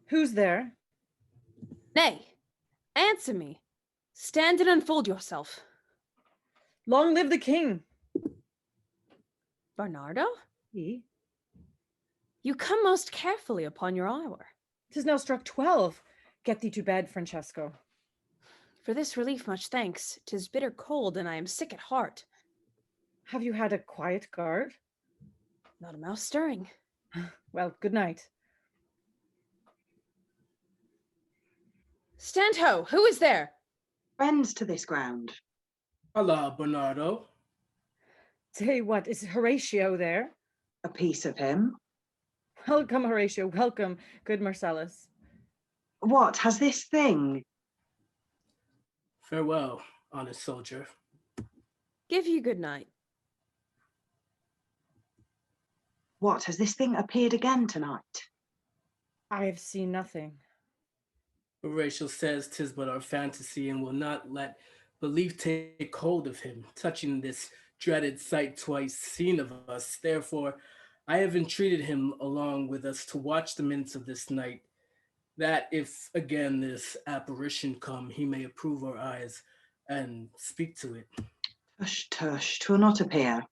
Who's there? Nay, answer me. Stand and unfold yourself. Long live the king. Bernardo? He? You come most carefully upon your hour. 'Tis now struck 12. Get thee to bed, Francesco. For this relief much thanks. 'Tis bitter cold, and I am sick at heart. Have you had a quiet guard? Not a mouse stirring. Well, good night. Stand ho! Who is there? Friends to this ground. Hola, Bernardo. Say, what, is Horatio there? A piece of him. Welcome, Horatio, welcome, good Marcellus. What has this thing? Farewell, honest soldier. Give you good night. What has this thing appeared again tonight? I have seen nothing. Horatio says 'tis but our fantasy and will not let belief take hold of him, touching this dreaded sight twice seen of us. Therefore, I have entreated him along with us to watch the minutes of this night, that if again this apparition come, he may approve our eyes and speak to it. Tush, tush, 'twill not appear.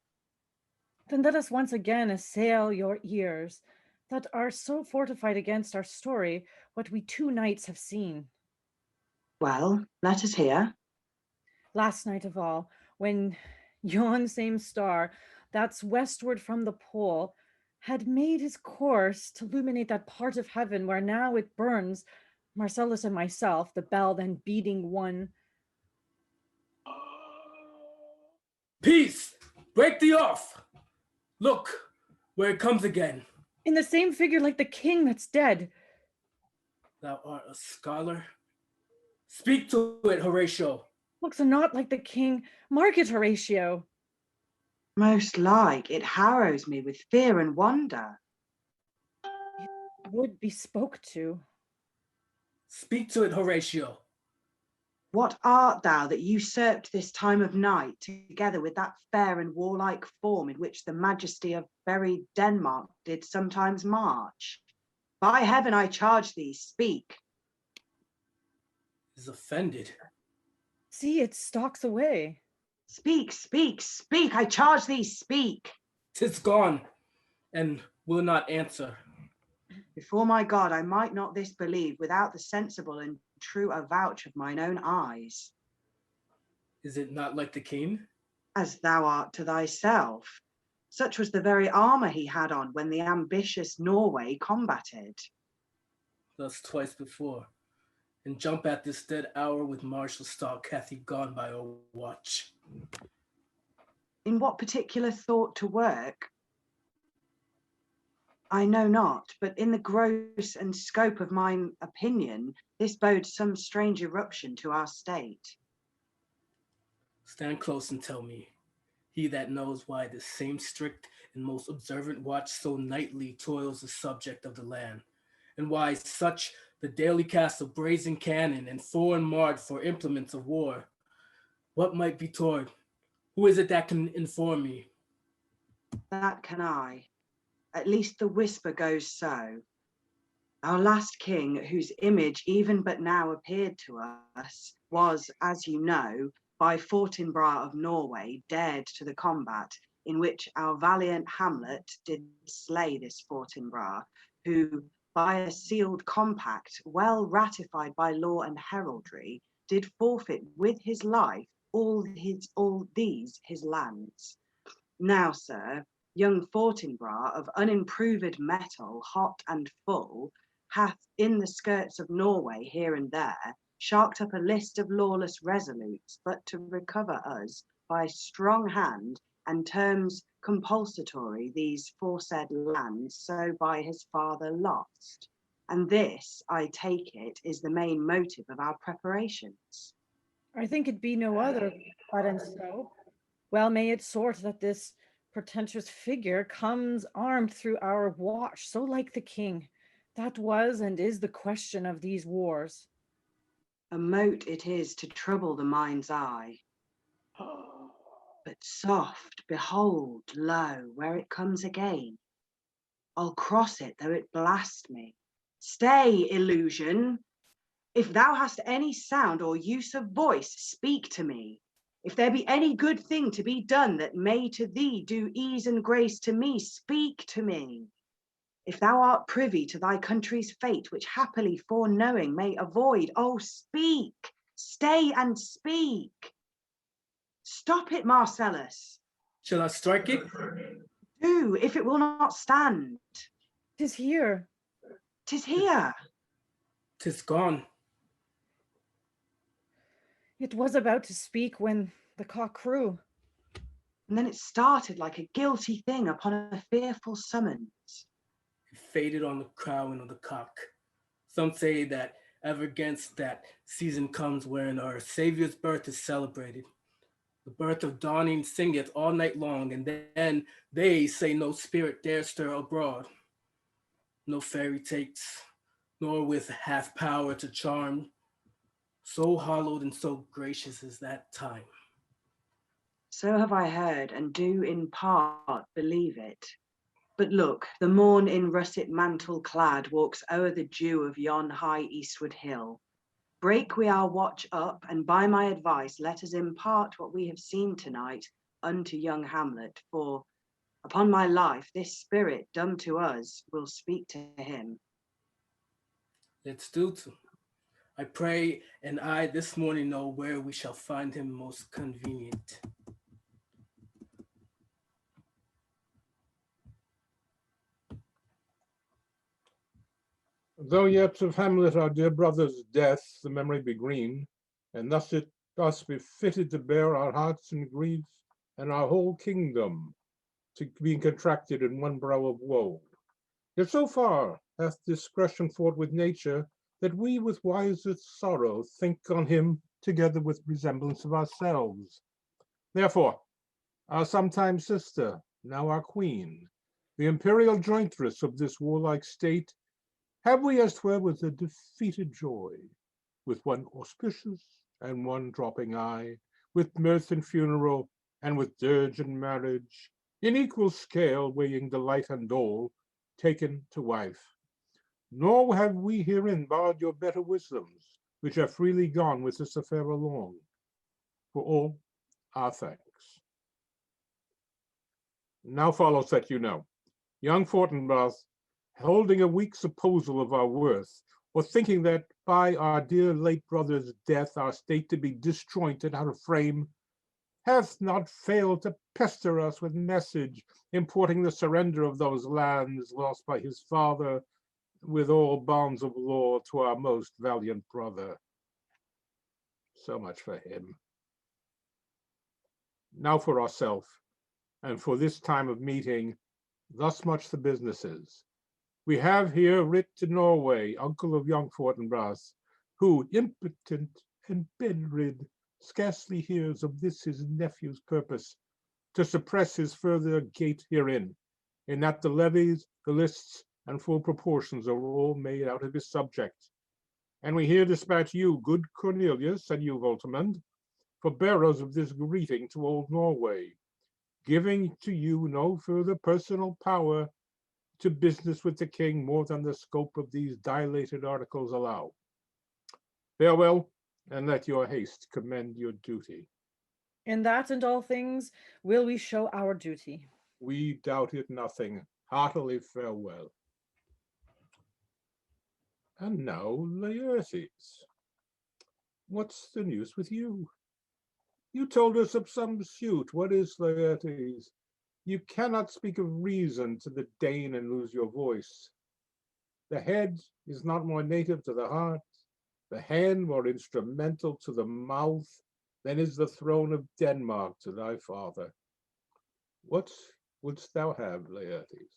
Then let us once again assail your ears, that are so fortified against our story, what we 2 nights have seen. Well, let us hear. Last night of all, when yon same star, that's westward from the pole, had made his course to illuminate that part of heaven where now it burns, Marcellus and myself, the bell then beating one. Peace! Break thee off! Look, where it comes again. In the same figure like the king that's dead. Thou art a scholar. Speak to it, Horatio. Looks not like the king. Mark it, Horatio. Most like, it harrows me with fear and wonder. It would be spoke to. Speak to it, Horatio. What art thou that usurped this time of night, together with that fair and warlike form in which the majesty of buried Denmark did sometimes march? By heaven, I charge thee, speak. Is offended. See, it stalks away. Speak, speak, speak, I charge thee, speak. 'Tis gone, and will not answer. Before my God, I might not this believe without the sensible and true avouch of mine own eyes. Is it not like the king? As thou art to thyself. Such was the very armour he had on when the ambitious Norway combated. Thus twice before, and jump at this dead hour with martial stalk hath he gone by our watch. In what particular thought to work, I know not, but in the gross and scope of mine opinion, this bodes some strange eruption to our state. Stand close and tell me, he that knows why this same strict and most observant watch so nightly toils the subject of the land, and why such the daily cast of brazen cannon and foreign marred for implements of war. What might be toward? Who is it that can inform me? That can I. At least the whisper goes so. Our last king, whose image even but now appeared to us, was, as you know, by Fortinbras of Norway, dared to the combat, in which our valiant Hamlet did slay this Fortinbras, who, by a sealed compact, well ratified by law and heraldry, did forfeit with his life all these his lands. Now, sir, young Fortinbras, of unimproved metal, hot and full, hath in the skirts of Norway here and there sharked up a list of lawless resolutes, but to recover us by strong hand and terms compulsatory these foresaid lands so by his father lost. And this, I take it, is the main motive of our preparations. I think it be no other, but and so. Well may it sort that this portentous figure comes armed through our watch, so like the king. That was and is the question of these wars. A mote it is to trouble the mind's eye. But soft, behold, lo, where it comes again. I'll cross it, though it blast me. Stay, illusion. If thou hast any sound or use of voice, speak to me. If there be any good thing to be done that may to thee do ease and grace to me, speak to me. If thou art privy to thy country's fate, which happily foreknowing may avoid, oh, speak, stay and speak. Stop it, Marcellus. Shall I strike it? Do, if it will not stand. 'Tis here. 'Tis here. 'Tis gone. It was about to speak when the cock crew. And then it started like a guilty thing upon a fearful summons. It faded on the crowing of the cock. Some say that ever against that season comes wherein our Saviour's birth is celebrated. The birth of dawning singeth all night long, and then they say no spirit dare stir abroad. No fairy takes, nor with half power to charm. So hallowed and so gracious is that time. So have I heard, and do in part believe it. But look, the morn in russet mantle clad walks o'er the dew of yon high eastward hill. Break we our watch up, and by my advice let us impart what we have seen tonight unto young Hamlet, for, upon my life, this spirit dumb to us will speak to him. Let's do to. I pray, and I this morning know where we shall find him most convenient. Though yet of Hamlet our dear brother's death the memory be green, and thus it us be fitted to bear our hearts and grief and our whole kingdom to being contracted in one brow of woe. Yet so far hath discretion fought with nature, that we with wisest sorrow think on him together with resemblance of ourselves. Therefore, our sometime sister, now our queen, the imperial jointress of this warlike state, have we as 'twere with a defeated joy, with one auspicious and one dropping eye, with mirth and funeral, and with dirge and marriage, in equal scale weighing delight and dole, taken to wife. Nor have we herein barred your better wisdoms, which have freely gone with this affair along. For all our thanks. Now follows that you know. Young Fortinbras, holding a weak supposal of our worth, or thinking that by our dear late brother's death our state to be disjointed out of frame, hath not failed to pester us with message importing the surrender of those lands lost by his father with all bonds of law to our most valiant brother. So much for him. Now for ourselves, and for this time of meeting, thus much the businesses. We have here writ to Norway, uncle of young Fortinbras, who, impotent and bedrid, scarcely hears of this his nephew's purpose, to suppress his further gait herein, in that the levies, the lists, and full proportions are all made out of his subject. And we here dispatch you, good Cornelius, and you, Voltemond, for bearers of this greeting to old Norway, giving to you no further personal power to business with the king more than the scope of these dilated articles allow. Farewell, and let your haste commend your duty. In that and all things will we show our duty. We doubt it nothing. Heartily farewell. And now, Laertes, what's the news with you? You told us of some suit. What is, Laertes? You cannot speak of reason to the Dane and lose your voice. The head is not more native to the heart, the hand more instrumental to the mouth than is the throne of Denmark to thy father. What wouldst thou have, Laertes?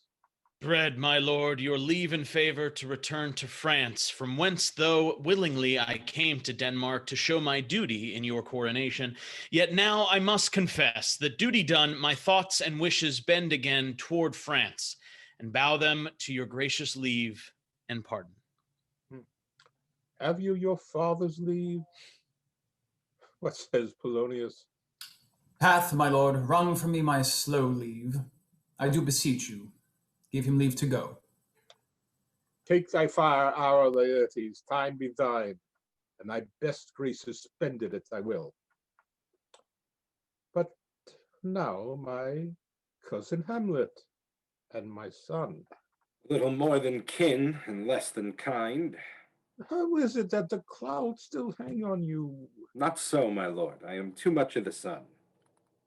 Dread my lord, your leave and favor to return to France, from whence, though willingly I came to Denmark to show my duty in your coronation, yet now I must confess that duty done, my thoughts and wishes bend again toward France, and bow them to your gracious leave and pardon. Have you your father's leave? What says Polonius? Hath, my lord, wrung from me my slow leave. I do beseech you, give him leave to go. Take thy fire hour, Laertes, time be thine, and thy best graces spended at thy will. But now my cousin Hamlet and my son. Little more than kin and less than kind. How is it that the clouds still hang on you? Not so, my lord. I am too much of the sun.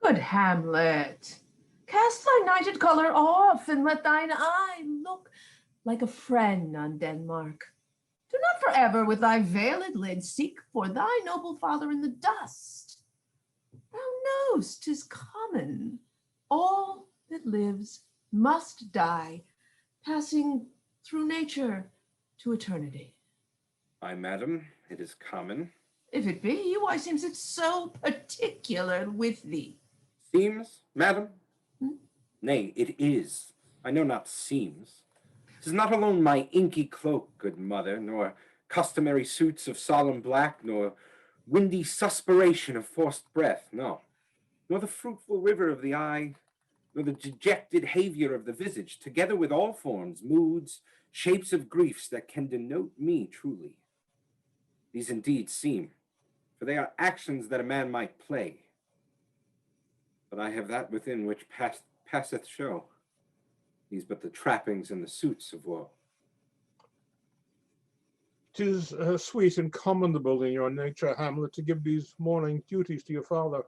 Good Hamlet, cast thy nighted color off, and let thine eye look like a friend on Denmark. Do not forever with thy veiled lid seek for thy noble father in the dust. Thou know'st 'tis common. All that lives must die, passing through nature to eternity. Ay, madam, it is common. If it be, why seems it so particular with thee? Seems, madam? Nay, it is. I know not seems. 'Tis not alone my inky cloak, good mother, nor customary suits of solemn black, nor windy suspiration of forced breath, no, nor the fruitful river of the eye, nor the dejected havior of the visage, together with all forms, moods, shapes of griefs that can denote me truly. These indeed seem, for they are actions that a man might play. But I have that within which passeth show. These but the trappings and the suits of woe. 'Tis sweet and commendable in your nature, Hamlet, to give these mourning duties to your father.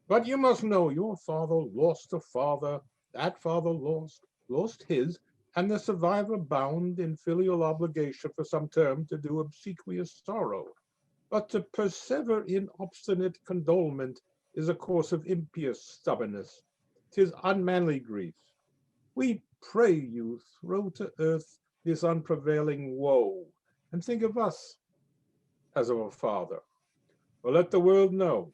But you must know your father lost a father, that father lost his, and the survivor bound in filial obligation for some term to do obsequious sorrow. But to persever in obstinate condolement is a course of impious stubbornness. 'Tis unmanly grief. We pray you throw to earth this unprevailing woe, and think of us as of a father. Or let the world know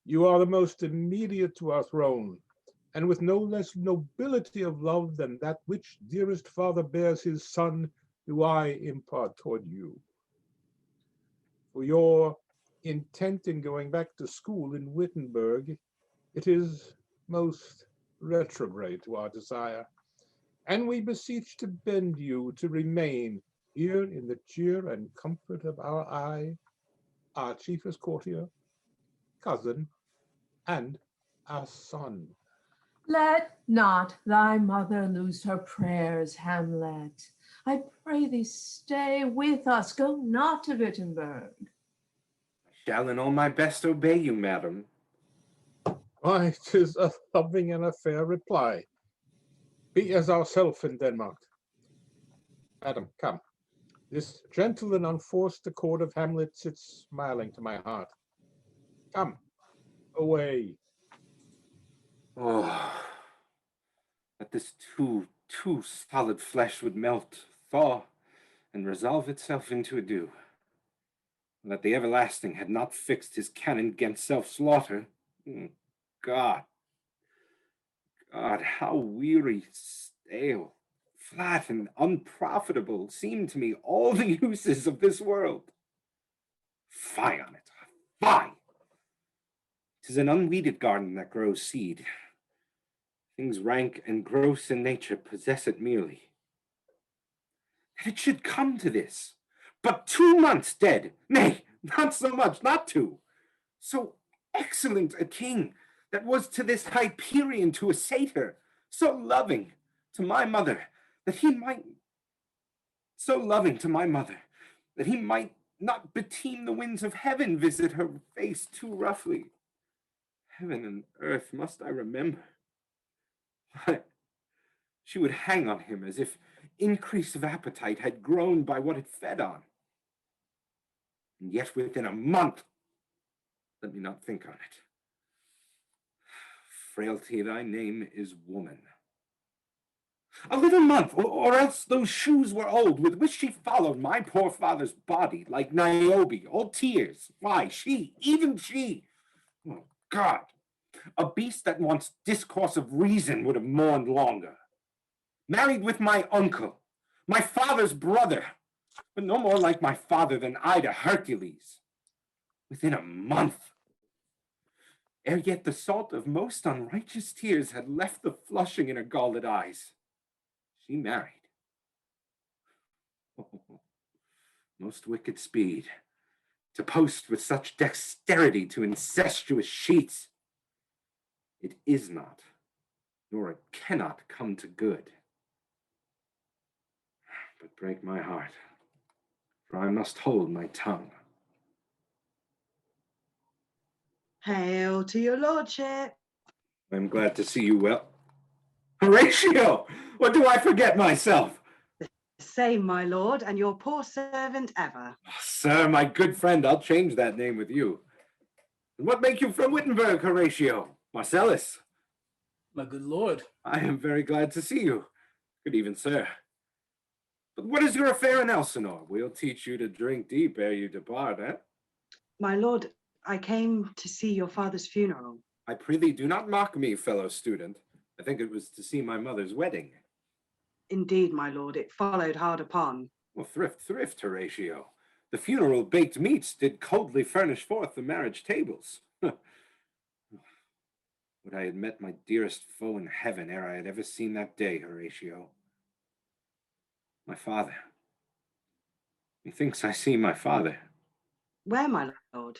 you are the most immediate to our throne, and with no less nobility of love than that which dearest father bears his son, do I impart toward you. For your intent in going back to school in Wittenberg, it is most retrograde to our desire, and we beseech to bend you to remain here in the cheer and comfort of our eye, our chiefest courtier, cousin, and our son. Let not thy mother lose her prayers, Hamlet. I pray thee stay with us, go not to Wittenberg. I shall in all my best obey you, madam. Why, 'tis a loving and a fair reply. Be as ourself in Denmark. Madam, come. This gentle and unforced accord of Hamlet sits smiling to my heart. Come, away. Oh, that this too solid flesh would melt, thaw, and resolve itself into a dew. And that the everlasting had not fixed his cannon against self-slaughter. God, how weary, stale, flat, and unprofitable seem to me all the uses of this world. Fie on it, fie! 'Tis an unweeded garden that grows seed. Things rank and gross in nature possess it merely. That it should come to this, but 2 months dead, nay, not so much, not 2. So excellent a king that was to this Hyperion to a satyr, so loving to my mother that he might not beteem the winds of heaven visit her face too roughly. Heaven and earth must I remember. Why, she would hang on him as if increase of appetite had grown by what it fed on. And yet within a month, let me not think on it. Frailty, thy name is woman. A little month, or else those shoes were old with which she followed my poor father's body like Niobe, all tears. Why, she, even she, oh God, a beast that wants discourse of reason would have mourned longer. Married with my uncle, my father's brother, but no more like my father than I to Hercules. Within a month. Ere yet the salt of most unrighteous tears had left the flushing in her galled eyes. She married. most wicked speed, to post with such dexterity to incestuous sheets. It is not, nor it cannot come to good. But break my heart, for I must hold my tongue. Hail to your lordship. I'm glad to see you well. Horatio! Or do I forget myself? Same, my lord, and your poor servant ever. Oh, sir, my good friend, I'll change that name with you. And what make you from Wittenberg, Horatio? Marcellus? My good lord. I am very glad to see you. Good even, sir. But what is your affair in Elsinore? We'll teach you to drink deep ere you depart, eh? My lord, I came to see your father's funeral. I prithee, do not mock me, fellow student. I think it was to see my mother's wedding. Indeed, my lord, it followed hard upon. Well, thrift, Horatio. The funeral baked meats did coldly furnish forth the marriage tables. Would I had met my dearest foe in heaven ere I had ever seen that day, Horatio. My father. Methinks I see my father. Where, my lord?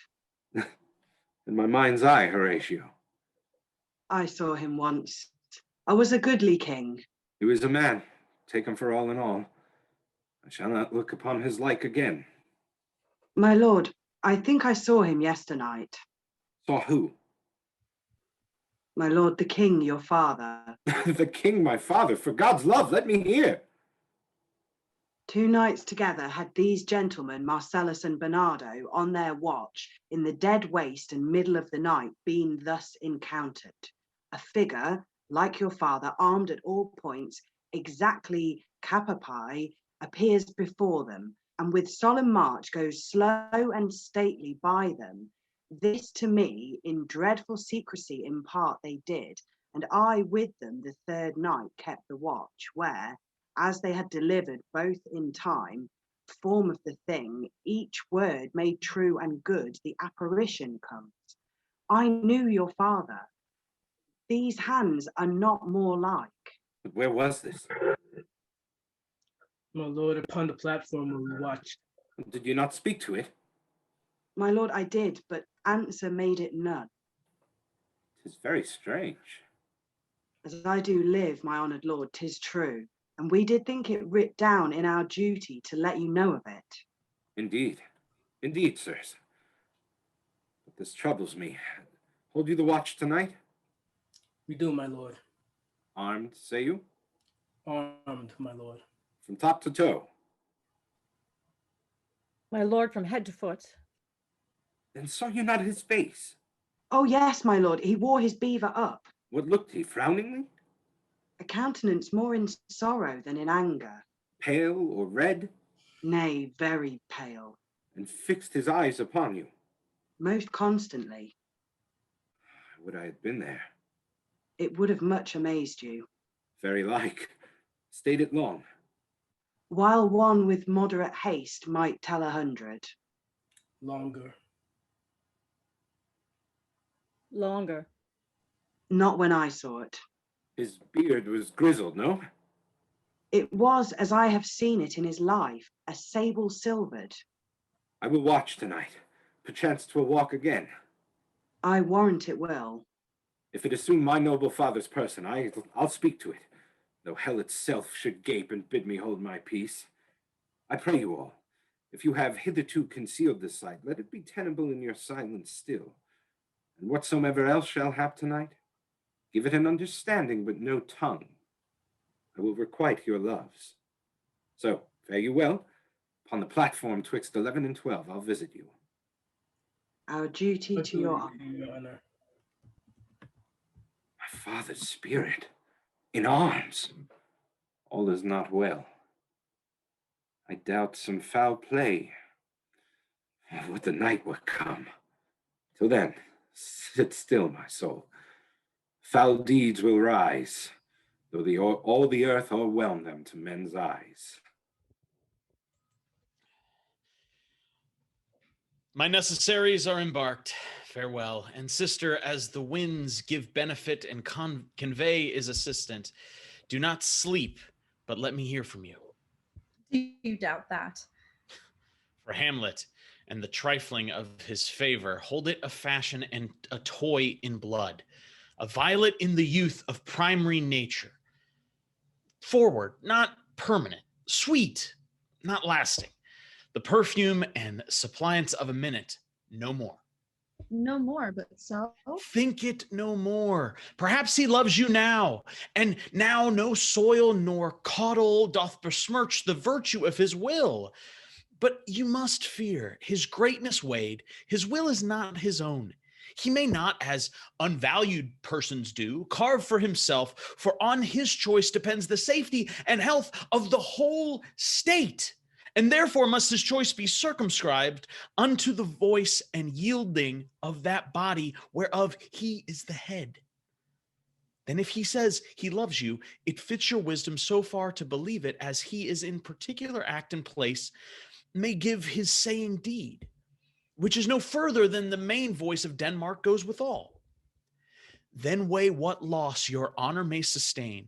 In my mind's eye, Horatio. I saw him once. I was a goodly king. He was a man, taken for all in all. I shall not look upon his like again. My lord, I think I saw him yesternight. Saw who? My lord, the king, your father. The king, my father, for God's love, let me hear. 2 nights together had these gentlemen, Marcellus and Bernardo, on their watch, in the dead waste and middle of the night, been thus encountered. A figure, like your father, armed at all points, exactly capapi, appears before them, and with solemn march goes slow and stately by them. This to me in dreadful secrecy impart they did, and I with them the 3rd night kept the watch, where, as they had delivered both in time, form of the thing, each word made true and good, the apparition comes. I knew your father. These hands are not more like. But where was this? My lord, upon the platform where we watched. Did you not speak to it? My lord, I did, but answer made it none. 'Tis very strange. As I do live, my honoured lord, 'tis true, and we did think it writ down in our duty to let you know of it. Indeed, sirs. But this troubles me. Hold you the watch tonight? We do, my lord. Armed, say you? Armed, my lord. From top to toe? My lord, from head to foot. Then saw you not his face? Oh yes, my lord, he wore his beaver up. What looked he, frowningly? A countenance more in sorrow than in anger. Pale or red? Nay, very pale. And fixed his eyes upon you? Most constantly. Would I had been there. It would have much amazed you. Very like. Stayed it long. While one with moderate haste might tell 100. Longer. Longer. Not when I saw it. His beard was grizzled, no? It was, as I have seen it in his life, a sable silvered. I will watch tonight. Perchance 'twill walk again. I warrant it will. If it assume my noble father's person, I'll speak to it, though hell itself should gape and bid me hold my peace. I pray you all, if you have hitherto concealed this sight, let it be tenable in your silence still. And whatsoever else shall hap tonight, give it an understanding but no tongue. I will requite your loves. So, fare you well. Upon the platform twixt 11 and 12, I'll visit you. Our duty to your honor. My father's spirit, in arms. All is not well. I doubt some foul play. Oh, would the night were come. Till then, sit still, my soul. Foul deeds will rise, though all the earth o'erwhelm them to men's eyes. My necessaries are embarked. Farewell. And sister, as the winds give benefit and convey is assistant, do not sleep, but let me hear from you. Do you doubt that? For Hamlet and the trifling of his favor, hold it a fashion and a toy in blood, a violet in the youth of primary nature. Forward, not permanent, sweet, not lasting, the perfume and suppliance of a minute, no more. No more, but so? Think it no more. Perhaps he loves you now, and now no soil nor caudal doth besmirch the virtue of his will. But you must fear his greatness weighed, his will is not his own. He may not, as unvalued persons do, carve for himself, for on his choice depends the safety and health of the whole state. And therefore must his choice be circumscribed unto the voice and yielding of that body whereof he is the head. Then if he says he loves you, it fits your wisdom so far to believe it, as he is in particular act and place may give his saying deed, which is no further than the main voice of Denmark goes withal. Then weigh what loss your honor may sustain,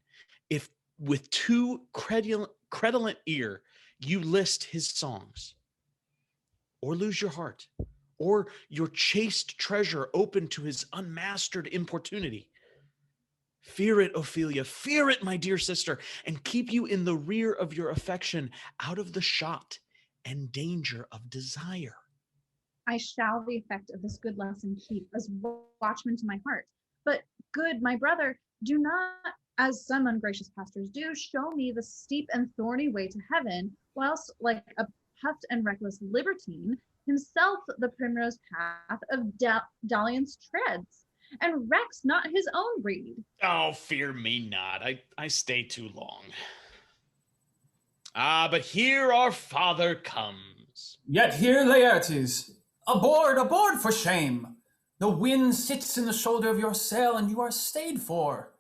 if with too credulent ear you list his songs, or lose your heart, or your chaste treasure open to his unmastered importunity. Fear it, Ophelia, fear it, my dear sister, and keep you in the rear of your affection, out of the shot and danger of desire. I shall the effect of this good lesson keep as watchman to my heart. But good, my brother, do not, as some ungracious pastors do, show me the steep and thorny way to heaven, whilst, like a puffed and reckless libertine, himself the primrose path of dalliance treads, and recks not his own breed. Oh, fear me not. I stay too long. Ah, but here our father comes. Yet here, Laertes. Aboard for shame. The wind sits in the shoulder of your sail, and you are stayed for.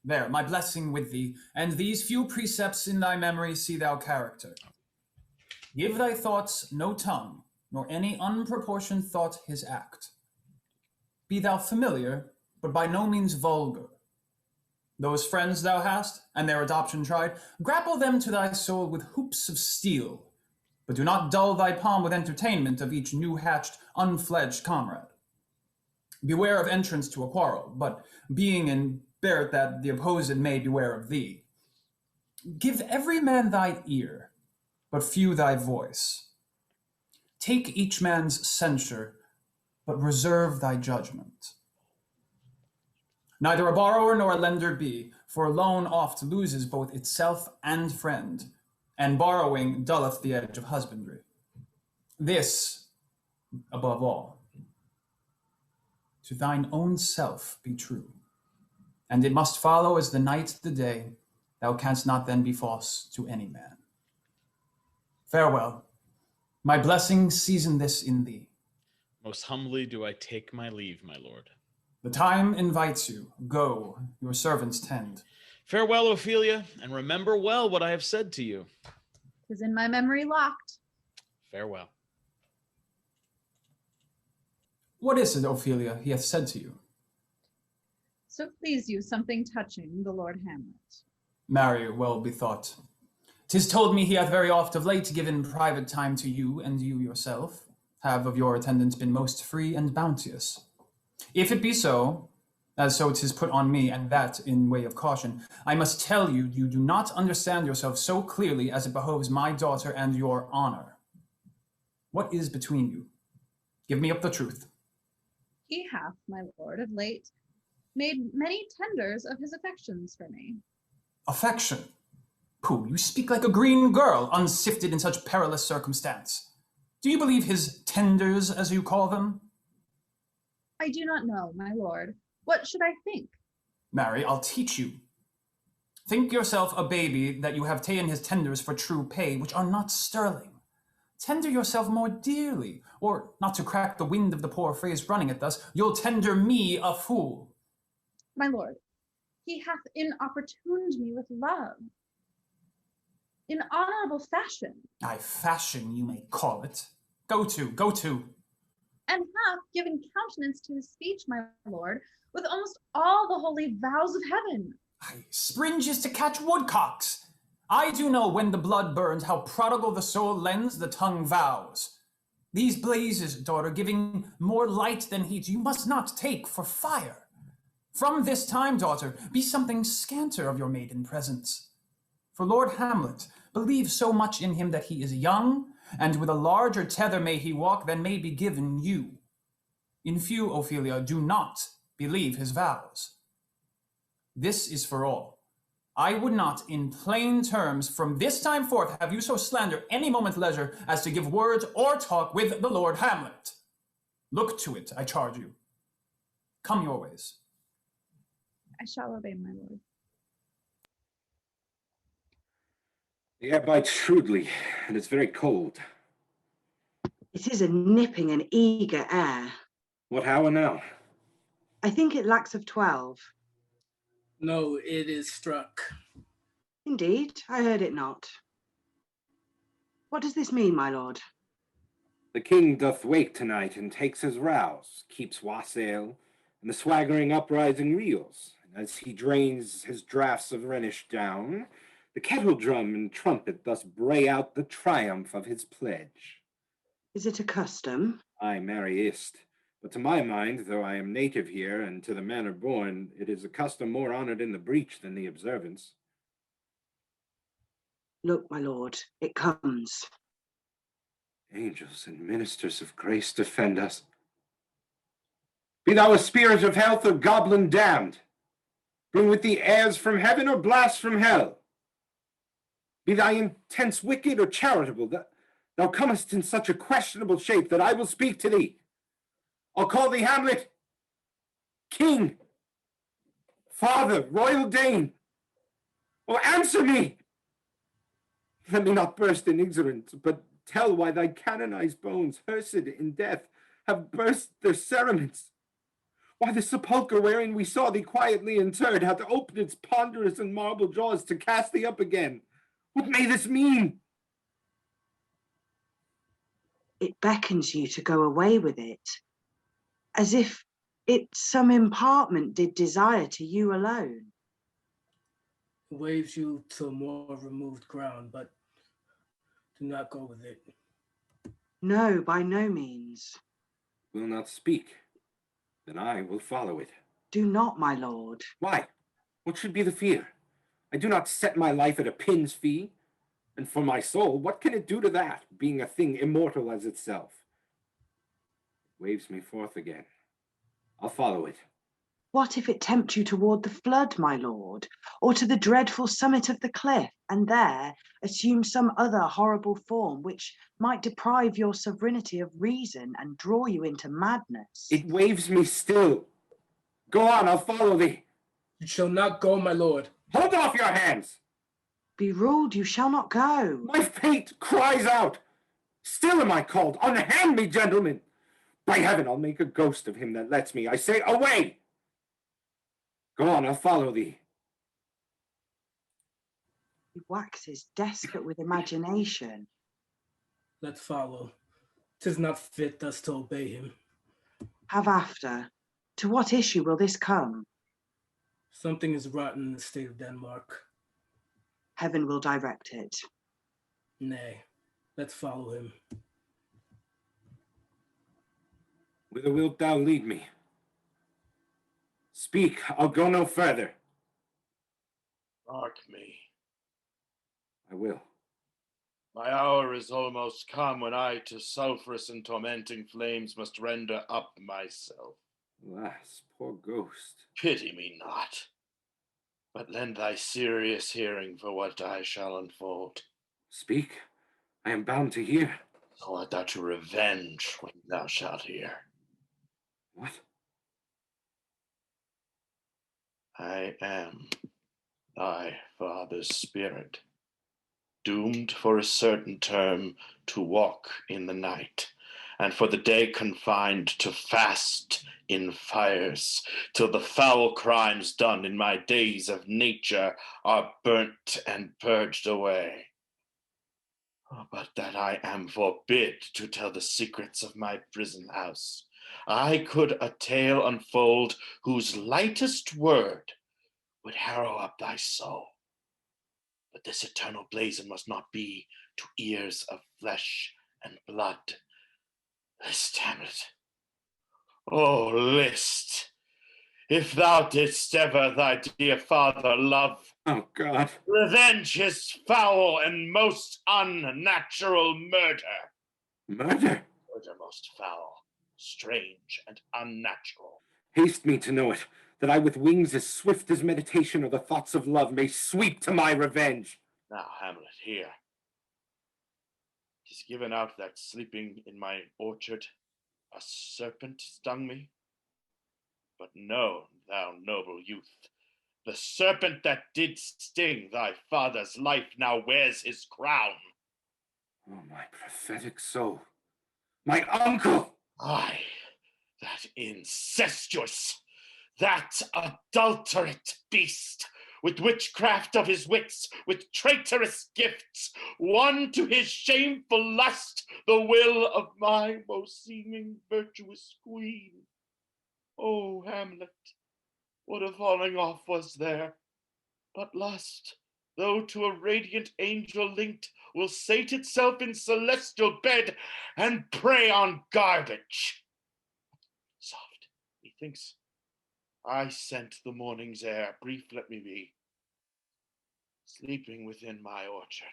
There, my blessing with thee, and these few precepts in thy memory see thou character. Give thy thoughts no tongue, nor any unproportioned thought his act. Be thou familiar, but by no means vulgar. Those friends thou hast, and their adoption tried, grapple them to thy soul with hoops of steel, but do not dull thy palm with entertainment of each new-hatched, unfledged comrade. Beware of entrance to a quarrel, but being in bear it that the opposed may beware of thee. Give every man thy ear, but few thy voice. Take each man's censure, but reserve thy judgment. Neither a borrower nor a lender be, for a loan oft loses both itself and friend, and borrowing dulleth the edge of husbandry. This, above all, to thine own self be true, and it must follow as the night the day, thou canst not then be false to any man. Farewell, my blessing season this in thee. Most humbly do I take my leave, my lord. The time invites you. Go, your servants tend. Farewell, Ophelia, and remember well what I have said to you. 'Tis in my memory locked. Farewell. What is it, Ophelia, he hath said to you? So please you something touching the Lord Hamlet. Marry, well bethought. 'Tis told me he hath very oft of late given private time to you, and you yourself have of your attendants been most free and bounteous. If it be so, as so 'tis put on me, and that in way of caution, I must tell you, you do not understand yourself so clearly as it behoves my daughter and your honor. What is between you? Give me up the truth. He hath, my lord, of late made many tenders of his affections for me. Affection? Pooh, you speak like a green girl, unsifted in such perilous circumstance. Do you believe his tenders, as you call them? I do not know, my lord. What should I think? Marry, I'll teach you. Think yourself a baby that you have ta'en his tenders for true pay, which are not sterling. Tender yourself more dearly, or, not to crack the wind of the poor phrase running it thus, you'll tender me a fool. My lord, he hath inopportuned me with love. In honorable fashion. Aye, fashion you may call it. Go to. And hath given countenance to his speech, my lord, with almost all the holy vows of heaven. Aye, springes to catch woodcocks. I do know when the blood burns, how prodigal the soul lends, the tongue vows. These blazes, daughter, giving more light than heat, you must not take for fire. From this time, daughter, be something scanter of your maiden presence. For Lord Hamlet believes so much in him that he is young, and with a larger tether may he walk than may be given you. In few, Ophelia, do not believe his vows. This is for all. I would not, in plain terms, from this time forth, have you so slander any moment leisure as to give words or talk with the Lord Hamlet. Look to it, I charge you. Come your ways. I shall obey, my lord. The air bites shrewdly, and it's very cold. It is a nipping and eager air. What hour now? I think it lacks of 12. No, it is struck. Indeed, I heard it not. What does this mean, my lord? The king doth wake tonight and takes his rouse, keeps wassail, and the swaggering uprising reels. And as he drains his draughts of Rhenish down, the kettle drum and trumpet thus bray out the triumph of his pledge. Is it a custom? Aye, marry is't. But to my mind, though I am native here, and to the manner born, it is a custom more honored in the breach than the observance. Look, my lord, it comes. Angels and ministers of grace defend us. Be thou a spirit of health or goblin damned. Bring with thee airs from heaven or blast from hell. Be thy intense wicked or charitable, thou comest in such a questionable shape that I will speak to thee. I'll call thee Hamlet, King, Father, Royal Dane. Oh, answer me! Let me not burst in ignorance, but tell why thy canonized bones, hearsed in death, have burst their cerements. Why the sepulchre wherein we saw thee quietly interred hath opened its ponderous and marble jaws to cast thee up again. What may this mean? It beckons you to go away with it, as if it some impartment did desire to you alone. It waves you to more removed ground, but do not go with it. No, by no means. Will not speak. Then I will follow it. Do not, my lord. Why? What should be the fear? I do not set my life at a pin's fee. And for my soul, what can it do to that, being a thing immortal as itself? It waves me forth again. I'll follow it. What if it tempt you toward the flood, my lord, or to the dreadful summit of the cliff, and there assume some other horrible form which might deprive your sovereignty of reason and draw you into madness? It waves me still. Go on, I'll follow thee. You shall not go, my lord. Hold off your hands! Be ruled, you shall not go. My fate cries out. Still am I called. Unhand me, gentlemen. By heaven, I'll make a ghost of him that lets me. I say, away! Go on, I'll follow thee. He waxes desperate with imagination. Let's follow. 'Tis not fit thus to obey him. Have after. To what issue will this come? Something is rotten in the state of Denmark. Heaven will direct it. Nay, let's follow him. Whither wilt thou lead me? Speak, I'll go no further. Mark me. I will. My hour is almost come when I to sulphurous and tormenting flames must render up myself. Alas, poor ghost. Pity me not, but lend thy serious hearing for what I shall unfold. Speak, I am bound to hear. So art thou to revenge when thou shalt hear. What? I am thy father's spirit, doomed for a certain term to walk in the night, and for the day confined to fast in fires, till the foul crimes done in my days of nature are burnt and purged away. Oh, but that I am forbid to tell the secrets of my prison house, I could a tale unfold whose lightest word would harrow up thy soul. but this eternal blazon must not be to ears of flesh and blood. List, Hamlet. Oh, list, if thou didst ever thy dear father love. Oh, God. Revenge his foul and most unnatural murder. Murder? Murder most foul, strange, and unnatural. Haste me to know it, that I with wings as swift as meditation or the thoughts of love may sweep to my revenge. Now, Hamlet, hear. 'Tis given out that sleeping in my orchard, a serpent stung me. But know, thou noble youth, the serpent that did sting thy father's life now wears his crown. Oh, my prophetic soul. My uncle! Aye, that incestuous, that adulterate beast, with witchcraft of his wits, with traitorous gifts, won to his shameful lust the will of my most seeming virtuous queen. O Hamlet, what a falling off was there! But lust, though to a radiant angel linked, will sate itself in celestial bed and prey on garbage. Soft, methinks I scent the morning's air, brief let me be, sleeping within my orchard,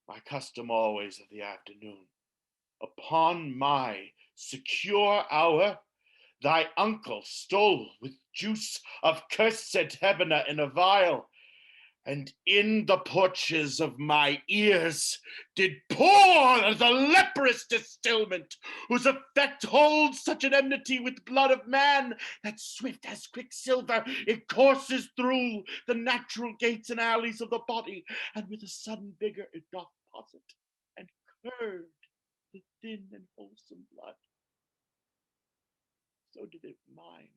my custom always of the afternoon. Upon my secure hour, thy uncle stole with juice of cursed Hebena in a vial, and in the porches of my ears did pour the leprous distilment, whose effect holds such an enmity with blood of man, that swift as quicksilver it courses through the natural gates and alleys of the body, and with a sudden vigor it doth posset and curd the thin and wholesome blood. So did it mine.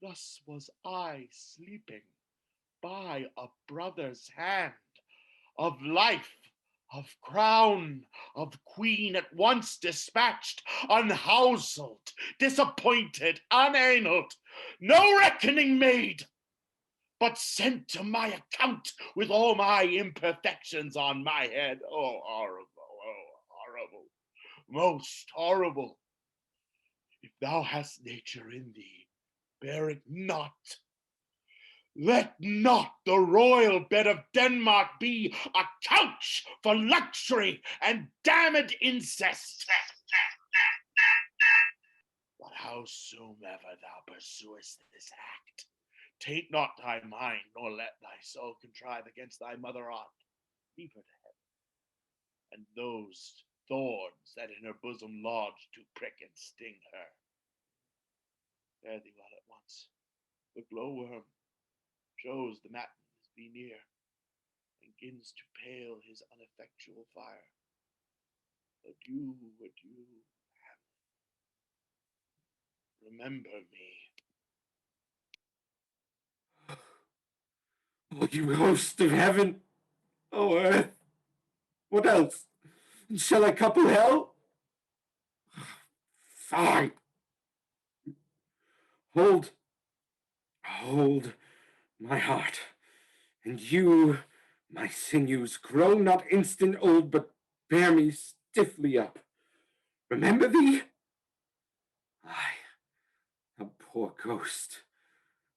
Thus was I sleeping by a brother's hand, of life, of crown, of queen at once dispatched, unhouseled, disappointed, unanaled, no reckoning made, but sent to my account with all my imperfections on my head. Oh, horrible, most horrible. If thou hast nature in thee, bear it not. Let not the royal bed of Denmark be a couch for luxury and damned incest. But howsoever thou pursuest this act, take not thy mind, nor let thy soul contrive against thy mother aught. Leave her to heaven, and those thorns that in her bosom lodge to prick and sting her. Fare thee well at once. The glowworm shows the matins be near, and gins to pale his uneffectual fire. Adieu, adieu, Hamlet. Remember me. Oh, you host of heaven! Oh, earth! What else? Shall I couple hell? Fine! Hold my heart, and you, my sinews, grow not instant old, but bear me stiffly up. Remember thee? Aye, a poor ghost,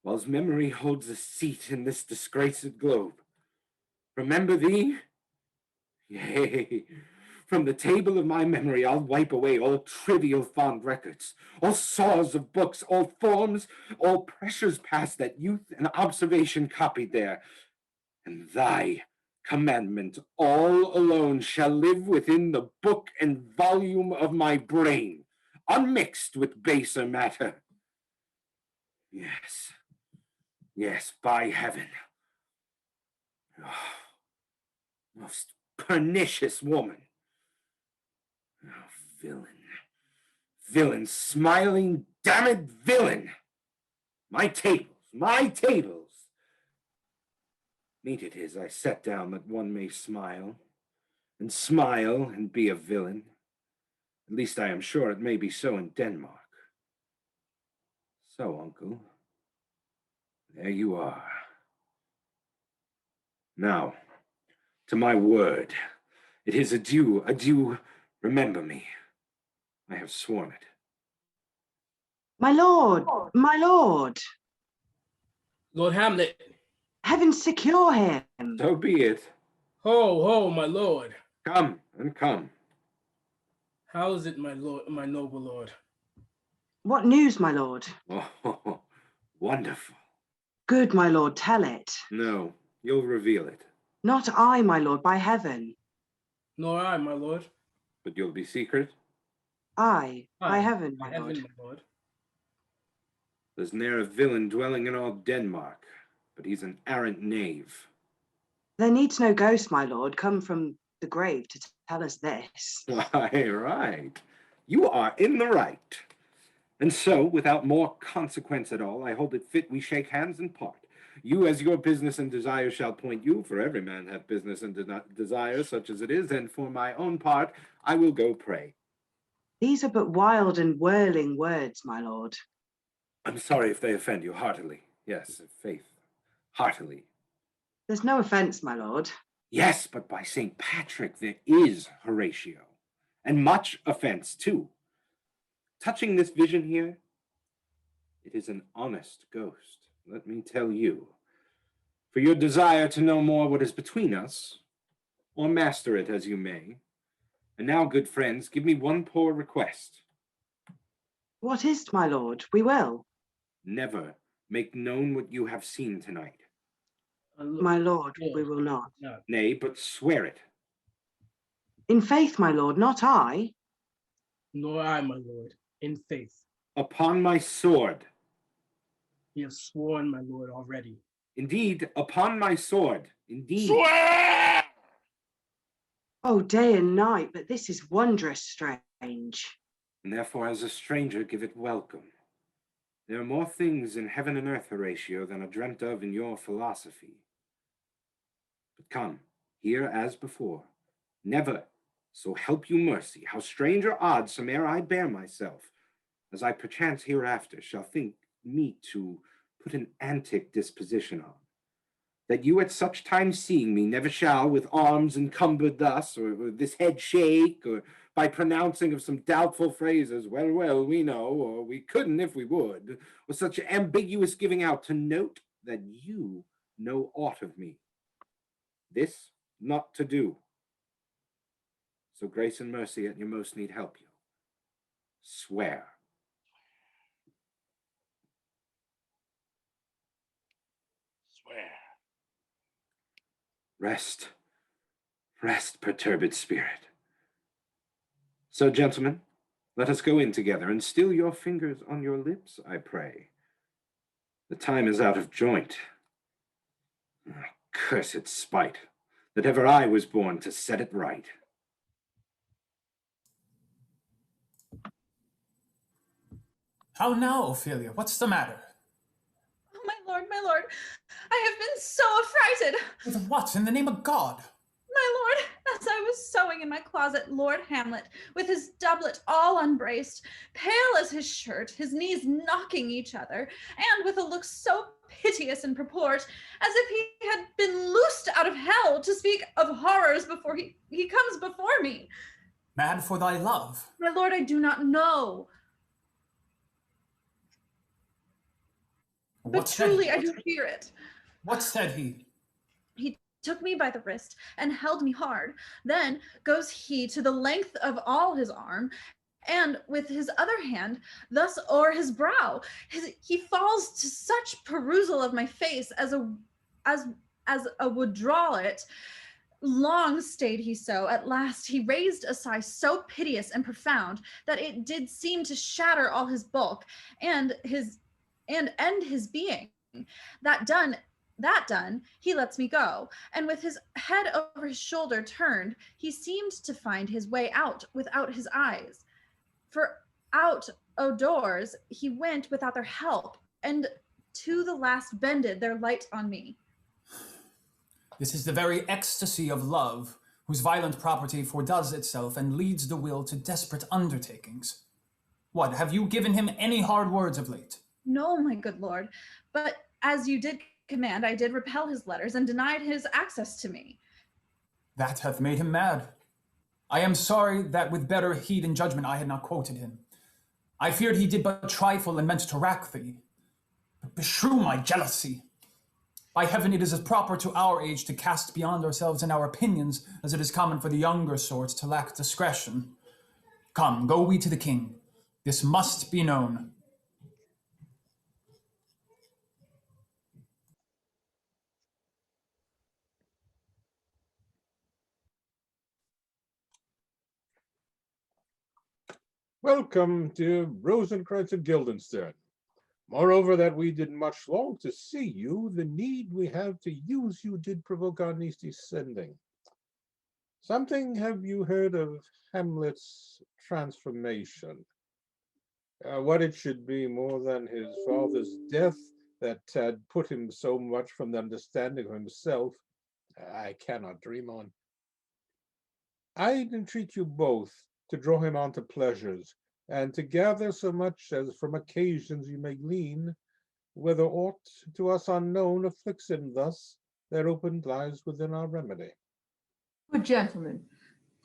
whilst memory holds a seat in this disgraced globe. Remember thee? Yea, from the table of my memory I'll wipe away all trivial fond records, all saws of books, all forms, all pressures past that youth and observation copied there. And thy commandment all alone shall live within the book and volume of my brain, unmixed with baser matter. Yes, by heaven. Oh, most pernicious woman. Oh, villain, smiling, damned villain. My tables. Meet it is I set down that one may smile and be a villain. At least I am sure it may be so in Denmark. So, uncle, there you are. Now, to my word. It is adieu, adieu, remember me. I have sworn it. My lord, my lord. Lord Hamlet. Heaven secure him. So be it. Ho, ho, my lord. Come and come. How is it, my lord, my noble lord? What news, my lord? Oh, wonderful. Good, my lord, tell it. No, you'll reveal it. Not I, my lord, by heaven. Nor I, my lord. But you'll be secret? I, by heaven, my lord. My lord. There's ne'er a villain dwelling in all Denmark, but he's an arrant knave. There needs no ghost, my lord, come from the grave to tell us this. Why, right. You are in the right. And so, without more consequence at all, I hold it fit we shake hands and part. You as your business and desire shall point you, for every man hath business and desire, such as it is, and for my own part, I will go pray. These are but wild and whirling words, my lord. I'm sorry if they offend you heartily. Yes, faith, heartily. There's no offence, my lord. Yes, but by St. Patrick there is Horatio, and much offence too. Touching this vision here, it is an honest ghost, let me tell you. For your desire to know more what is between us, or master it as you may. And now, good friends, give me one poor request. What is't, my lord? We will. Never make known what you have seen tonight. My lord, we will not. Nay, but swear it. In faith, my lord, not I. Nor I, my lord, in faith. Upon my sword. You have sworn, my lord, already. Indeed, upon my sword, indeed. Swear! Oh, day and night, but this is wondrous strange. And therefore, as a stranger, give it welcome. There are more things in heaven and earth, Horatio, than are dreamt of in your philosophy. But come, here as before. Never, so help you mercy, how strange or odd some'er I bear myself, as I perchance hereafter shall think meet to put an antic disposition on, that you at such times seeing me never shall with arms encumbered thus, or this head shake, or by pronouncing of some doubtful phrases, well, we know, or we couldn't if we would, or such ambiguous giving out to note that you know aught of me. This not to do. So grace and mercy at your most need help you. Swear. Swear. Rest, rest, perturbed spirit. So, gentlemen, let us go in together, and still your fingers on your lips, I pray. The time is out of joint. Oh, cursed spite, that ever I was born to set it right. How now, Ophelia? What's the matter? Oh, my lord, I have been so affrighted. With what, in the name of God? My lord, as I was sewing in my closet, Lord Hamlet, with his doublet all unbraced, pale as his shirt, his knees knocking each other, and with a look so piteous in purport, as if he had been loosed out of hell to speak of horrors before he comes before me. Mad for thy love? My lord, I do not know. But truly, I do fear it. What said he? He took me by the wrist and held me hard. Then goes he to the length of all his arm, and with his other hand thus o'er his brow, he falls to such perusal of my face as a would draw it. Long stayed he so. At last he raised a sigh so piteous and profound that it did seem to shatter all his bulk and end his being. That done, he lets me go, and with his head over his shoulder turned, he seemed to find his way out without his eyes. For out o' doors he went without their help, and to the last bended their light on me. This is the very ecstasy of love, whose violent property fordoes itself and leads the will to desperate undertakings. What, have you given him any hard words of late? No, my good lord, but as you did command, I did repel his letters and denied his access to me. That hath made him mad. I am sorry that with better heed and judgment I had not quoted him. I feared he did but trifle and meant to rack thee. But beshrew my jealousy. By heaven, it is as proper to our age to cast beyond ourselves in our opinions as it is common for the younger sort to lack discretion. Come, go we to the king. This must be known. Welcome to Rosencrantz and Guildenstern. Moreover, that we did much long to see you, the need we have to use you did provoke our niece descending. Something have you heard of Hamlet's transformation? What it should be more than his father's death that had put him so much from the understanding of himself, I cannot dream on. I entreat you both to draw him on to pleasures, and to gather so much as from occasions you may glean, whether aught to us unknown afflicts him thus, there opened lies within our remedy. Good gentlemen,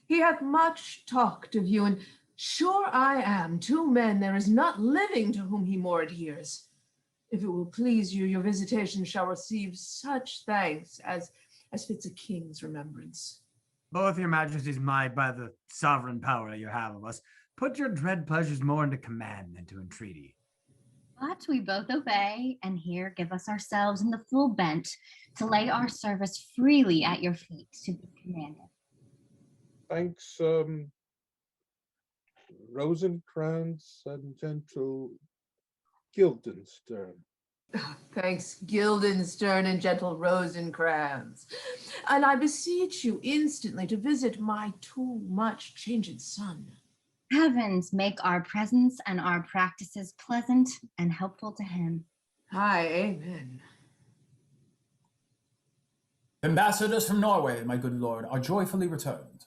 he hath much talked of you, and sure I am, 2 men there is not living to whom he more adheres. If it will please you, your visitation shall receive such thanks as fits a king's remembrance. Both your majesty's might, by the sovereign power you have of us, put your dread pleasures more into command than to entreaty. But we both obey, and here give us ourselves in the full bent to lay our service freely at your feet to be commanded. Thanks, Rosencrantz and gentle Guildenstern. Thanks, Guildenstern and gentle Rosencrantz. And I beseech you instantly to visit my too much changed son. Heavens make our presence and our practices pleasant and helpful to him. Aye, amen. Ambassadors from Norway, my good lord, are joyfully returned.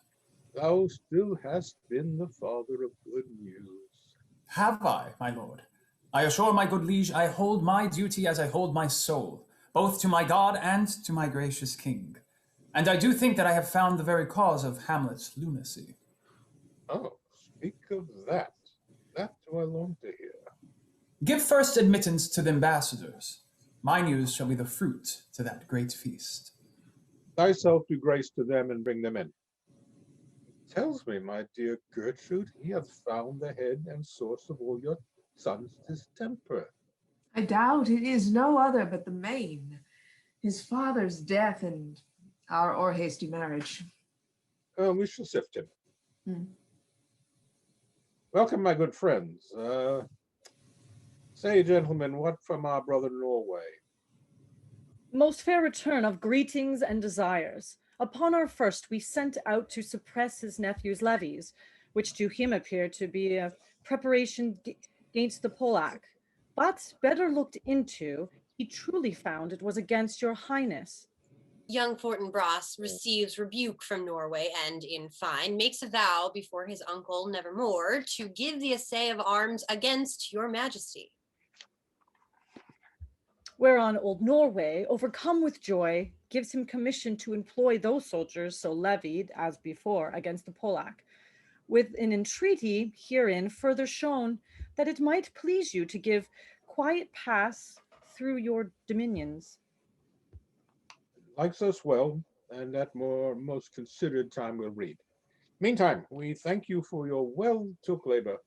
Thou still hast been the father of good news. Have I, my lord? I assure my good liege, I hold my duty as I hold my soul, both to my God and to my gracious king. And I do think that I have found the very cause of Hamlet's lunacy. Oh, speak of that. That do I long to hear. Give first admittance to the ambassadors. My news shall be the fruit to that great feast. Thyself do grace to them and bring them in. Tells me, my dear Gertrude, he hath found the head and source of all your son's distemper. I doubt it is no other but the main, his father's death and our o'erhasty marriage. We shall sift him. Welcome, my good friends. Say, gentlemen, what from our brother Norway? Most fair return of greetings and desires. Upon our first, we sent out to suppress his nephew's levies, which to him appeared to be a preparation against the Polack. But better looked into, he truly found it was against your highness. Young Fortinbras receives rebuke from Norway and, in fine, makes a vow before his uncle nevermore to give the assay of arms against your majesty. Whereon old Norway, overcome with joy, gives him commission to employ those soldiers so levied as before against the Polack, with an entreaty herein further shown that it might please you to give quiet pass through your dominions. Likes us well, and at most considered time we'll read. Meantime, we thank you for your well-took labor.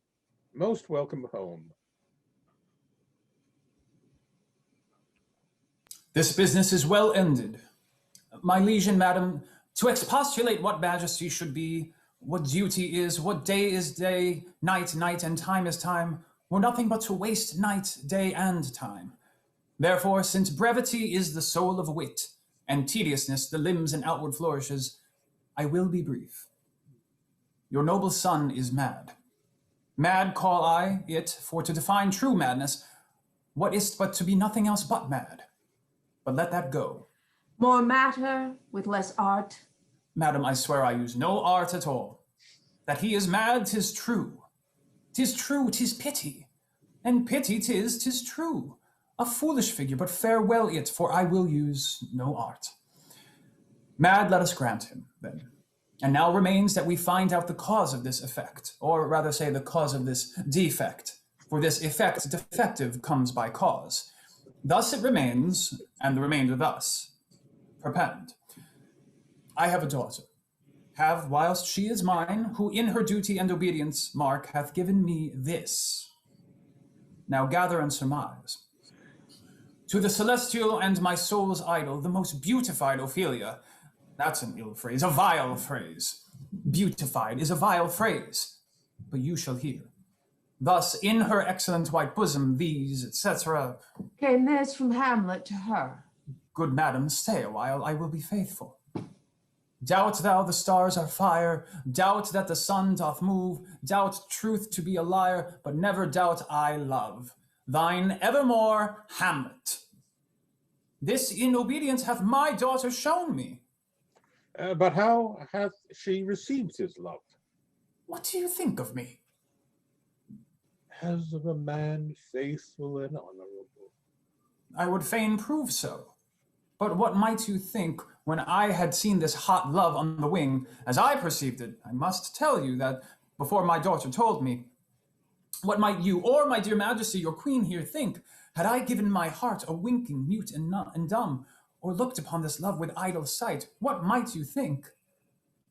Most welcome home. This business is well ended. My liege and madam, to expostulate what majesty should be, what duty is, what day is day, night, night, and time is time, were nothing but to waste night, day, and time. Therefore, since brevity is the soul of wit, and tediousness the limbs and outward flourishes, I will be brief. Your noble son is mad. Mad call I it, for to define true madness, what is't but to be nothing else but mad? But let that go. More matter with less art. Madam, I swear I use no art at all. That he is mad, 'tis true. 'Tis true, 'tis pity. And pity 'tis true. A foolish figure, but farewell it, for I will use no art. Mad, let us grant him, then. And now remains that we find out the cause of this effect, or rather say the cause of this defect, for this effect defective comes by cause. Thus it remains, and the remainder thus. Perpend. I have a daughter, have, whilst she is mine, who in her duty and obedience, mark, hath given me this. Now gather and surmise. To the celestial and my soul's idol, the most beautified Ophelia, that's an ill phrase, a vile phrase. Beautified is a vile phrase, but you shall hear. Thus, in her excellent white bosom, these, etc. Came this from Hamlet to her. Good madam, stay a while, I will be faithful. Doubt thou the stars are fire, doubt that the sun doth move, doubt truth to be a liar, but never doubt I love. Thine evermore, Hamlet. This in obedience hath my daughter shown me. But how hath she received his love? What do you think of me? As of a man faithful and honorable. I would fain prove so. But what might you think when I had seen this hot love on the wing, as I perceived it? I must tell you that before my daughter told me. What might you, or my dear majesty, your queen here, think, had I given my heart a winking, mute and dumb, or looked upon this love with idle sight? What might you think?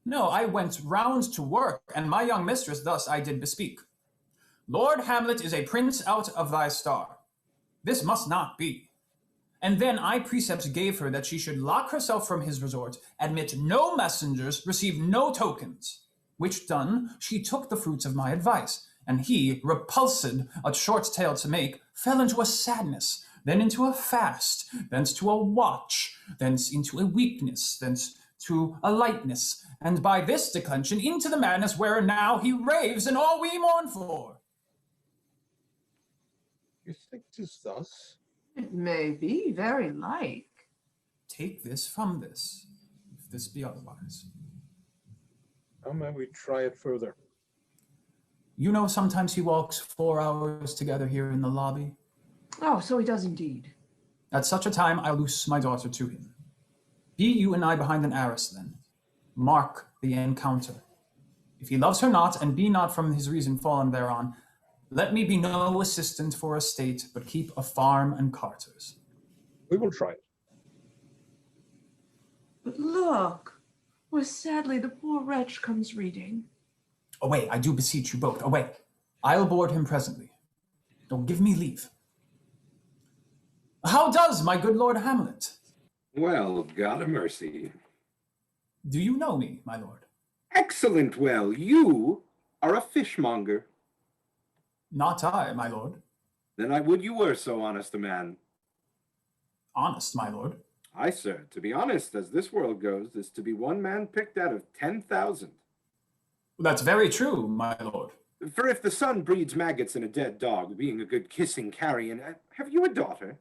No, I went round to work, and my young mistress thus I did bespeak. Lord Hamlet is a prince out of thy star. This must not be. And then I precepts gave her that she should lock herself from his resort, admit no messengers, receive no tokens. Which done, she took the fruits of my advice, and he, repulsed a short tale to make, fell into a sadness, then into a fast, thence to a watch, thence into a weakness, thence to a lightness, and by this declension into the madness where now he raves, and all we mourn for. You think 'tis thus? It may be very like. Take this from this, if this be otherwise. How may we try it further? You know, sometimes he walks 4 hours together here in the lobby. Oh, so he does indeed. At such a time, I loose my daughter to him. Be you and I behind an arras, then. Mark the encounter. If he loves her not, and be not from his reason fallen thereon, let me be no assistant for a state, but keep a farm and carters. We will try it. But look, where sadly the poor wretch comes reading. Away, I do beseech you both, away. I'll board him presently. Don't give me leave. How does my good Lord Hamlet? Well, God a mercy. Do you know me, my lord? Excellent well. You are a fishmonger. Not I, my lord. Then I would you were so honest a man. Honest, my lord? Aye, sir. To be honest, as this world goes, is to be one man picked out of 10,000. That's very true, my lord. For if the sun breeds maggots in a dead dog, being a good kissing carrion, have you a daughter?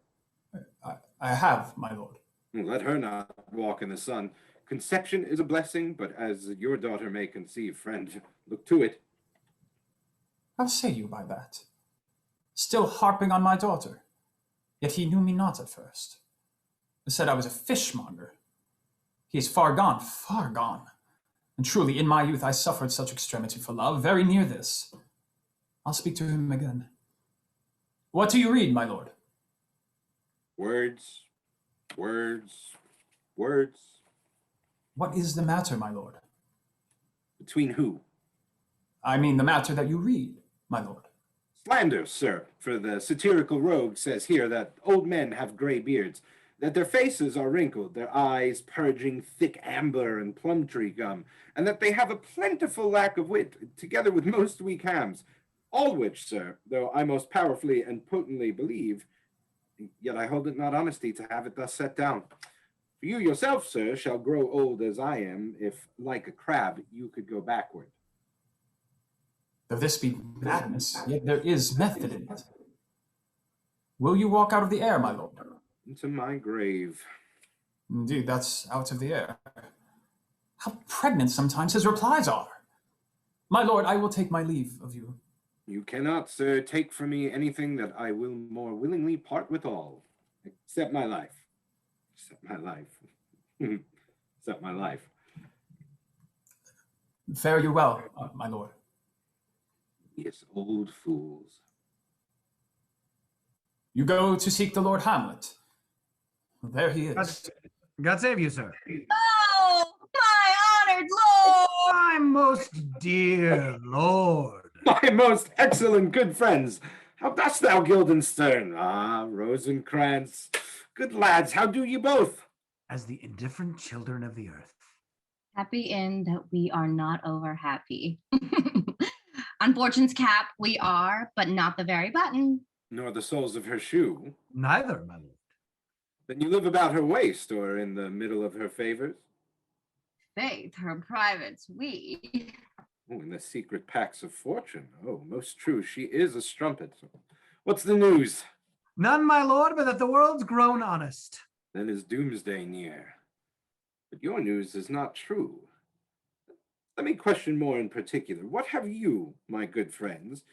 I have, my lord. Let her not walk in the sun. Conception is a blessing, but as your daughter may conceive, friend, look to it. How say you by that? Still harping on my daughter. Yet he knew me not at first. Said I was a fishmonger. He is far gone, far gone. And truly, in my youth I suffered such extremity for love, very near this. I'll speak to him again. What do you read, my lord? Words, words, words. What is the matter, my lord? Between who? I mean the matter that you read, my lord. Slander, sir, for the satirical rogue says here that old men have gray beards, that their faces are wrinkled, their eyes purging thick amber and plum tree gum, and that they have a plentiful lack of wit, together with most weak hams. All which, sir, though I most powerfully and potently believe, yet I hold it not honesty to have it thus set down. For you yourself, sir, shall grow old as I am, if, like a crab, you could go backward. Though this be madness, yet there is method in it. Will you walk out of the air, my lord? Into my grave. Indeed, that's out of the air. How pregnant sometimes his replies are. My lord, I will take my leave of you. You cannot, sir, take from me anything that I will more willingly part with all, except my life. Except my life. Except my life. Fare you well, my lord. Yes, old fools. You go to seek the Lord Hamlet. There he is. God save you, sir. Oh, my honored lord! My most dear lord. My most excellent good friends. How dost thou, Guildenstern? Ah, Rosencrantz. Good lads, how do ye both? As the indifferent children of the earth. Happy in that we are not over happy. On Fortune's cap we are, but not the very button. Nor the soles of her shoe. Neither, my lord. Then you live about her waist, or in the middle of her favors? Faith, her privates we. Oh, in the secret packs of fortune. Oh, most true, she is a strumpet. What's the news? None, my lord, but that the world's grown honest. Then is doomsday near. But your news is not true. Let me question more in particular. What have you, my good friends,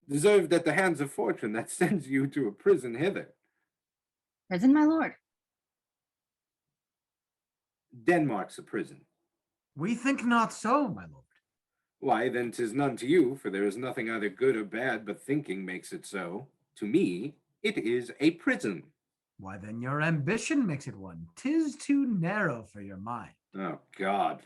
deserved at the hands of fortune that sends you to a prison hither? Prison, my lord. Denmark's a prison. We think not so, my lord. Why, then 'tis none to you, for there is nothing either good or bad, but thinking makes it so. To me, it is a prison. Why, then your ambition makes it one. 'Tis too narrow for your mind. Oh, God.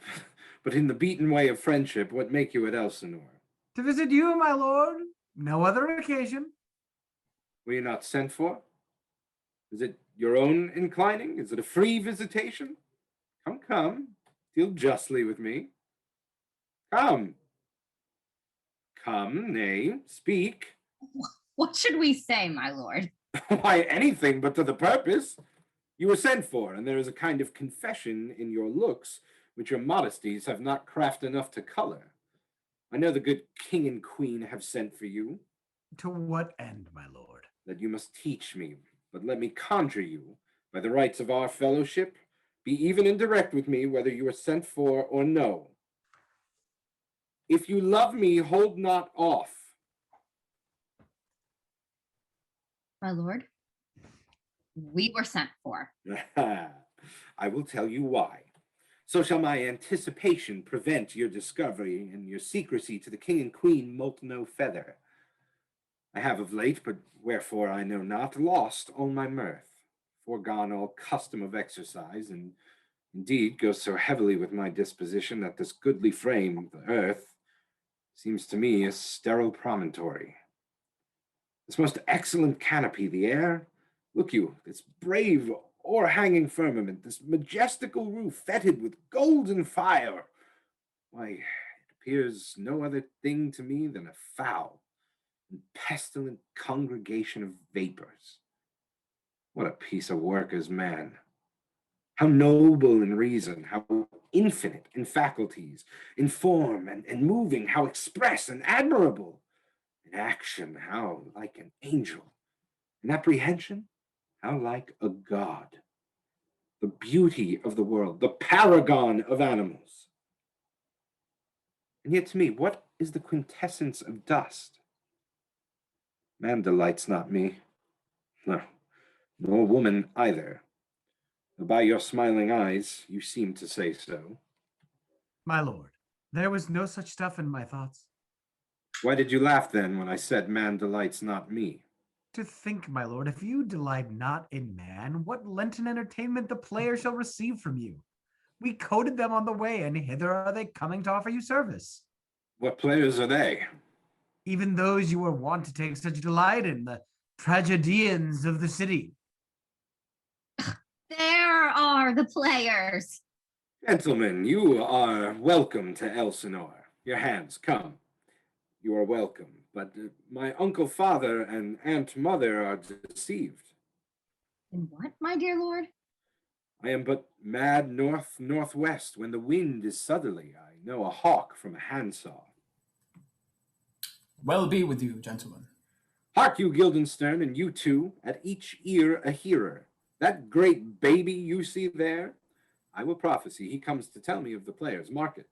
But in the beaten way of friendship, what make you at Elsinore? To visit you, my lord. No other occasion. Were you not sent for? Is it your own inclining? Is it a free visitation? Come, come. Deal justly with me. Come. Come, nay, speak. What should we say, my lord? Why, anything but to the purpose. You were sent for, and there is a kind of confession in your looks which your modesties have not craft enough to color. I know the good king and queen have sent for you. To what end, my lord? That you must teach me, but let me conjure you, by the rights of our fellowship, be even indirect with me whether you are sent for or no. If you love me, hold not off. My lord, we were sent for. I will tell you why. So shall my anticipation prevent your discovery and your secrecy to the king and queen moult no feather. I have of late, but wherefore I know not, lost all my mirth, foregone all custom of exercise, and indeed goes so heavily with my disposition that this goodly frame, the earth, seems to me a sterile promontory. This most excellent canopy, the air, look you, this brave o'erhanging firmament, this majestical roof fetid with golden fire, why, it appears no other thing to me than a foul and pestilent congregation of vapors. What a piece of work is man! How noble in reason, how infinite in faculties, in form and moving, how express and admirable. In action, how like an angel. In apprehension, how like a god. The beauty of the world, the paragon of animals. And yet to me, what is the quintessence of dust? Man delights not me, no, nor woman either. Though by your smiling eyes, you seem to say so. My lord, there was no such stuff in my thoughts. Why did you laugh then when I said man delights not me? To think, my lord, if you delight not in man, what Lenten entertainment the player shall receive from you? We coted them on the way, and hither are they coming to offer you service. What players are they? Even those you were wont to take such delight in, the tragedians of the city. There are the players. Gentlemen, you are welcome to Elsinore. Your hands, come. You are welcome, but my uncle father and aunt mother are deceived. In what, my dear lord? I am but mad northwest. When the wind is southerly, I know a hawk from a handsaw. Well be with you, gentlemen. Hark you, Guildenstern, and you too, at each ear a hearer. That great baby you see there, I will prophesy he comes to tell me of the players. Mark it.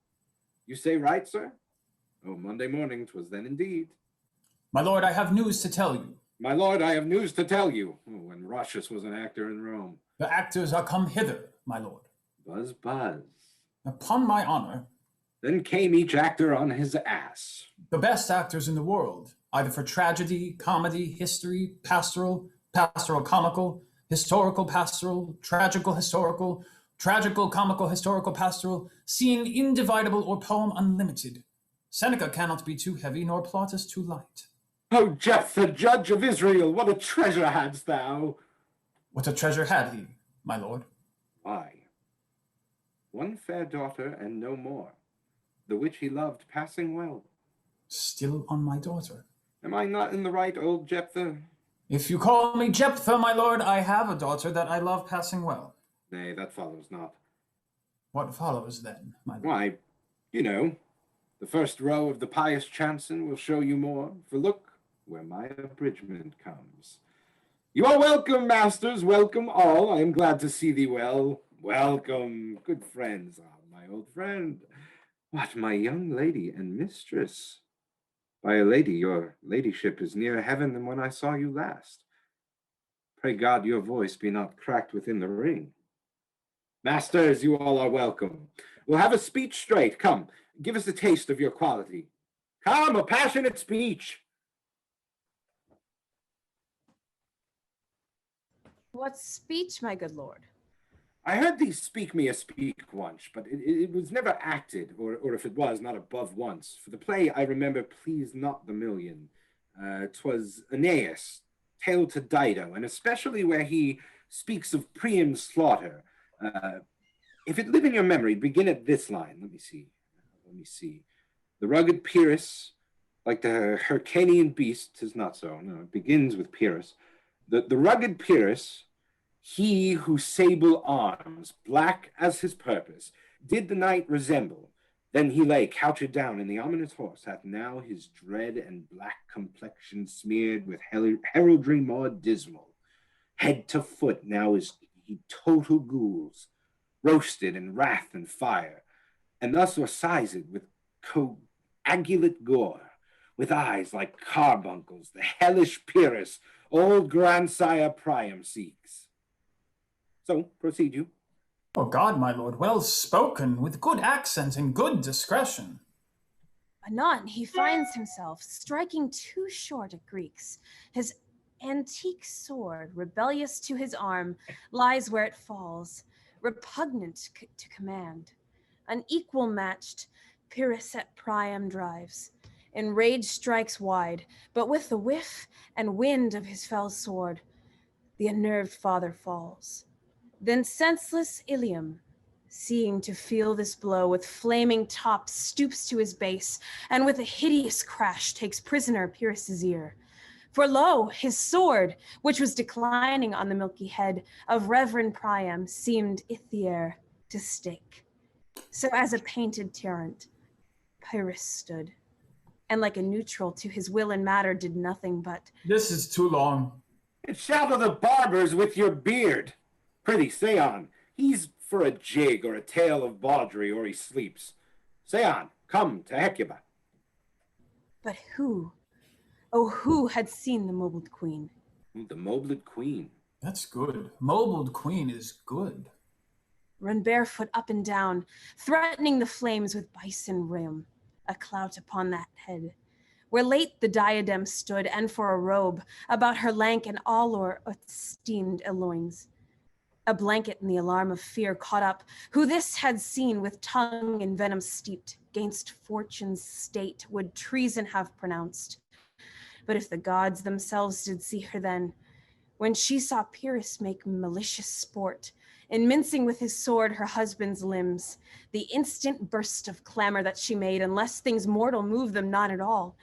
You say right, sir? Oh, Monday morning 'twas then indeed. My lord, I have news to tell you. My lord, I have news to tell you. When Russius was an actor in Rome. The actors are come hither, my lord. Buzz, buzz. Upon my honor. Then came each actor on his ass. The best actors in the world, either for tragedy, comedy, history, pastoral, pastoral comical, historical pastoral, tragical historical, tragical comical historical pastoral, scene individable or poem unlimited. Seneca cannot be too heavy, nor Plautus too light. O Jephthah, judge of Israel, what a treasure hadst thou! What a treasure had he, my lord? Why, one fair daughter and no more, the which he loved passing well. Still on my daughter. Am I not in the right, old Jephthah? If you call me Jephthah, my lord, I have a daughter that I love passing well. Nay, that follows not. What follows then, my lord? Why, you know, the first row of the pious chanson will show you more, for look where my abridgment comes. You are welcome, masters, welcome all. I am glad to see thee well. Welcome, good friends. Ah, my old friend. What, my young lady and mistress? By a lady, your ladyship is nearer heaven than when I saw you last. Pray God your voice be not cracked within the ring. Masters, you all are welcome. We'll have a speech straight. Come, give us a taste of your quality. Come, a passionate speech. What speech, my good lord? I heard thee speak me a speak once, but it was never acted, or if it was, not above once. For the play I remember pleased not the million. 'Twas Aeneas, tale to Dido, and especially where he speaks of Priam's slaughter. If it live in your memory, begin at this line. Let me see. The rugged Pyrrhus, like the Hyrcanian beast, 'tis not so. No, it begins with Pyrrhus. The rugged Pyrrhus, he whose sable arms, black as his purpose, did the night resemble. Then he lay couched down, and the ominous horse hath now his dread and black complexion smeared with heraldry more dismal. Head to foot now is he total ghouls, roasted in wrath and fire, and thus orsized with coagulate gore, with eyes like carbuncles, the hellish Pyrrhus, old grandsire Priam seeks. So, proceed you. Oh God, my lord, well spoken, with good accent and good discretion. Anon he finds himself striking too short at Greeks. His antique sword, rebellious to his arm, lies where it falls, repugnant to command. Unequal matched, Pyrrhus at Priam drives. In rage strikes wide, but with the whiff and wind of his fell sword, the unnerved father falls. Then senseless Ilium, seeing to feel this blow, with flaming top stoops to his base, and with a hideous crash takes prisoner Pyrrhus' ear. For lo, his sword, which was declining on the milky head of Reverend Priam, seemed Ithier to stake. So as a painted tyrant, Pyrrhus stood, and like a neutral to his will and matter did nothing but... This is too long. It shadow the barbers with your beard. Prithee, say on. He's for a jig or a tale of bawdry, or he sleeps. Say on, come to Hecuba. But who, oh, who had seen the mobled queen? The mobled queen. That's good. Mobled queen is good. Run barefoot up and down, threatening the flames with bison rim, a clout upon that head, where late the diadem stood, and for a robe about her lank and all esteemed loins. A blanket in the alarm of fear caught up, who this had seen with tongue in venom steeped, gainst fortune's state would treason have pronounced. But if the gods themselves did see her then, when she saw Pyrrhus make malicious sport, in mincing with his sword her husband's limbs, the instant burst of clamor that she made, unless things mortal move them not at all,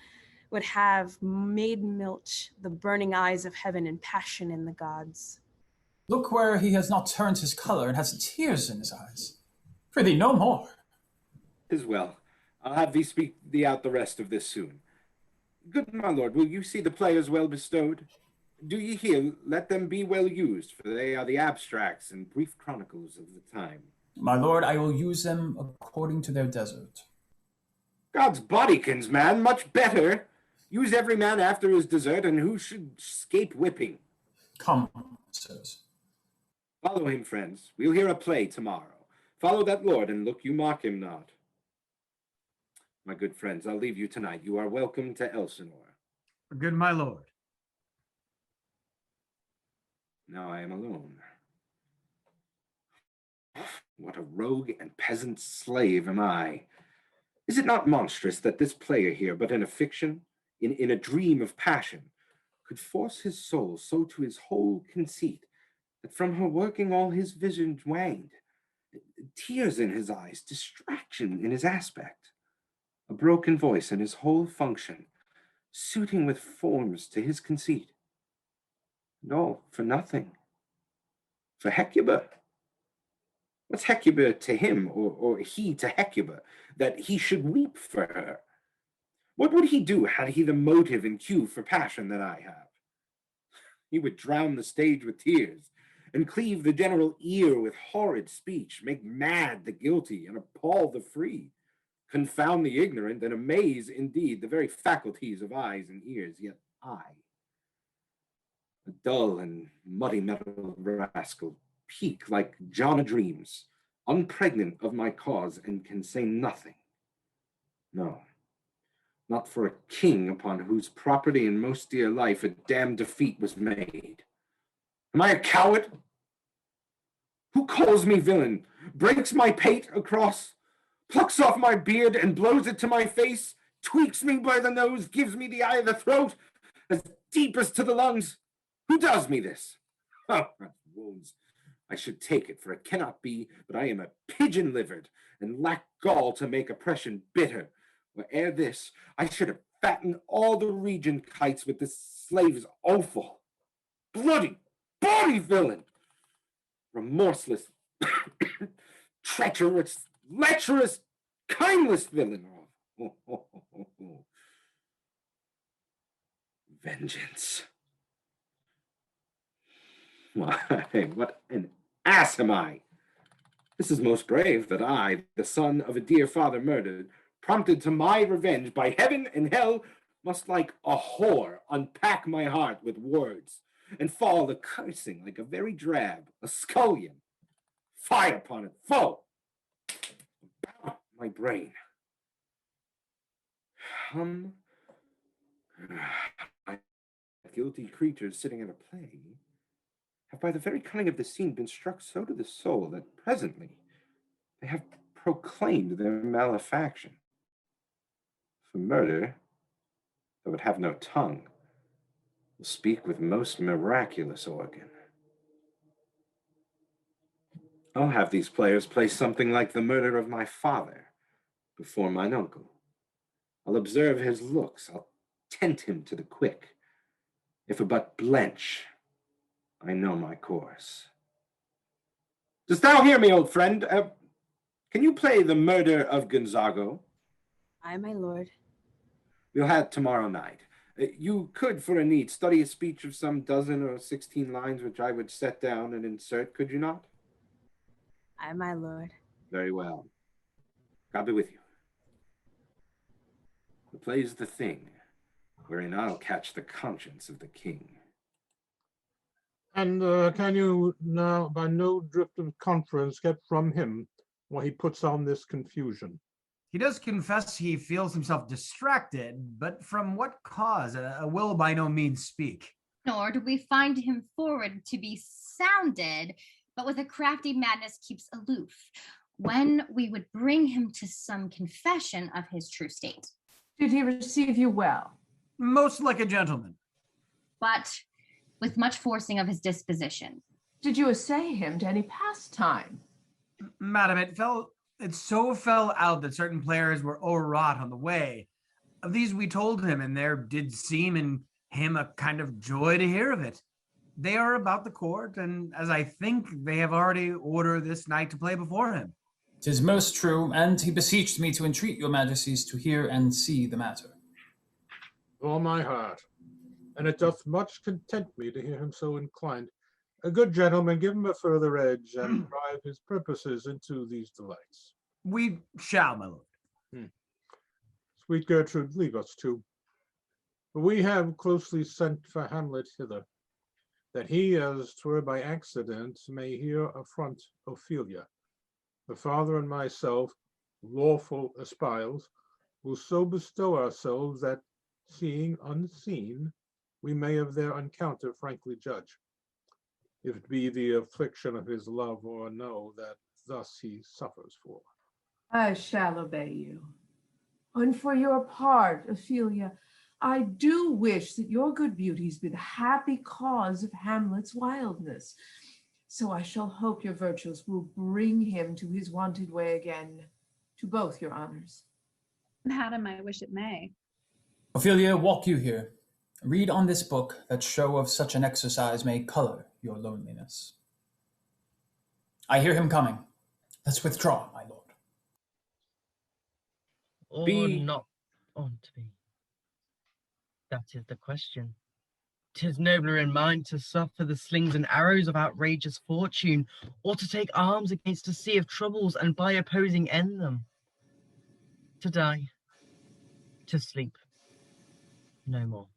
would have made milch the burning eyes of heaven and passion in the gods. Look where he has not turned his color and has tears in his eyes. Prithee, no more. 'Tis well. I'll have thee speak thee out the rest of this soon. Good my lord, will you see the players well bestowed? Do ye hear, let them be well used, for they are the abstracts and brief chronicles of the time. My lord, I will use them according to their desert. God's bodykins, man, much better. Use every man after his desert, and who should escape whipping? Come, sirs. Follow him, friends. We'll hear a play tomorrow. Follow that lord, and look you mark him not. My good friends, I'll leave you tonight. You are welcome to Elsinore. Good, my lord. Now I am alone. What a rogue and peasant slave am I. Is it not monstrous that this player here, but in a fiction, in a dream of passion, could force his soul so to his whole conceit, that from her working all his vision waned, tears in his eyes, distraction in his aspect, a broken voice in his whole function, suiting with forms to his conceit, and all for nothing, for Hecuba. What's Hecuba to him, or he to Hecuba, that he should weep for her? What would he do had he the motive and cue for passion that I have? He would drown the stage with tears, and cleave the general ear with horrid speech, make mad the guilty, and appall the free, confound the ignorant, and amaze, indeed, the very faculties of eyes and ears. Yet I, a dull and muddy metal rascal, peak like John a Dreams, unpregnant of my cause, and can say nothing. No, not for a king upon whose property and most dear life a damned defeat was made. Am I a coward? Who calls me villain, breaks my pate across, plucks off my beard and blows it to my face, tweaks me by the nose, gives me the eye of the throat, as deep as to the lungs? Who does me this? Oh, wounds. I should take it, for it cannot be, but I am a pigeon-livered, and lack gall to make oppression bitter. Or ere this, I should have fattened all the region kites with this slave's offal. Bloody, bawdy villain! Remorseless, treacherous, lecherous, kindless villain! Vengeance. Why, what an ass am I! This is most brave, that I, the son of a dear father murdered, prompted to my revenge by heaven and hell, must like a whore unpack my heart with words, and fall a cursing like a very drab, a scullion. Fire upon it, foe! My brain. My guilty creatures sitting at a play have by the very cunning of the scene been struck so to the soul that presently they have proclaimed their malefaction. For murder, though it have no tongue, will speak with most miraculous organ. I'll have these players play something like the murder of my father before mine uncle. I'll observe his looks, I'll tent him to the quick. If a but blench, I know my course. Dost thou hear me, old friend? Can you play the murder of Gonzago? Aye, my lord. We'll have it tomorrow night. You could, for a need, study a speech of some 12 or 16 lines, which I would set down and insert, could you not? Aye, my lord. Very well. God be with you. The play's the thing, wherein I'll catch the conscience of the king. And can you now, by no drift of conference, get from him why he puts on this confusion? He does confess he feels himself distracted, but from what cause will by no means speak. Nor do we find him forward to be sounded, but with a crafty madness keeps aloof, when we would bring him to some confession of his true state. Did he receive you well? Most like a gentleman. But with much forcing of his disposition. Did you assay him to any pastime? Madam, it so fell out that certain players were overwrought on the way. Of these we told him, and there did seem in him a kind of joy to hear of it. They are about the court, and as I think they have already ordered this night to play before him. 'Tis most true, and he beseeched me to entreat your majesties to hear and see the matter. All my heart, and it doth much content me to hear him so inclined. A good gentleman, give him a further edge, and drive his purposes into these delights. We shall, my lord. Sweet Gertrude, leave us too. But we have closely sent for Hamlet hither, that he, as 'twere by accident, may here affront Ophelia. The father and myself, lawful espiles, will so bestow ourselves that, seeing unseen, we may of their encounter frankly judge, if it be the affliction of his love or no that thus he suffers for. I shall obey you. And for your part, Ophelia, I do wish that your good beauties be the happy cause of Hamlet's wildness. So I shall hope your virtues will bring him to his wonted way again, to both your honors. Madam, I wish it may. Ophelia, walk you here. Read on this book, that show of such an exercise may color your loneliness. I hear him coming. Let's withdraw, my lord. Or not on to be? That is the question. 'Tis nobler in mind to suffer the slings and arrows of outrageous fortune, or to take arms against a sea of troubles and by opposing end them. To die, to sleep, no more.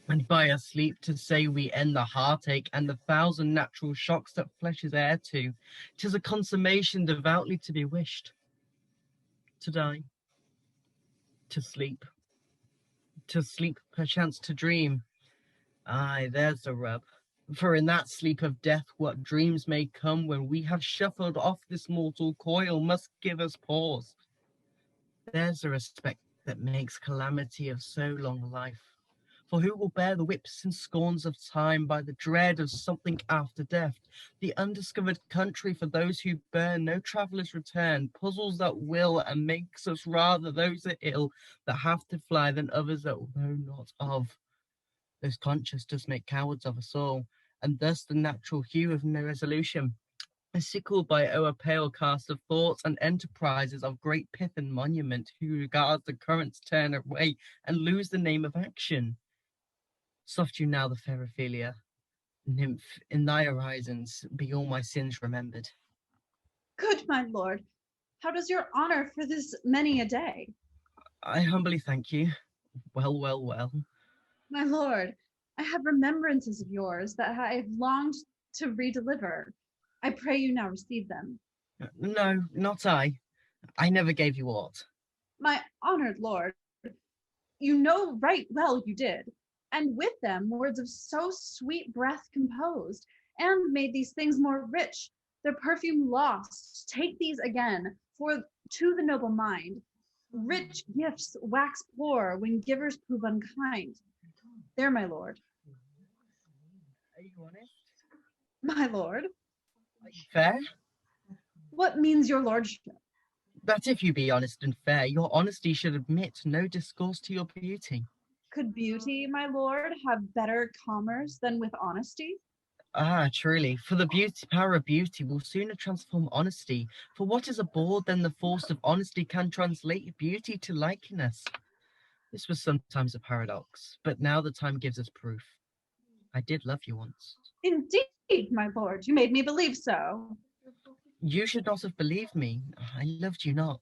And by a sleep to say we end the heartache and the thousand natural shocks that flesh is heir to, 'tis a consummation devoutly to be wished. To die, to sleep perchance to dream. Aye, there's the rub. For in that sleep of death, what dreams may come when we have shuffled off this mortal coil must give us pause. There's the respect that makes calamity of so long life. For who will bear the whips and scorns of time by the dread of something after death? The undiscovered country for those who bear no traveller's return, puzzles that will and makes us rather those that ill that have to fly than others that know not of. Those conscious does make cowards of us all, and thus the natural hue of no resolution, sickled by o'er pale cast of thoughts and enterprises of great pith and monument, who regards the currents turn away and lose the name of action. Soft you now the fair Ophelia, nymph, in thy horizons be all my sins remembered. Good my lord, how does your honor for this many a day? I humbly thank you. Well, well, well. My lord, I have remembrances of yours that I have longed to redeliver. I pray you now receive them. No, not I. I never gave you aught. My honored lord, you know right well you did, and with them words of so sweet breath composed, and made these things more rich, their perfume lost. Take these again, for to the noble mind, rich gifts wax poor when givers prove unkind. There, my lord. Are you honest? My lord. Are you fair? What means your lordship? That if you be honest and fair, your honesty should admit no discourse to your beauty. Could beauty, my lord, have better commerce than with honesty? Ah, truly, for the power of beauty will sooner transform honesty. For what is abhorred than the force of honesty can translate beauty to likeness? This was sometimes a paradox, but now the time gives us proof. I did love you once. Indeed, my lord, you made me believe so. You should not have believed me. I loved you not.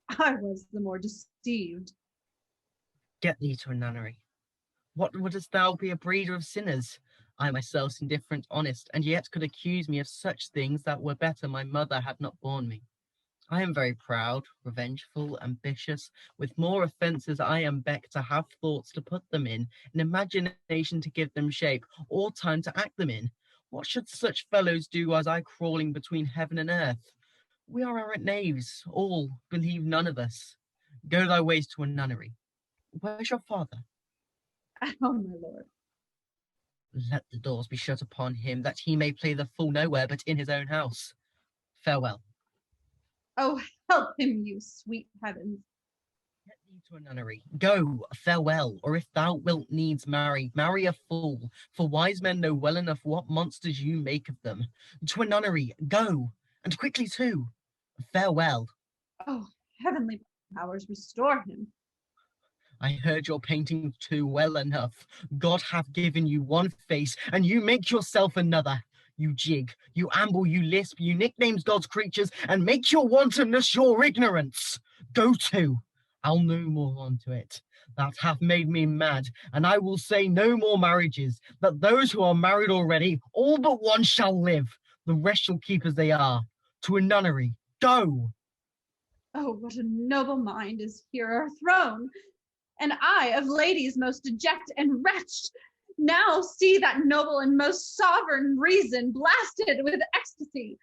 I was the more deceived. Get thee to a nunnery. What wouldst thou be a breeder of sinners? I myself indifferent, honest, and yet could accuse me of such things that were better my mother had not borne me. I am very proud, revengeful, ambitious. With more offences I am beck to have thoughts to put them in, an imagination to give them shape, or time to act them in. What should such fellows do as I crawling between heaven and earth? We are arrant knaves, all, believe none of us. Go thy ways to a nunnery. Where's your father? At home, my lord. Let the doors be shut upon him, that he may play the fool nowhere but in his own house. Farewell. Oh, help him, you sweet heavens. Get thee to a nunnery. Go, farewell, or if thou wilt needs marry, marry a fool, for wise men know well enough what monsters you make of them. To a nunnery, go, and quickly too. Farewell. Oh, heavenly powers, restore him. I heard your painting too well enough. God hath given you one face, and you make yourself another. You jig, you amble, you lisp, you nicknames God's creatures, and make your wantonness your ignorance. Go to. I'll no more on to it. That hath made me mad, and I will say no more marriages, but those who are married already, all but one shall live. The rest shall keep as they are. To a nunnery, go! Oh, what a noble mind is here o'erthrown! And I, of ladies most deject and wretched, now see that noble and most sovereign reason blasted with ecstasy.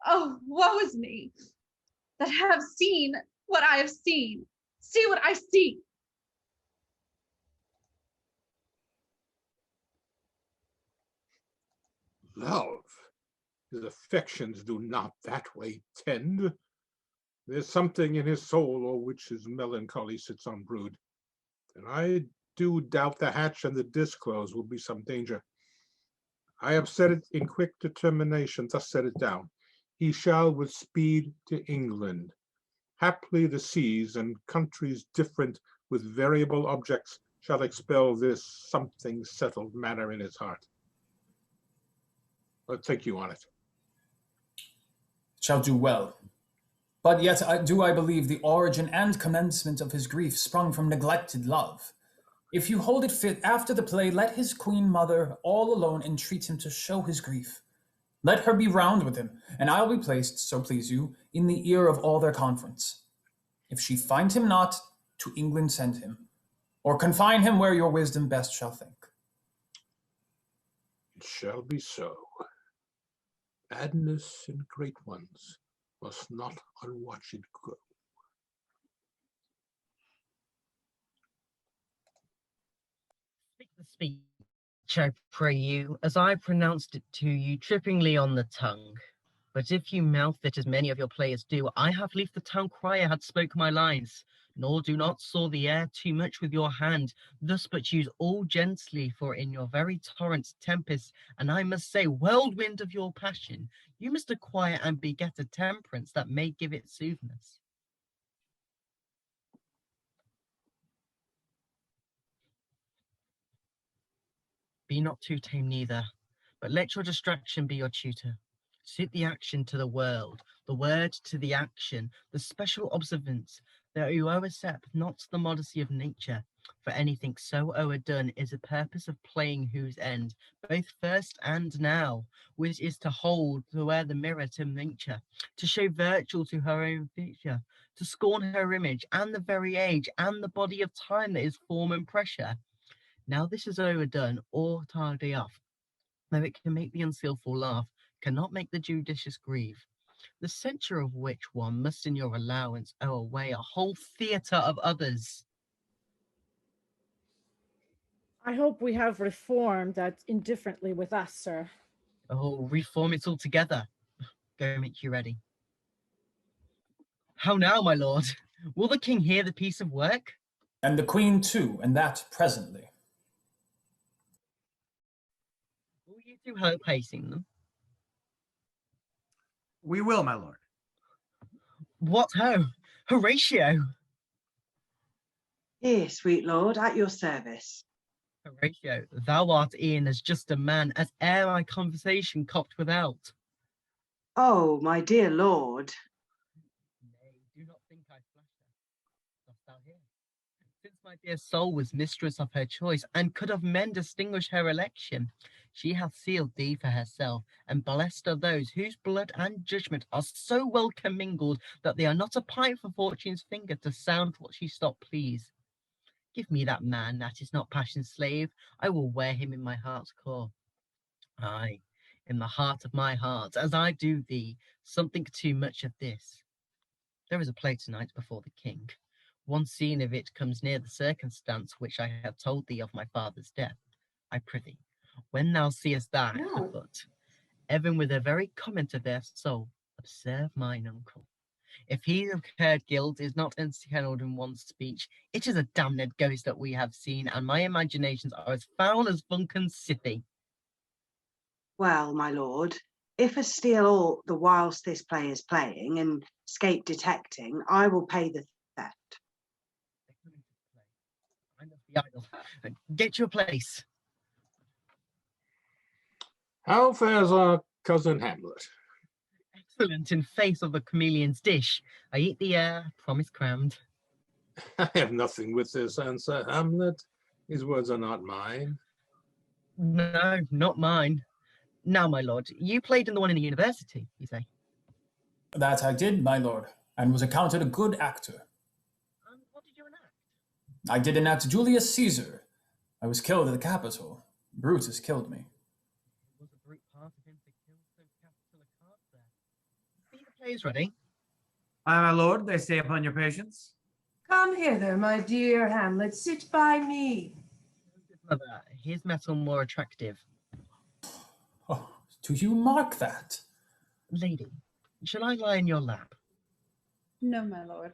Oh, woe is me, that have seen what I have seen. See what I see. Love, his affections do not that way tend. There's something in his soul o'er which his melancholy sits on brood, and I do doubt the hatch and the disclose will be some danger. I have said it in quick determination, thus set it down. He shall with speed to England. Haply the seas and countries different with variable objects shall expel this something settled manner in his heart. What think you on it? Shall do well. But yet I believe the origin and commencement of his grief sprung from neglected love. If you hold it fit, after the play, let his queen mother all alone entreat him to show his grief. Let her be round with him, and I'll be placed, so please you, in the ear of all their conference. If she find him not, to England send him, or confine him where your wisdom best shall think. It shall be so. Madness in great ones must not unwatched go. Speak the speech, I pray you, as I pronounced it to you, trippingly on the tongue. But if you mouth it as many of your players do, I have lief the town crier had spoke my lines, nor do not saw the air too much with your hand, thus but use all gently, for in your very torrents tempest, and I must say whirlwind of your passion, you must acquire and beget a temperance that may give it soothness. Be not too tame neither, but let your distraction be your tutor. Suit the action to the world, the word to the action, the special observance, that you overstep not the modesty of nature, for anything so overdone is a purpose of playing whose end, both first and now, which is to hold, to wear the mirror to nature, to show virtue to her own feature, to scorn her image, and the very age, and the body of time that is form and pressure. Now this is overdone, or tardy off, though it can make the unskilful laugh, cannot make the judicious grieve. The censure of which one must in your allowance owe away a whole theatre of others. I hope we have reformed that indifferently with us, sir. Oh, reform it altogether. Go make you ready. How now, my lord? Will the king hear the piece of work? And the queen too, and that presently. Will you do her pacing them? We will, my lord. What ho? Horatio! Here, sweet lord, at your service. Horatio, thou art e'en as just a man as e'er my conversation copped without. Oh, my dear lord. Nay, do not think I flatter. Dost thou hear? Since my dear soul was mistress of her choice, and could of men distinguish her election, she hath sealed thee for herself, and blessed are those whose blood and judgment are so well commingled that they are not a pint for fortune's finger to sound what she stop please. Give me that man that is not passion's slave, I will wear him in my heart's core. Aye, in the heart of my heart, as I do thee, something too much of this. There is a play tonight before the king. One scene of it comes near the circumstance which I have told thee of my father's death. I prithee, when thou seest that afoot, even with a very comment of their soul, observe mine uncle. If he of incurred guilt is not ensnared in one speech, it is a damned ghost that we have seen, and my imaginations are as foul as Bunken's city. Well, my lord, if I steal all the whilst this play is playing and escape detecting, I will pay the theft. I must be idle. Get your place. How fares our cousin Hamlet? Excellent in face of the chameleon's dish. I eat the air, promise crammed. I have nothing with this answer, Hamlet. These words are not mine. No, not mine. Now, my lord, you played in the one in the university, you say? That I did, my lord, and was accounted a good actor. What did you enact? I did enact Julius Caesar. I was killed at the Capitol. Brutus killed me. Was a brute part of him to kill so capital a card there? Be the plays ready? Aye, my lord, they stay upon your patience. Come hither, my dear Hamlet, sit by me. Mother, here's metal more attractive. Oh, do you mark that? Lady, shall I lie in your lap? No, my lord.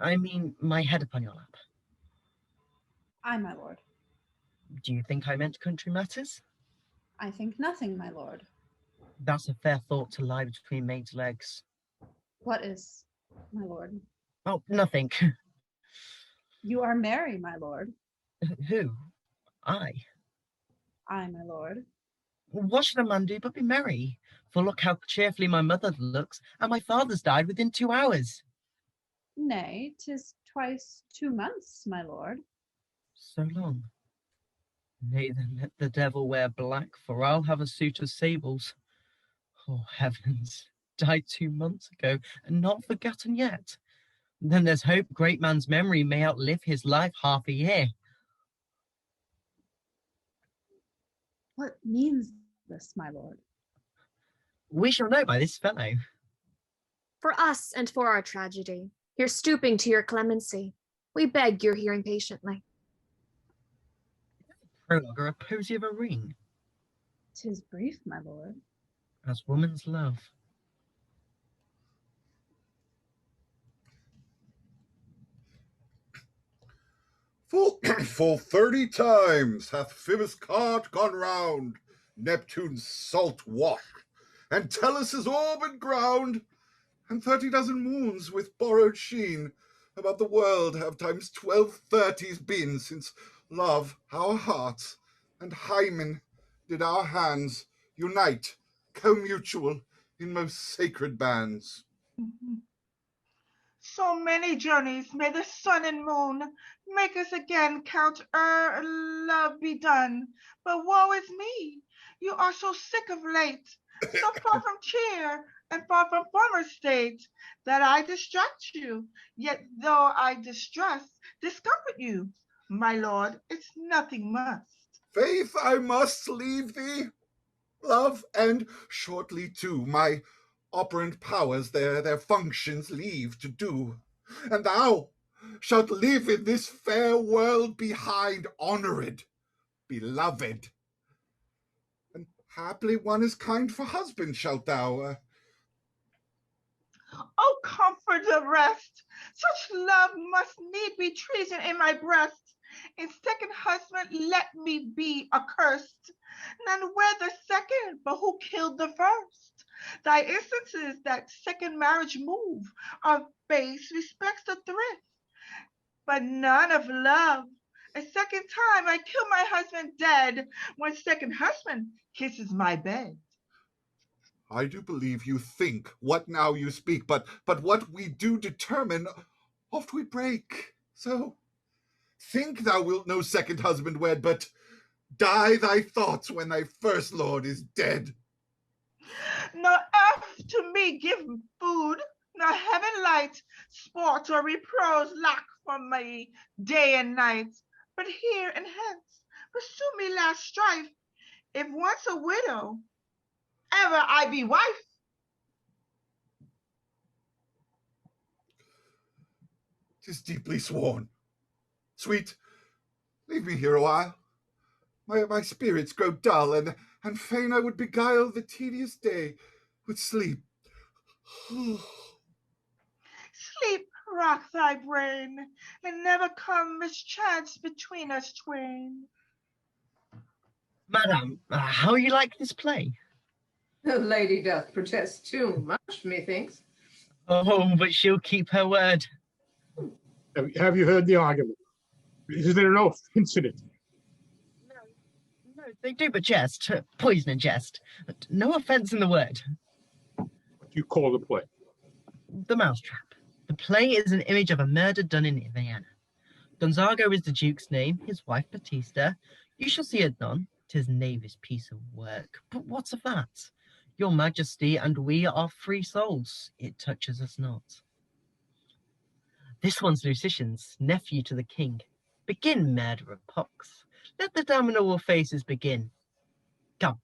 I mean, my head upon your lap. Aye, my lord. Do you think I meant country matters? I think nothing, my lord. That's a fair thought to lie between maids' legs. What is, my lord? Oh, nothing. You are merry, my lord. Who? I. Aye, my lord. What should a man do but be merry? For look how cheerfully my mother looks, and my father's died within 2 hours. Nay, 'tis twice 2 months, my lord. So long. Nay, then let the devil wear black, for I'll have a suit of sables. Oh, heavens, died 2 months ago, and not forgotten yet. Then there's hope great man's memory may outlive his life half a year. What means this, my lord? We shall know by this fellow. For us and for our tragedy, you're stooping to your clemency. We beg your hearing patiently. Prologue or a posy of a ring, 'Tis brief, my lord. as woman's love. Full 30 times hath Phoebus' cart gone round Neptune's salt wash, and Tellus' orbed ground, and 30 dozen moons with borrowed sheen about the world have times 1230s been since love our hearts and Hymen did our hands unite co-mutual in most sacred bands. So many journeys may the sun and moon make us again count ere love be done. But woe is me, you are so sick of late, so far from cheer and far from former state, that I distract you. Yet though I discomfort you, my lord, it's nothing must. Faith, I must leave thee, love, and shortly too. My operant powers their functions leave to do, and thou shalt live in this fair world behind, honored, beloved, and haply one as kind for husband shalt thou. Oh, comfort of rest! Such love must need be treason in my breast. In second husband let me be accursed. None wed the second, but who killed the first? Thy instances that second marriage move are base respects to thrift, but none of love. A second time I kill my husband dead, when second husband kisses my bed. I do believe you think what now you speak, but what we do determine, oft we break. So think thou wilt no second husband wed, but die thy thoughts when thy first lord is dead. Nor earth to me give food, nor heaven light, sport or repose lack from me day and night. But here and hence, pursue me last strife, if once a widow, ever I be wife. 'Tis deeply sworn. Sweet, leave me here a while. My spirits grow dull, and fain I would beguile the tedious day with sleep. Sleep rock thy brain, and never come mischance between us twain. Madam, how you like this play? The lady doth protest too much, methinks. Oh, but she'll keep her word. Have you heard the argument? Is there no offense in it? No, they do but jest, poison and jest. No offence in the word. What do you call the play? The Mousetrap. The play is an image of a murder done in Vienna. Gonzago is the Duke's name, his wife Batista. You shall see it none. 'Tis knavish piece of work. But what's of that? Your Majesty and we are free souls. It touches us not. This one's Lucian's, nephew to the king. Begin, murderer pox. Let the damnable faces begin. Come.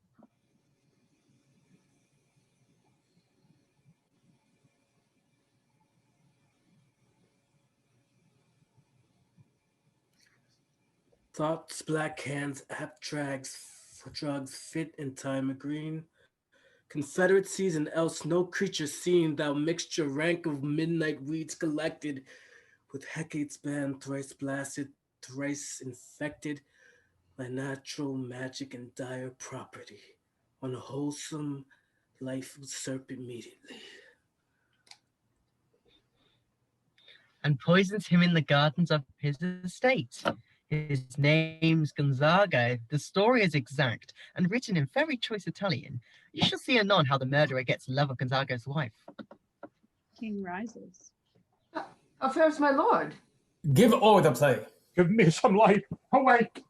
Thoughts, black hands, apt drags, for drugs fit in time agreeing. Confederacies and else no creature seen, thou mixture rank of midnight weeds collected, with Hecate's band thrice blasted, thrice infected, by natural magic and dire property, on a wholesome life usurp immediately. And poisons him in the gardens of his estate. His name's Gonzago. The story is exact and written in very choice Italian. You shall see anon how the murderer gets love of Gonzago's wife. King rises. How fares my lord? Give o'er the play. Give me some light. Awake.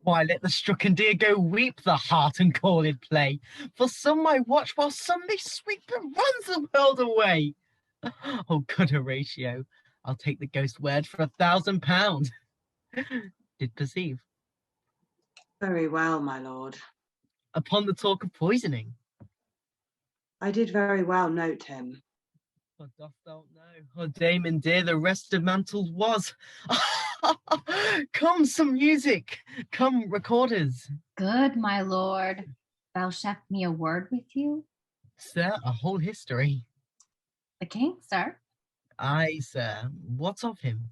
Why, let the stricken deer go weep, the heart and call it play. For some might watch while some may sweep, but runs the world away. Oh, good Horatio, I'll take the ghost word for £1,000. Did perceive. Very well, my lord. Upon the talk of poisoning. I did very well note him. What dost thou know? Oh, Damon dear, the rest of mantles was. Come, some music. Come, recorders. Good, my lord. Vouchsafe me a word with you? Sir, a whole history. The king, sir? Aye, sir. What of him?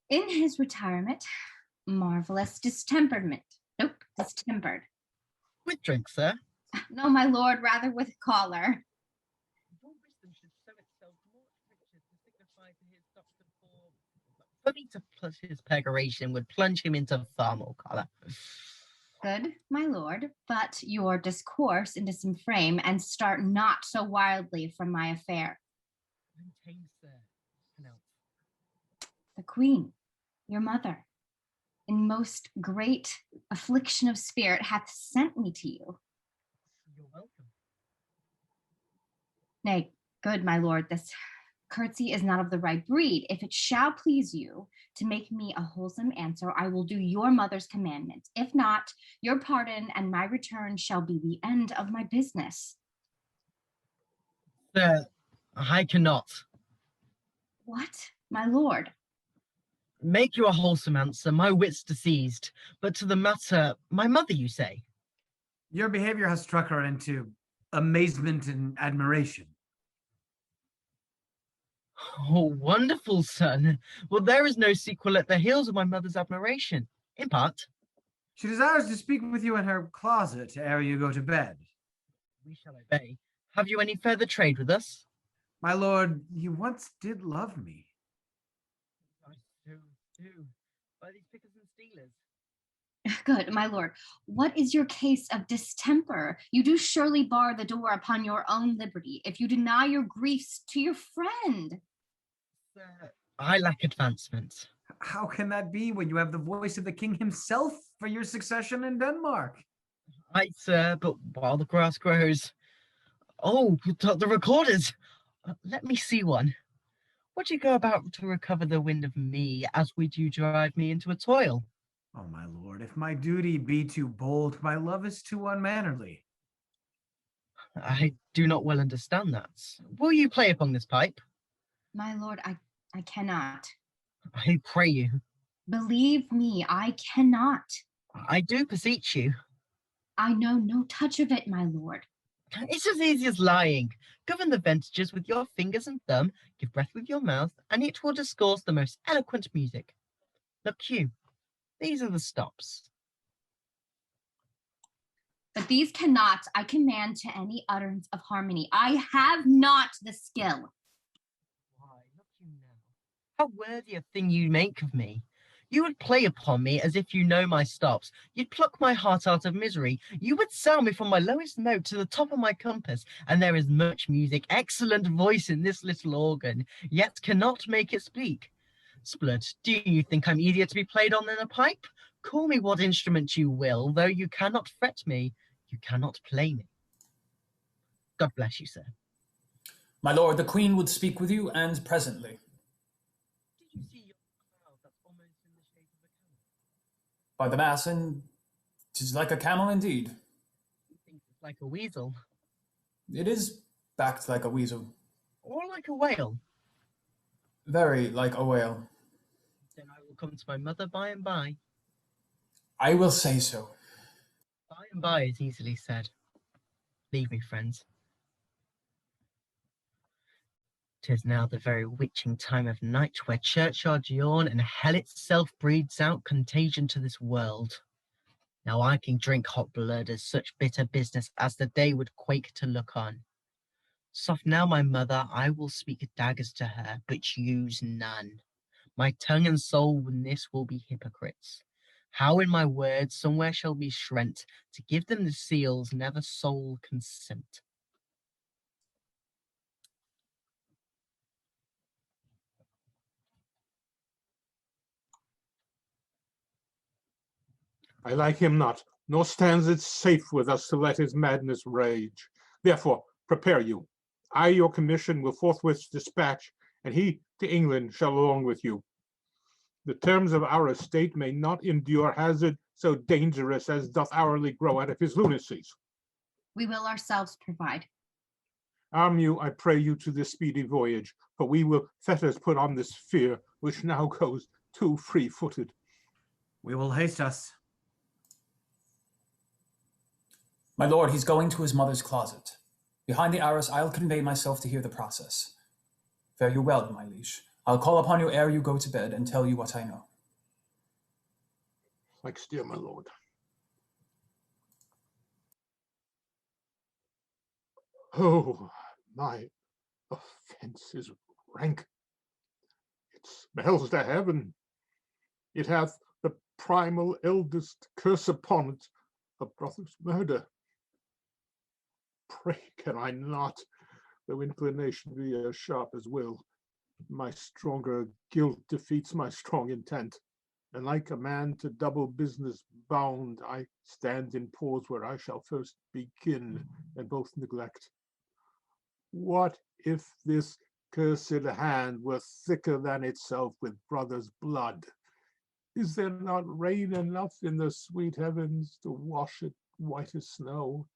In his retirement, marvelous distemperment. Nope, distempered. With drink, sir? No, my lord, rather with choler. Your wisdom should show itself more richer to signify to his doctor for me to plus his peroration would plunge him into far more choler. Good, my lord, but your discourse into some frame, and start not so wildly from my affair. Maintain, sir. No. The queen, your mother, in most great affliction of spirit, hath sent me to you. You're welcome. Nay, good, my lord, this curtsy is not of the right breed. If it shall please you to make me a wholesome answer, I will do your mother's commandment. If not, your pardon and my return shall be the end of my business. Sir, I cannot. What, my lord? Make you a wholesome answer, my wit's diseased. But to the matter, my mother, you say? Your behavior has struck her into amazement and admiration. Oh, wonderful, son. Well, there is no sequel at the heels of my mother's admiration. In part. She desires to speak with you in her closet ere you go to bed. We shall obey. Have you any further trade with us? My lord, you once did love me. I do. By these pickers and stealers. Good, my lord. What is your case of distemper? You do surely bar the door upon your own liberty if you deny your griefs to your friend. Sir, I lack advancement. How can that be when you have the voice of the king himself for your succession in Denmark? Aye, sir, but while the grass grows. Oh, the recorders! Let me see one. Would you go about to recover the wind of me, as would you drive me into a toil? Oh, my lord, if my duty be too bold, my love is too unmannerly. I do not well understand that. Will you play upon this pipe? My lord, I cannot. I pray you. Believe me, I cannot. I do beseech you. I know no touch of it, my lord. It's as easy as lying. Govern the ventages with your fingers and thumb, give breath with your mouth, and it will discourse the most eloquent music. Look you, these are the stops. But these cannot I command to any utterance of harmony. I have not the skill. Why, look you now. How worthy a thing you make of me. You would play upon me as if you know my stops. You'd pluck my heart out of misery. You would sound me from my lowest note to the top of my compass. And there is much music, excellent voice in this little organ, yet cannot make it speak. Splut, do you think I'm easier to be played on than a pipe? Call me what instrument you will, though you cannot fret me, you cannot play me. God bless you, sir. My lord, the queen would speak with you, and presently. Did you see your cloud that's almost in the shape of a camel? By the mass, and 'tis like a camel indeed. You think it's like a weasel? It is backed like a weasel. Or like a whale? Very like a whale. Then I will come to my mother by and by. I will say so. By and by is easily said. Leave me, friends. 'Tis now the very witching time of night, where churchyards yawn and hell itself breathes out contagion to this world. Now I can drink hot blood as such bitter business as the day would quake to look on. Soft now, my mother, I will speak daggers to her, but use none. My tongue and soul in this will be hypocrites. How in my words somewhere shall be shrent, to give them the seals never soul consent. I like him not, nor stands it safe with us to let his madness rage. Therefore, prepare you. I your commission will forthwith dispatch, and he to England shall along with you. The terms of our estate may not endure hazard so dangerous as doth hourly grow out of his lunacies. We will ourselves provide. Arm you, I pray you, to this speedy voyage, for we will fetters put on this fear, which now goes too free-footed. We will haste us. My lord, he's going to his mother's closet. Behind the arras, I'll convey myself to hear the process. Fare you well, my liege. I'll call upon you ere you go to bed and tell you what I know. Like steer, my lord. Oh, my offense is rank. It smells to heaven. It hath the primal eldest curse upon it, a brother's murder. Pray can I not, though inclination be as sharp as will. My stronger guilt defeats my strong intent, and like a man to double business bound, I stand in pause where I shall first begin, and both neglect. What if this cursed hand were thicker than itself with brother's blood? Is there not rain enough in the sweet heavens to wash it white as snow?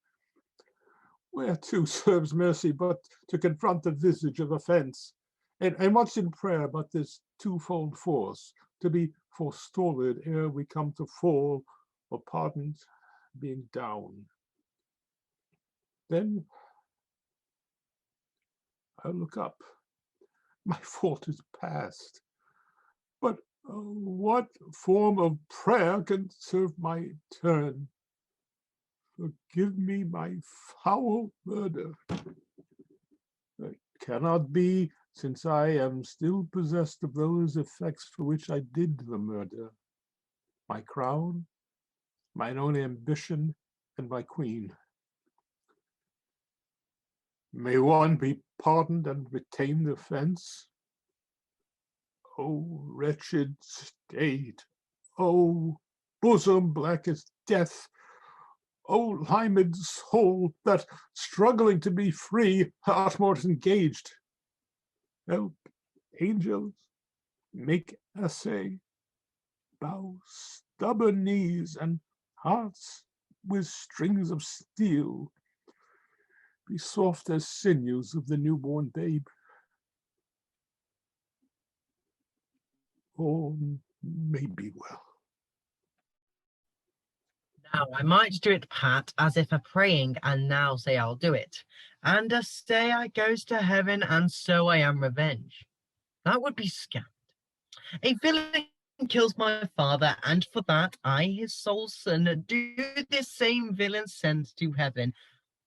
Whereto serves mercy but to confront the visage of offense? And what's in prayer but this twofold force, to be forestalled ere we come to fall, or pardoned being down? Then I look up. My fault is past. But what form of prayer can serve my turn? Forgive me my foul murder. It cannot be, since I am still possessed of those effects for which I did the murder. My crown, mine own ambition, and my queen. May one be pardoned and retain the offense? O wretched state! O bosom black as death! O limed soul, that, struggling to be free, art more engaged! Help, angels, make essay, bow stubborn knees and hearts with strings of steel. Be soft as sinews of the newborn babe. All may be well. Now I might do it, Pat, as if a praying, and now say I'll do it. And a say I goes to heaven, and so I am revenge. That would be scant. A villain kills my father, and for that I, his sole son, do this same villain send to heaven.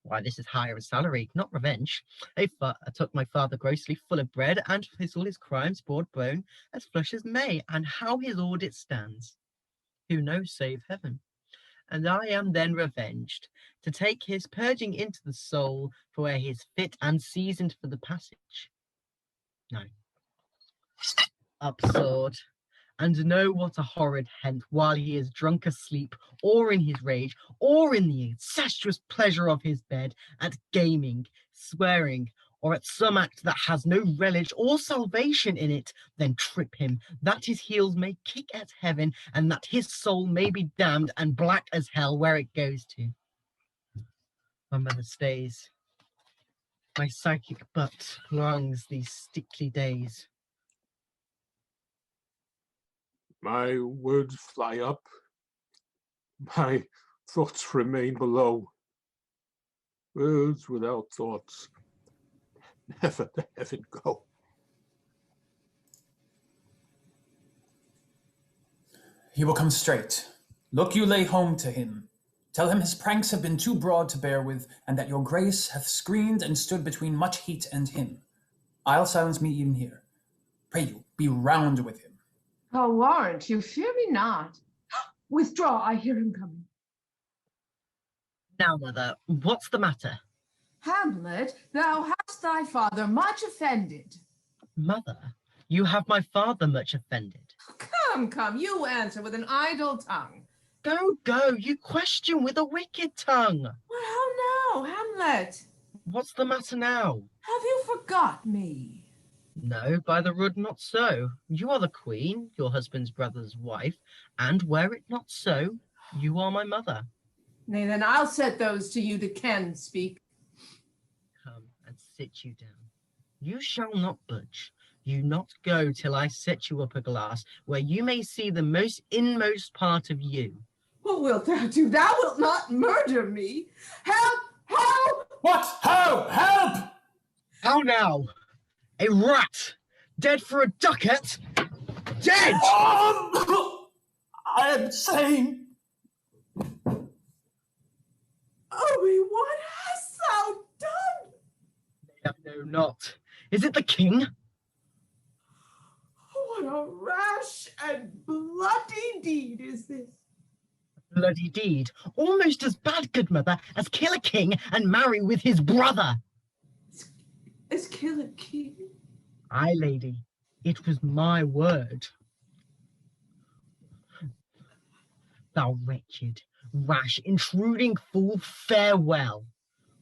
Why, this is higher a salary, not revenge. I took my father grossly full of bread, and for all his crimes brought bone as flush as May, and how his audit stands. Who knows save heaven? And I am then revenged, to take his purging into the soul, for where he is fit and seasoned for the passage. No. Up sword, and know what a horrid hent, while he is drunk asleep, or in his rage, or in the incestuous pleasure of his bed, at gaming, swearing, or at some act that has no relish or salvation in it, then trip him, that his heels may kick at heaven, and that his soul may be damned and black as hell where it goes to. My mother stays. My psychic butt longs these stickly days. My words fly up, my thoughts remain below. Words without thoughts never to heaven go. He will come straight. Look you lay home to him. Tell him his pranks have been too broad to bear with, and that your grace hath screened and stood between much heat and him. I'll silence me even here. Pray you, be round with him. I'll warrant you, fear me not. Withdraw, I hear him coming. Now, mother, what's the matter? Hamlet, thou hast thy father much offended. Mother, you have my father much offended. Come, you answer with an idle tongue. Go, you question with a wicked tongue. Well, how now, Hamlet? What's the matter now? Have you forgot me? No, by the rood not so. You are the queen, your husband's brother's wife, and were it not so, you are my mother. Nay, then I'll set those to you that can speak. Come and sit you down. You shall not budge. You not go till I set you up a glass, where you may see the most inmost part of you. What wilt thou do? Thou wilt not murder me. Help! What? How? Help! How now? A rat, dead for a ducat, dead! I am slain. Obi, what hast thou done? I know not. Is it the king? What a rash and bloody deed is this? Bloody deed, almost as bad, good mother, as kill a king and marry with his brother. As kill a king? Aye, lady, it was my word. Thou wretched, rash, intruding fool, farewell.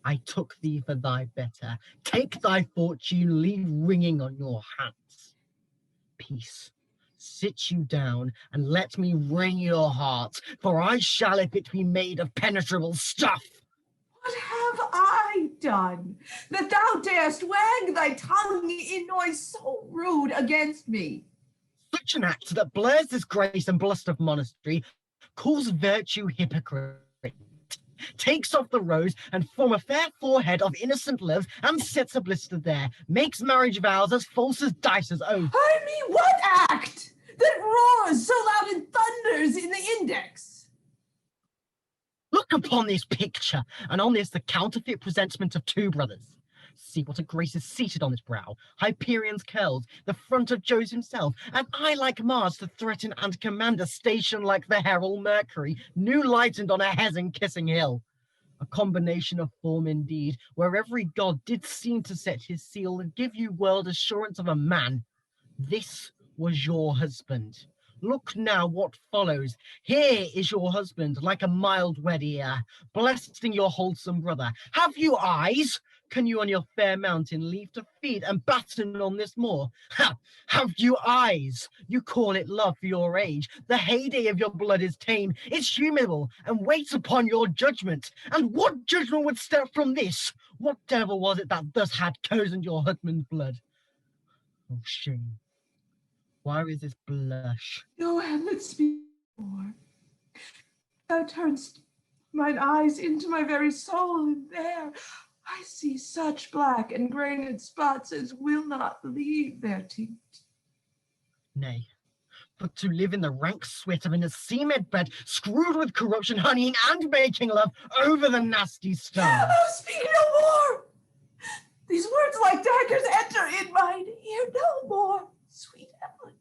I took thee for thy better. Take thy fortune, leave ringing on your hands. Peace. Sit you down and let me wring your heart, for I shall if it be made of penetrable stuff. What have I done, that thou darest wag thy tongue in noise so rude against me? Such an act that blurs this grace and bluster of monastery, calls virtue hypocrite, takes off the rose and from a fair forehead of innocent love, and sets a blister there, makes marriage vows as false as dice as oath. I mean, what act that roars so loud and thunders in the index? Look upon this picture, and on this the counterfeit presentment of two brothers. See what a grace is seated on his brow, Hyperion's curls, the front of Jove himself, an eye like Mars to threaten and command, a station like the herald Mercury, new lightened on a Hesen kissing hill. A combination of form indeed, where every god did seem to set his seal and give you world assurance of a man. This was your husband. Look now what follows. Here is your husband, like a mild wed ear, blessing your wholesome brother. Have you eyes? Can you on your fair mountain leave to feed and batten on this moor? Ha! Have you eyes? You call it love for your age. The heyday of your blood is tame, it's humble, and waits upon your judgment. And what judgment would step from this? What devil was it that thus had cozened your husband's blood? Oh, shame. Why is this blush? No, Hamlet, speak more. Thou turnst mine eyes into my very soul, and there I see such black and grained spots as will not leave their tint. Nay, but to live in the rank sweat of a seamed bed, screwed with corruption, honeying and making love over the nasty stone. Oh, speak no more! These words like daggers enter in mine ear no more, sweet Hamlet.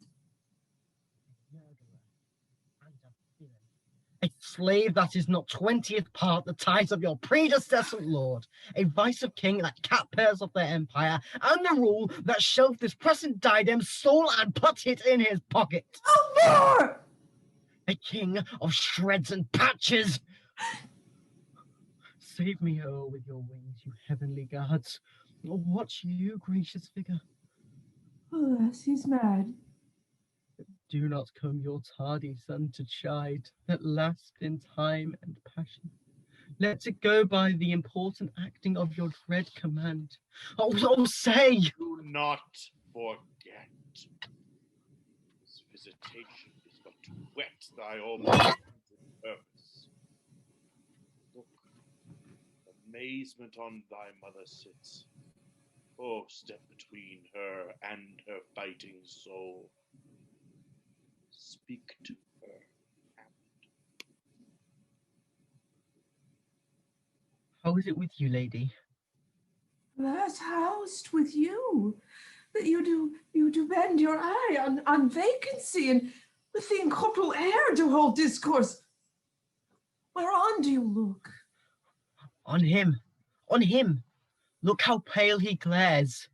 A slave that is not 20th part the ties of your predecessor lord, a vice of king that cat pairs of their empire, and the rule that shelved this present diadem, stole and put it in his pocket. Oh, more! A king of shreds and patches. Save me, oh, with your wings, you heavenly guards. Watch you, gracious figure. Alas, he's mad. Do not come your tardy son to chide, that last in time and passion. Let it go by the important acting of your dread command. Oh, say! Do not forget. This visitation is but to whet thy almighty purpose. Look, amazement on thy mother sits. Oh, step between her and her fighting soul. Speak to her, Hamlet. How is it with you, lady? Alas, housed with you, that you do bend your eye on vacancy, and with the incorporeal air do hold discourse. Whereon do you look? On him, on him. Look how pale he glares.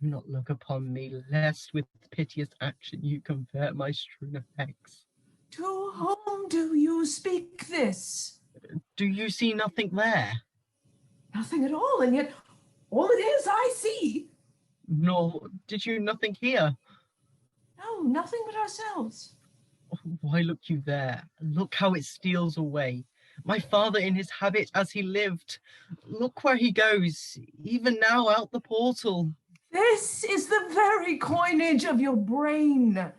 Do not look upon me, lest with piteous action you convert my strewn effects. To whom do you speak this? Do you see nothing there? Nothing at all, and yet all it is I see. Nor did you nothing hear? No, nothing but ourselves. Why look you there? Look how it steals away. My father in his habit as he lived. Look where he goes, even now out the portal. This is the very coinage of your brain.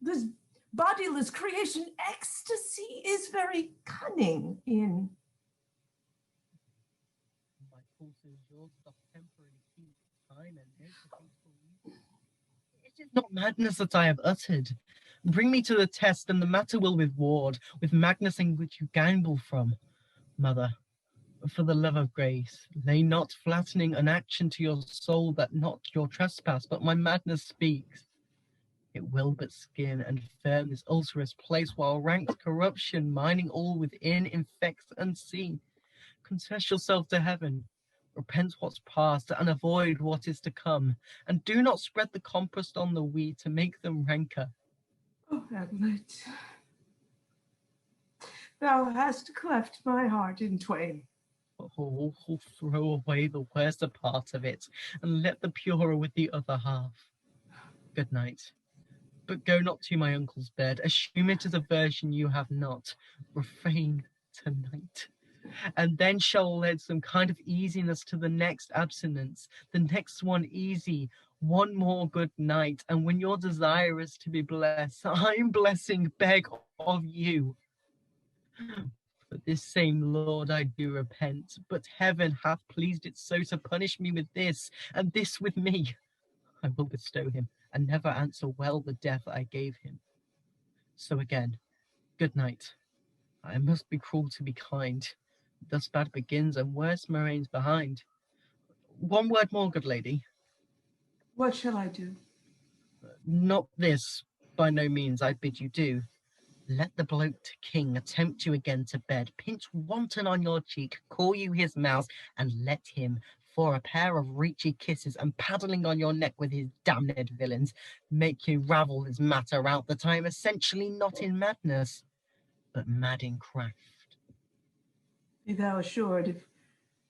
This bodiless creation ecstasy is very cunning in. My pulse is yours of temporary heat, time and it is not madness that I have uttered. Bring me to the test, and the matter will reward with madness in which you gamble from. Mother, for the love of grace, lay not flattening an action to your soul that not your trespass, but my madness speaks. It will but skin and firm this ulcerous place, while rank corruption, mining all within, infects unseen. Confess yourself to heaven, repent what's past, and avoid what is to come, and do not spread the compost on the weed to make them ranker. Oh, Hamlet, thou hast cleft my heart in twain. Oh, throw away the worst part of it, and let the purer with the other half. Good night. But go not to my uncle's bed. Assume it is a version you have not. Refrain tonight. And then shall lead some kind of easiness to the next abstinence, the next one easy, one more good night. And when your desire is to be blessed, I'm blessing beg of you. But this same Lord I do repent, but heaven hath pleased it so to punish me with this, and this with me. I will bestow him, and never answer well the death I gave him. So again, good night. I must be cruel to be kind. Thus bad begins, and worse remains behind. One word more, good lady. What shall I do? Not this, by no means, I bid you do. Let the bloat king tempt you again to bed, pinch wanton on your cheek, call you his mouse, and let him, for a pair of reachy kisses and paddling on your neck with his damned villains, make you ravel his matter out that I am essentially not in madness, but mad in craft. Be thou assured,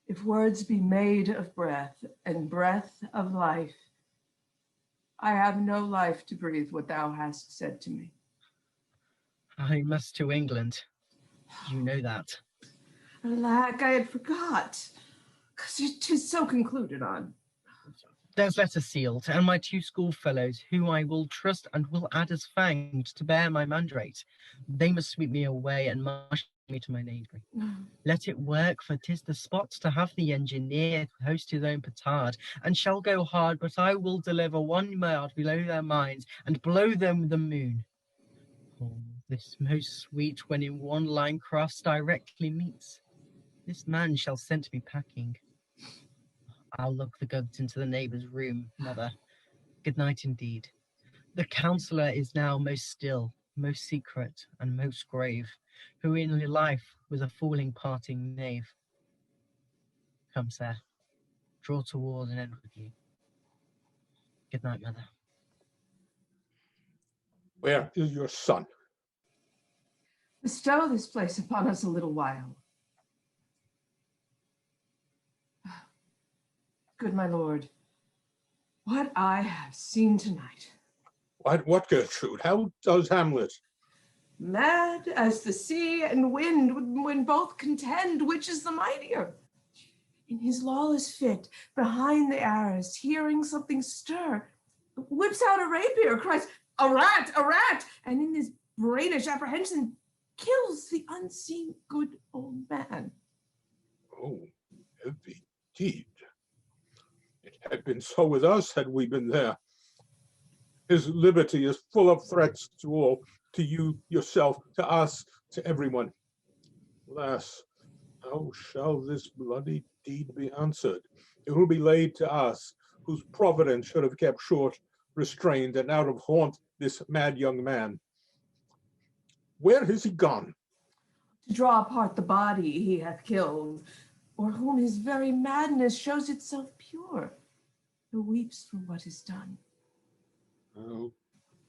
if words be made of breath, and breath of life, I have no life to breathe what thou hast said to me. I must to England. You know that. Alack, I had forgot, because 'tis so concluded on. There's letter sealed, and my 2 schoolfellows, who I will trust and will add as fanged to bear my mandate. They must sweep me away, and much me to my neighbouring. Let it work, for 'tis the spot to have the engineer host his own petard, and shall go hard, but I will deliver 1 yard below their minds, and blow them with the moon. Oh, this most sweet when in one line crafts directly meets. This man shall send me packing. I'll look the goods into the neighbour's room, mother. Good night indeed. The counsellor is now most still, most secret, and most grave, who in life was a fooling parting knave. Come, sir, draw toward an end with you. Good night, mother. Where is your son? Bestow this place upon us a little while. Good my lord, what I have seen tonight. What, Gertrude? How does Hamlet? Mad as the sea and wind when both contend, which is the mightier? In his lawless fit, behind the arras, hearing something stir, whips out a rapier, cries, a rat, and in his brainish apprehension kills the unseen good old man. Oh, heavy deed. It had been so with us had we been there. His liberty is full of threats to all, to you, yourself, to us, to everyone. Alas, how shall this bloody deed be answered? It will be laid to us, whose providence should have kept short, restrained, and out of haunt this mad young man. Where has he gone? To draw apart the body he hath killed, or whom his very madness shows itself pure, who weeps for what is done. Oh,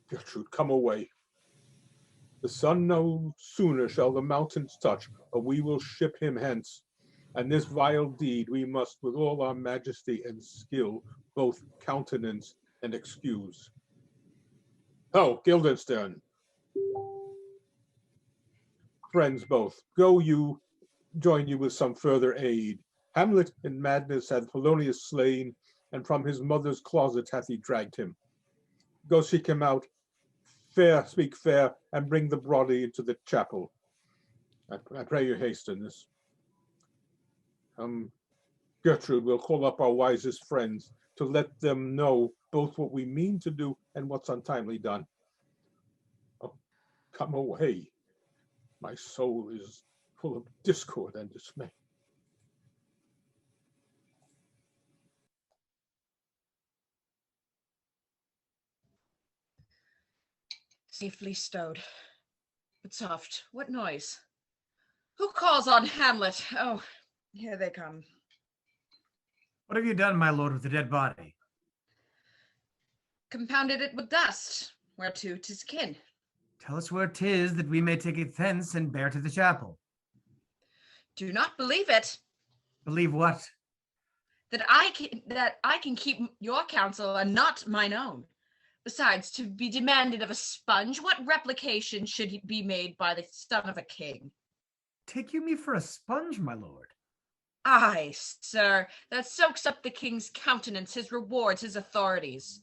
Gertrude, come away. The sun no sooner shall the mountains touch, but we will ship him hence. And this vile deed we must with all our majesty and skill both countenance and excuse. Oh, Guildenstern. Friends both, go you, join you with some further aid. Hamlet in madness hath Polonius slain, and from his mother's closet hath he dragged him. Go seek him out, fair, speak fair, and bring the body into the chapel. I pray you hasten this. Gertrude will call up our wisest friends to let them know both what we mean to do and what's untimely done. Oh, come away. My soul is full of discord and dismay. Safely stowed. But soft, what noise? Who calls on Hamlet? Oh, here they come. What have you done, my lord, with the dead body? Compounded it with dust, whereto 'tis kin. Tell us where 'tis, that we may take it thence and bear to the chapel. Do not believe it. Believe what? That I can keep your counsel and not mine own. Besides, to be demanded of a sponge, what replication should be made by the son of a king? Take you me for a sponge, my lord? Aye, sir, that soaks up the king's countenance, his rewards, his authorities.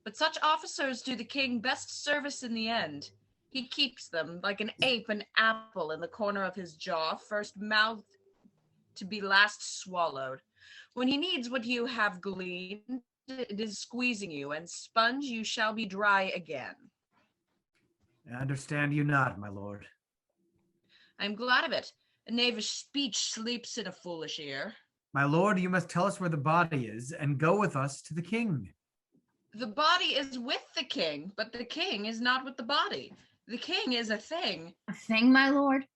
But such officers do the king best service in the end. He keeps them, like an ape an apple in the corner of his jaw, first mouthed to be last swallowed. When he needs what you have gleaned, it is squeezing you, and sponge you shall be dry again. I understand you not, my lord. I am glad of it. A knavish speech sleeps in a foolish ear. My lord, you must tell us where the body is, and go with us to the king. The body is with the king, but the king is not with the body. The king is a thing. A thing, my lord?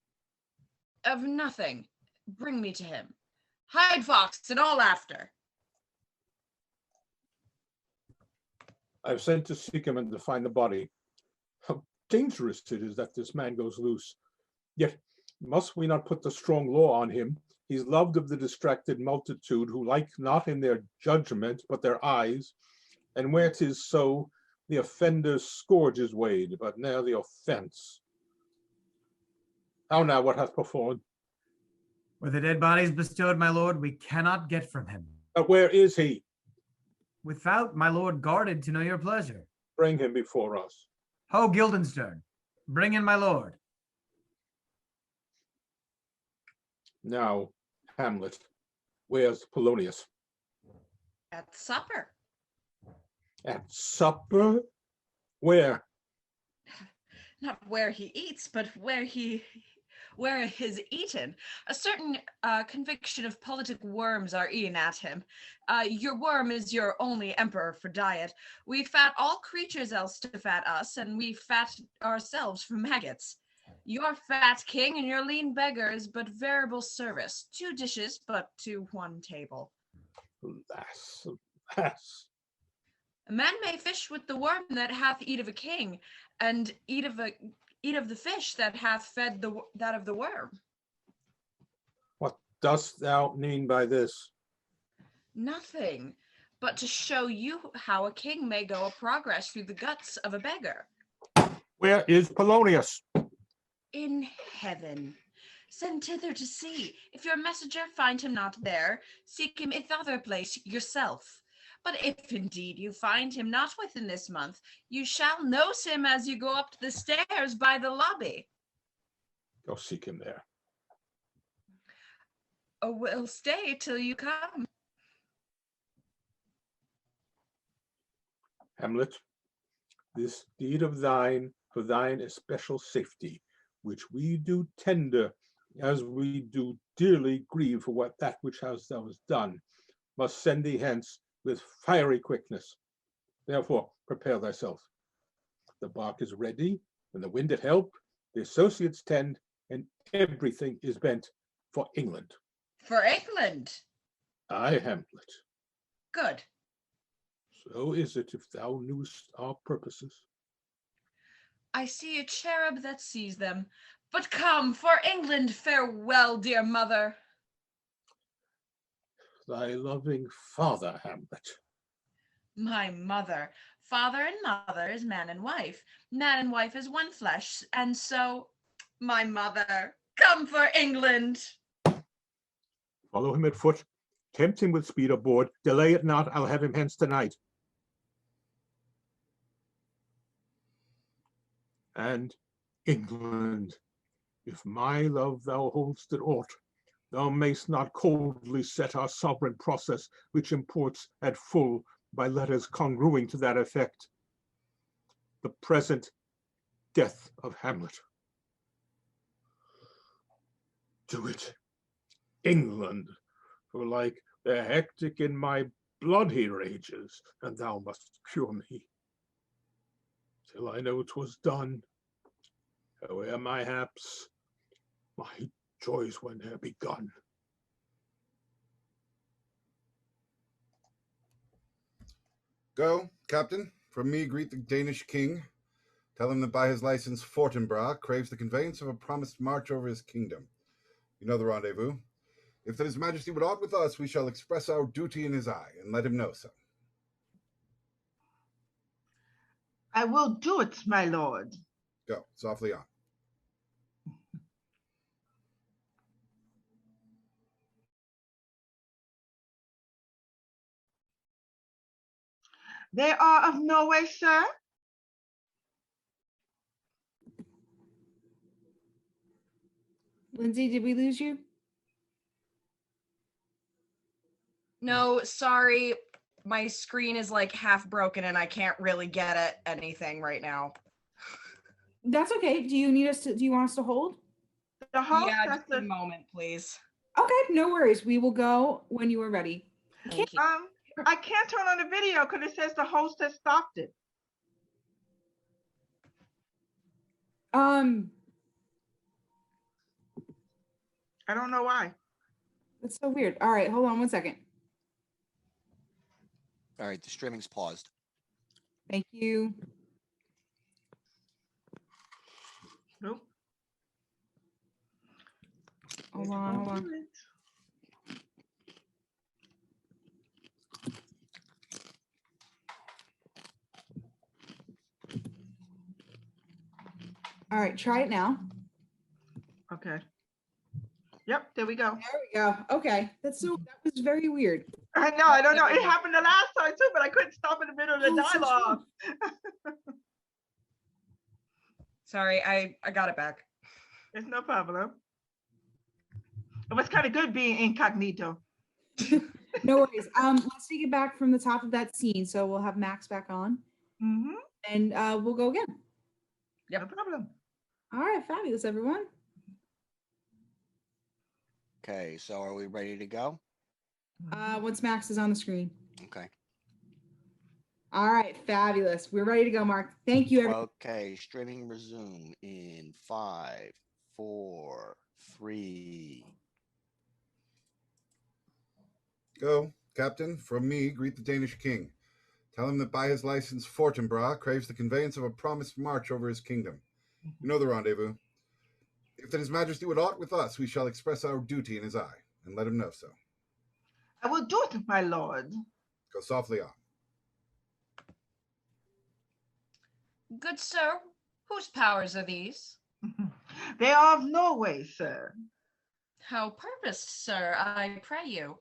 Of nothing. Bring me to him. Hide, fox, and all after. I've sent to seek him and to find the body. How dangerous it is that this man goes loose. Yet must we not put the strong law on him? He's loved of the distracted multitude, who like not in their judgment, but their eyes. And where 'tis so, the offender's scourge is weighed, but now the offense. How now, what hath performed? Where the dead body is bestowed, my lord, we cannot get from him. But where is he? Without, my lord, guarded to know your pleasure. Bring him before us. Ho, Guildenstern, bring in my lord. Now, Hamlet, where's Polonius? At supper. At supper? Where? Not where he eats, but where it is eaten. A certain conviction of politic worms are eaten at him. Your worm is your only emperor for diet. We fat all creatures else to fat us, and we fat ourselves from maggots. Your fat king and your lean beggar is but variable service. 2 dishes, but to 1 table. Alas, alas. A man may fish with the worm that hath eat of a king, and eat of the fish that hath fed that of the worm. What dost thou mean by this? Nothing, but to show you how a king may go a progress through the guts of a beggar. Where is Polonius? In heaven. Send thither to see. If your messenger find him not there, seek him in other place yourself. But if indeed you find him not within this month, you shall nose him as you go up the stairs by the lobby. Go seek him there. Oh, we'll stay till you come. Hamlet, this deed of thine for thine especial safety, which we do tender, as we do dearly grieve for that which thou hast done, must send thee hence with fiery quickness. Therefore, prepare thyself. The bark is ready, and the wind at help, the associates tend, and everything is bent for England. For England? Aye, Hamlet. Good. So is it if thou knewest our purposes. I see a cherub that sees them. But come, for England, farewell, dear mother. Thy loving father, Hamlet. My mother. Father and mother is man and wife. Man and wife is one flesh, and so, my mother, come for England. Follow him at foot, tempt him with speed aboard, delay it not, I'll have him hence tonight. And England, if my love thou hold'st at aught, thou mayst not coldly set our sovereign process, which imports at full by letters congruing to that effect the present death of Hamlet. Do it, England, for like the hectic in my blood he rages, and thou must cure me. Till I know 'twas done, howe'er my haps, my joys were ne'er begun. Go, captain, from me greet the Danish king. Tell him that by his license Fortinbras craves the conveyance of a promised march over his kingdom. You know the rendezvous. If that his majesty would aught with us, we shall express our duty in his eye, and let him know so. I will do it, my lord. Go, softly on. They are of Norway, sir? Lindsay, did we lose you? No, sorry. My screen is like half broken and I can't really get at anything right now. That's okay. Do you want us to hold? The host yeah, just a moment, please. Okay, no worries. We will go when you are ready. I can't turn on the video because it says the host has stopped it. I don't know why. That's so weird. All right, hold on 1 second. All right, the streaming's paused. Thank you. Nope. Hold on. All right, try it now. Okay. Yep, there we go. There we go. Okay, that was very weird. I know, I don't know. It happened the last time too, but I couldn't stop in the middle of the dialogue. Sorry, I got it back. It's no problem. It was kind of good being incognito. No worries. Let's take it back from the top of that scene. So we'll have Max back on. Mm-hmm. And we'll go again. Yeah, no problem. All right, fabulous, everyone. Okay, so are we ready to go? Once Max is on the screen. Okay. All right, fabulous. We're ready to go, Mark. Thank you, everyone. Okay, streaming resume in 5, 4, 3. Go, Captain. From me, greet the Danish king. Tell him that by his license, Fortinbras craves the conveyance of a promised march over his kingdom. You know the rendezvous. If that his majesty would aught with us, we shall express our duty in his eye, and let him know so. I will do it, my lord. Go softly on. Good sir, whose powers are these? They are of Norway, sir. How purposed, sir, I pray you?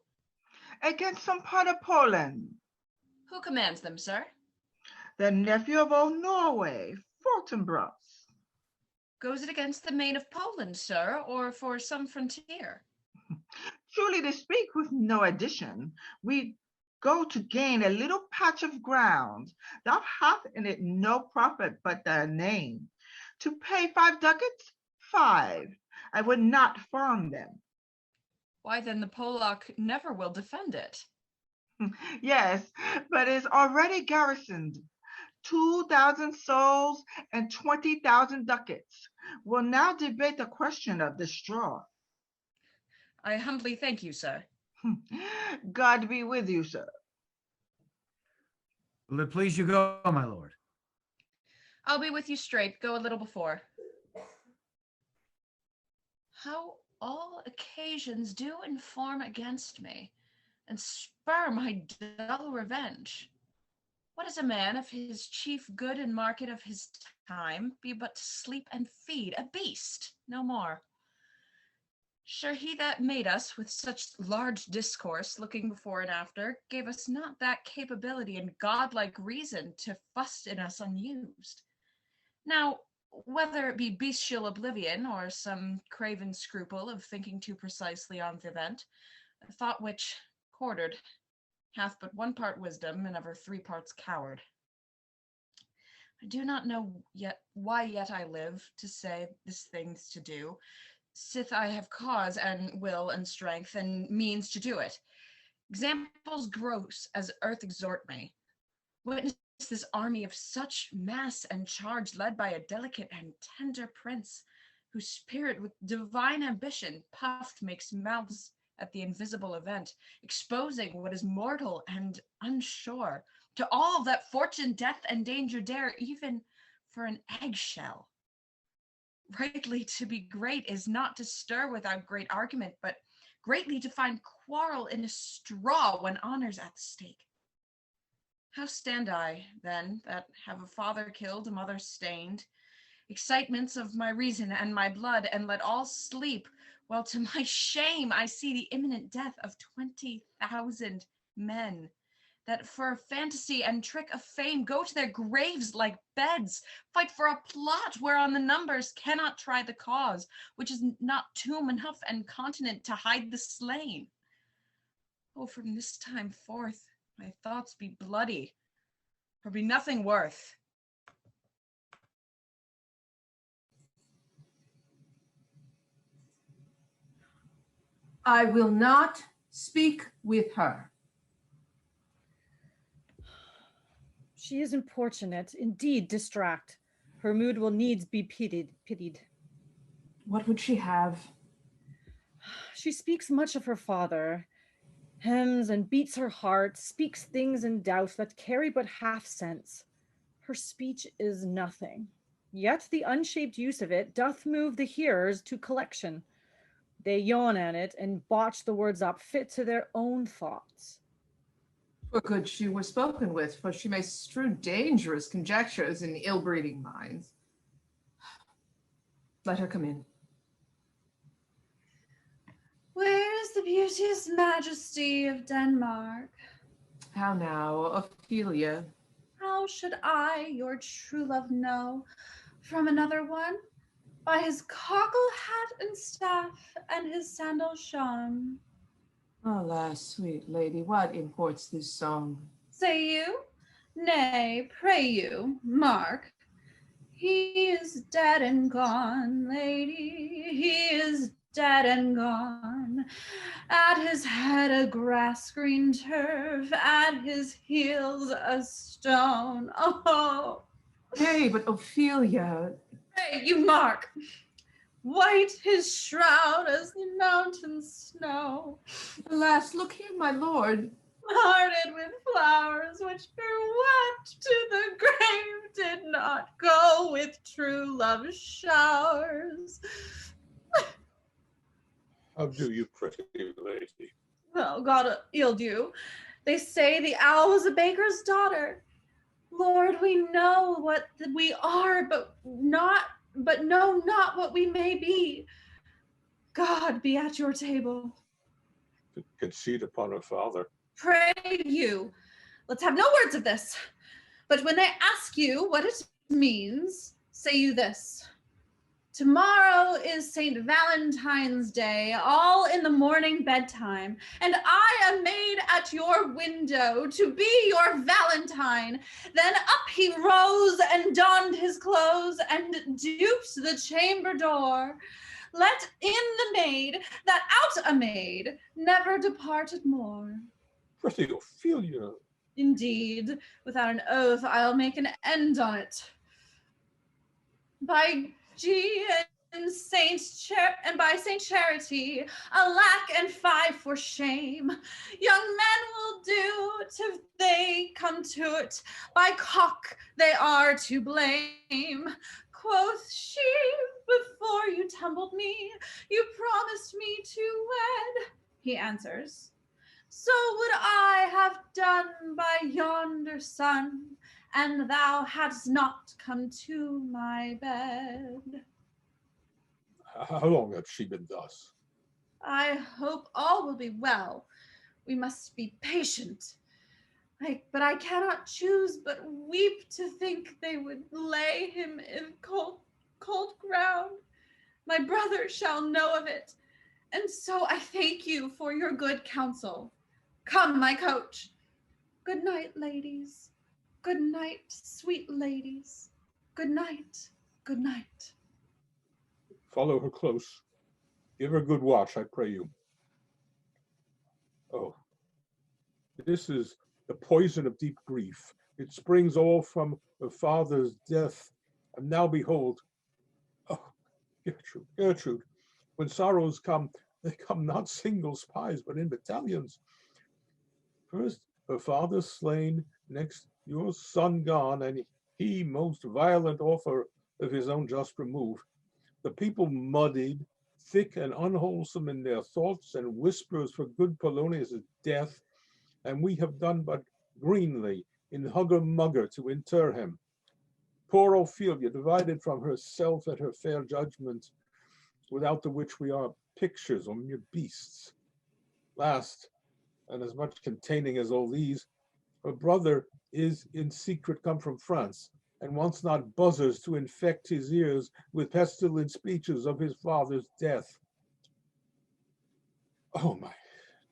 Against some part of Poland. Who commands them, sir? The nephew of old Norway, Fortinbras. Goes it against the main of Poland, sir, or for some frontier? Truly to speak, with no addition, we go to gain a little patch of ground. Thou hast in it no profit but thy name. To pay 5 ducats, 5. I would not farm them. Why then the Polak never will defend it. Yes, but is already garrisoned. 2,000 souls and 20,000 ducats. We'll now debate the question of the straw. I humbly thank you, sir. God be with you, sir. Will it please you go, my lord? I'll be with you straight. Go a little before. How all occasions do inform against me, and spur my dull revenge. What is a man if his chief good and market of his time be but to sleep and feed a beast, no more? Sure he that made us with such large discourse, looking before and after, gave us not that capability and godlike reason to fuss in us unused. Now, whether it be bestial oblivion or some craven scruple of thinking too precisely on the event, a thought which, quartered, hath but 1 part wisdom and ever 3 parts coward. I do not know yet why yet I live to say this thing's to do, sith I have cause and will and strength and means to do it. Examples gross as earth exhort me. Witness this army of such mass and charge led by a delicate and tender prince, whose spirit with divine ambition puffed makes mouths at the invisible event, exposing what is mortal and unsure to all that fortune, death, and danger dare, even for an eggshell. Rightly to be great is not to stir without great argument, but greatly to find quarrel in a straw when honor's at stake. How stand I, then, that have a father killed, a mother stained, excitements of my reason and my blood, and let all sleep, while to my shame I see the imminent death of 20,000 men, that for a fantasy and trick of fame go to their graves like beds, fight for a plot whereon the numbers cannot try the cause, which is not tomb enough and continent to hide the slain. Oh, from this time forth, my thoughts be bloody, or be nothing worth. I will not speak with her. She is importunate, indeed distract. Her mood will needs be pitied. What would she have? She speaks much of her father, hems and beats her heart, speaks things in doubt that carry but half sense. Her speech is nothing, yet the unshaped use of it doth move the hearers to collection. They yawn at it and botch the words up fit to their own thoughts. For good she were spoken with, for she may strew dangerous conjectures in ill-breeding minds. Let her come in. Where is the beauteous majesty of Denmark? How now, Ophelia? How should I, your true love, know from another one? By his cockle hat and staff, and his sandal shone. Alas, sweet lady, what imports this song? Say you? Nay, pray you, mark. He is dead and gone, lady, he is dead and gone. At his head a grass-green turf, at his heels a stone. Oh! Hey, but Ophelia... Pray you, mark. White his shroud as the mountain snow. Alas, look here, my lord. Hearted with flowers which grew wet to the grave, did not go with true love's showers. How do you, pretty lady? Well, God ill do. They say the owl was a baker's daughter. Lord, we know what we are, but know not what we may be. God be at your table. To concede upon her father. Pray you, let's have no words of this. But when they ask you what it means, say you this. Tomorrow is St. Valentine's Day, all in the morning bedtime, and I am made at your window to be your Valentine. Then up he rose and donned his clothes and duped the chamber door. Let in the maid, that out a maid, never departed more. Pretty Ophelia. Indeed, without an oath, I'll make an end on it. By G and by Saint Charity, alack and fie for shame. Young men will do till they come to it. By cock they are to blame. Quoth she, before you tumbled me, you promised me to wed. He answers, so would I have done by yonder sun, and thou hadst not come to my bed. How long has she been thus? I hope all will be well. We must be patient. But I cannot choose but weep to think they would lay him in cold ground. My brother shall know of it, and so I thank you for your good counsel. Come, my coach. Good night, ladies. Good night, sweet ladies. Good night, good night. Follow her close. Give her good watch, I pray you. Oh, this is the poison of deep grief. It springs all from her father's death. And now behold, oh, Gertrude, when sorrows come, they come not single spies, but in battalions. First, her father slain, next your son gone, and he most violent offer of his own just remove. The people muddied, thick and unwholesome in their thoughts and whispers for good Polonius' death, and we have done but greenly in hugger-mugger to inter him. Poor Ophelia, divided from herself and her fair judgment, without the which we are pictures or mere beasts. Last, and as much containing as all these, her brother is in secret come from France, and wants not buzzers to infect his ears with pestilent speeches of his father's death. Oh, my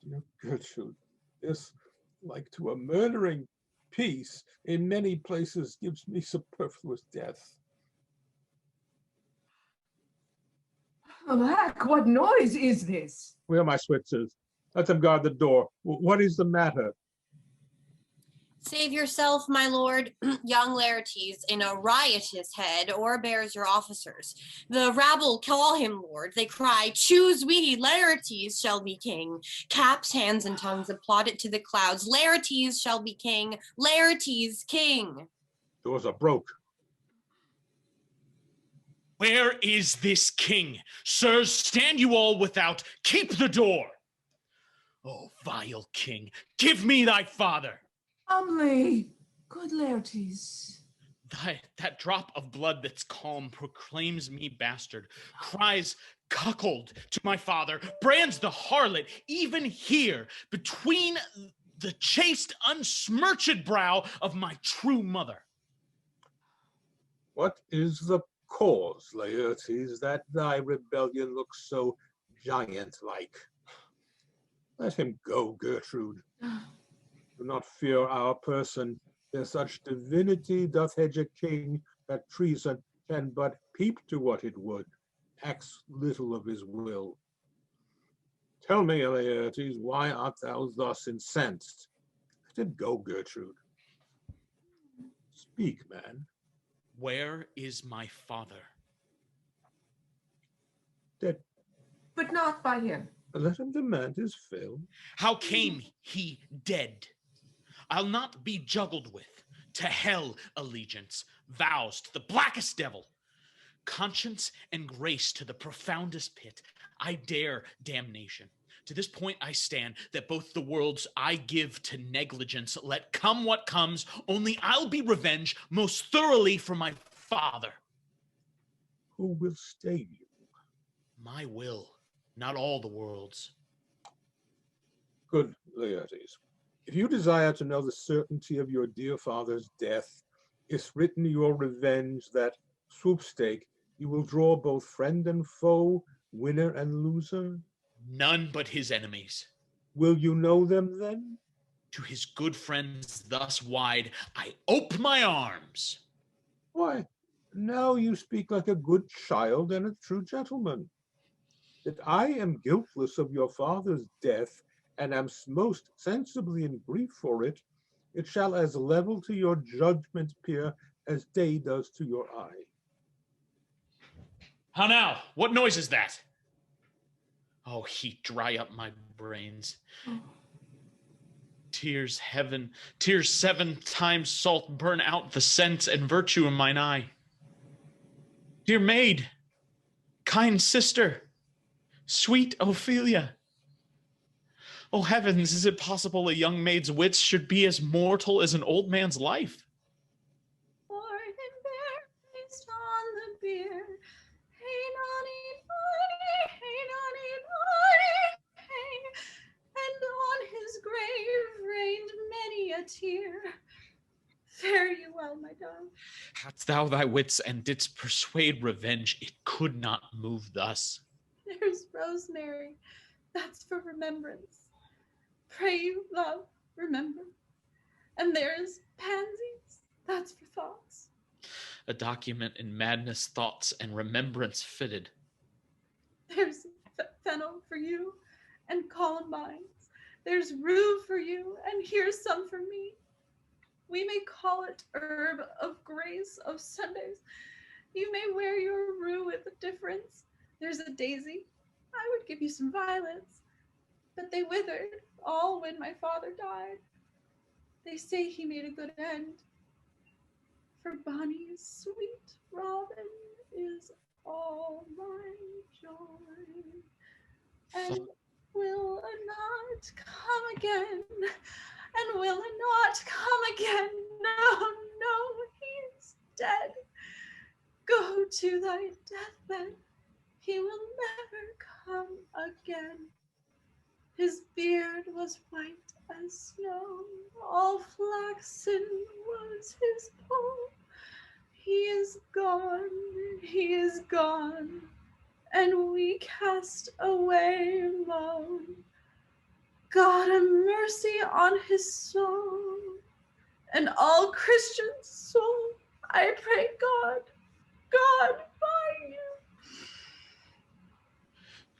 dear Gertrude, this, like to a murdering peace, in many places gives me superfluous death. Alack, what noise is this? Where are my Switzers? Let them guard the door. What is the matter? Save yourself, my lord. Young Laertes in a riotous head o'erbears your officers. The rabble call him lord. They cry, choose we, Laertes shall be king. Caps, hands, and tongues applaud it to the clouds. Laertes shall be king. Laertes king. Doors are broke. Where is this king? Sirs, stand you all without. Keep the door. Oh, vile king, give me thy father. Humbly, good Laertes. That drop of blood that's calm proclaims me bastard, cries cuckold to my father, brands the harlot even here between the chaste unsmirched brow of my true mother. What is the cause, Laertes, that thy rebellion looks so giant-like? Let him go, Gertrude. Do not fear our person. There such divinity doth hedge a king, that treason can but peep to what it would, acts little of his will. Tell me, Laertes, why art thou thus incensed? Let him go, Gertrude. Speak, man. Where is my father? Dead. But not by him. Let him demand his fill. How came he dead? I'll not be juggled with. To hell allegiance, vows to the blackest devil. Conscience and grace to the profoundest pit. I dare damnation. To this point I stand, that both the worlds I give to negligence, let come what comes, only I'll be revenged most thoroughly for my father. Who will stay you? My will, not all the world's. Good, Laertes. If you desire to know the certainty of your dear father's death, it's written your revenge that, swoopstake, you will draw both friend and foe, winner and loser? None but his enemies. Will you know them then? To his good friends thus wide, I ope my arms. Why, now you speak like a good child and a true gentleman. That I am guiltless of your father's death, and am most sensibly in grief for it, it shall as level to your judgment peer as day does to your eye. How now? What noise is that? Oh, heat, dry up my brains. Tears, heaven, tears 7 times salt, burn out the sense and virtue in mine eye. Dear maid, kind sister, sweet Ophelia. Oh heavens, is it possible a young maid's wits should be as mortal as an old man's life? For him bear placed on the bier, hey and on his grave rained many a tear. Fare you well, my dove. Hadst thou thy wits and didst persuade revenge, it could not move thus. There's rosemary, that's for remembrance. Pray you, love, remember. And there's pansies, that's for thoughts. A document in madness, thoughts, and remembrance fitted. There's fennel for you, and columbines. There's rue for you, and here's some for me. We may call it herb of grace of Sundays. You may wear your rue with a difference. There's a daisy. I would give you some violets, but they withered all when my father died. They say he made a good end. For Bonnie's sweet Robin is all my joy. And will not come again, and will not come again. No, no, he is dead. Go to thy deathbed, he will never come again. His beard was white as snow, all flaxen was his poll. He is gone, and we cast away alone. God have mercy on his soul, and all Christian soul, I pray God by you.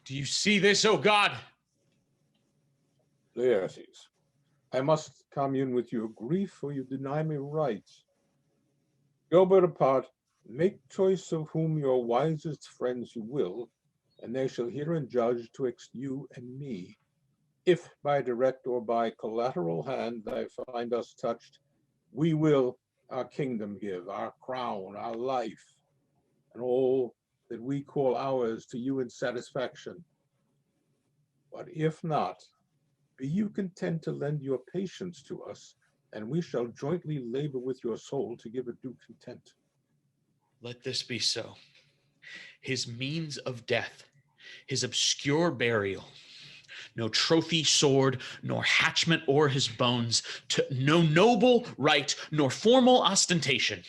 Do you see this, O God? Laertes, I must commune with your grief, for you deny me rights. Go but apart, make choice of whom your wisest friends you will, and they shall hear and judge twixt you and me. If by direct or by collateral hand I find us touched, we will our kingdom give, our crown, our life, and all that we call ours to you in satisfaction. But if not, be you content to lend your patience to us, and we shall jointly labor with your soul to give it due content. Let this be so. His means of death, his obscure burial, no trophy sword, nor hatchment o'er his bones, no noble right, nor formal ostentation.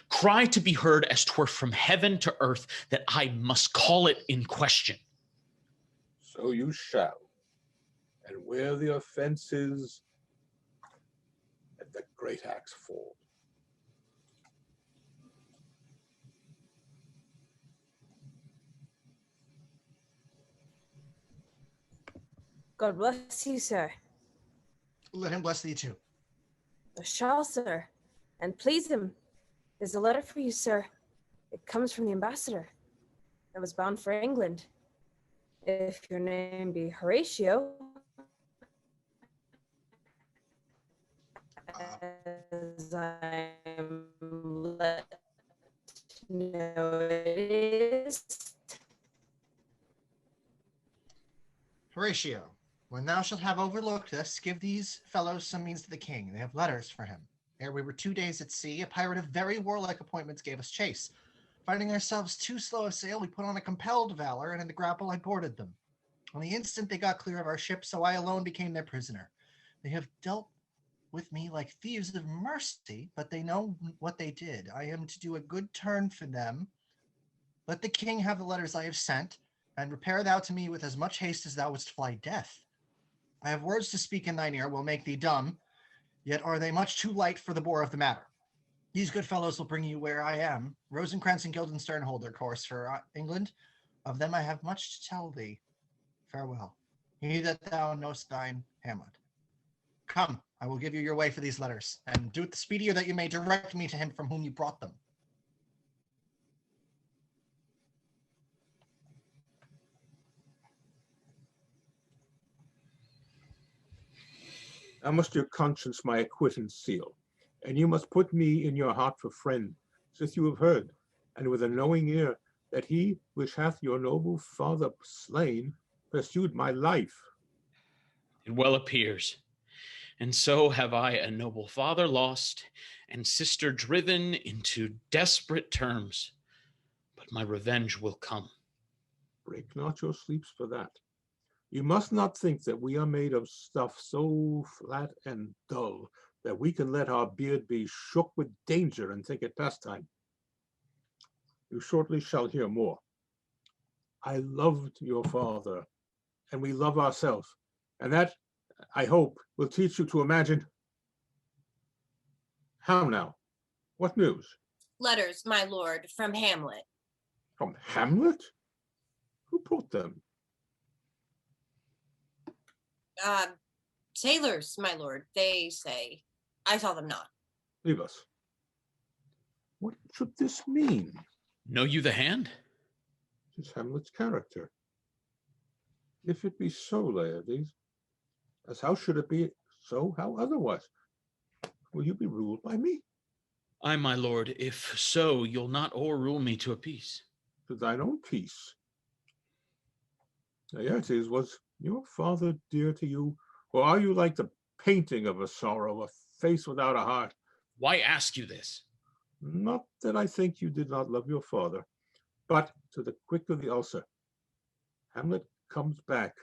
Cry to be heard as 'twere from heaven to earth, that I must call it in question. So you shall. And where the offense is, let the great axe fall. God bless you, sir. Let him bless thee too. I shall, sir, and please him. There's a letter for you, sir. It comes from the ambassador that was bound for England. If your name be Horatio, as I'm let know it is. Horatio, when thou shalt have overlooked this, give these fellows some means to the king. They have letters for him. Ere we were 2 days at sea, a pirate of very warlike appointments gave us chase. Finding ourselves too slow of sail, we put on a compelled valor, and in the grapple I boarded them. On the instant they got clear of our ship, so I alone became their prisoner. They have dealt with me like thieves of mercy, but they know what they did. I am to do a good turn for them. Let the king have the letters I have sent, and repair thou to me with as much haste as thou wouldst fly death. I have words to speak in thine ear, will make thee dumb, yet are they much too light for the bore of the matter. These good fellows will bring you where I am. Rosencrantz and Guildenstern hold their course for England. Of them I have much to tell thee. Farewell. He that thou knowest thine, Hamlet. Come, I will give you your way for these letters, and do it the speedier that you may direct me to him from whom you brought them. Now must your conscience my acquittance seal, and you must put me in your heart for friend, since you have heard, and with a knowing ear, that he which hath your noble father slain pursued my life. It well appears. And so have I a noble father lost, and sister driven into desperate terms. But my revenge will come. Break not your sleeps for that. You must not think that we are made of stuff so flat and dull that we can let our beard be shook with danger and think it pastime. You shortly shall hear more. I loved your father, and we love ourselves, and that, I hope, will teach you to imagine. How now? What news? Letters, my lord, from Hamlet. From Hamlet? Who brought them? Sailors, my lord, they say. I saw them not. Leave us. What should this mean? Know you the hand? Tis Hamlet's character. If it be so, Laertes, as how should it be so, how otherwise? Will you be ruled by me? Aye, my lord, if so, you'll not o'errule me to a peace. To thine own peace. Laertes, was your father dear to you, or are you like the painting of a sorrow, a face without a heart? Why ask you this? Not that I think you did not love your father, but to the quick of the ulcer. Hamlet comes back.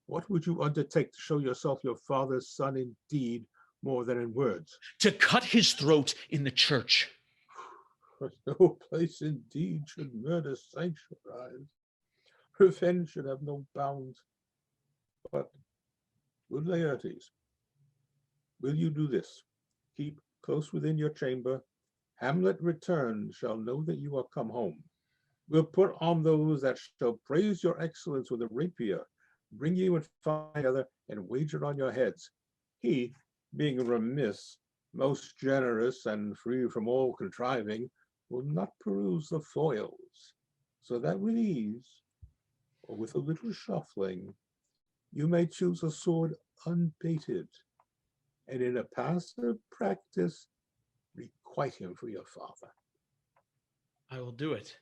What would you undertake to show yourself your father's son in deed more than in words? To cut his throat in the church. For no place indeed should murder sanctuarize. Revenge should have no bounds. But, good Laertes, will you do this? Keep close within your chamber. Hamlet returned shall know that you are come home. We'll put on those that shall praise your excellence with a rapier, bring you and find together, and wager on your heads. He, being remiss, most generous, and free from all contriving, will not peruse the foils, so that with ease, or with a little shuffling, you may choose a sword unbaited, and in a passive practice, requite him for your father. I will do it.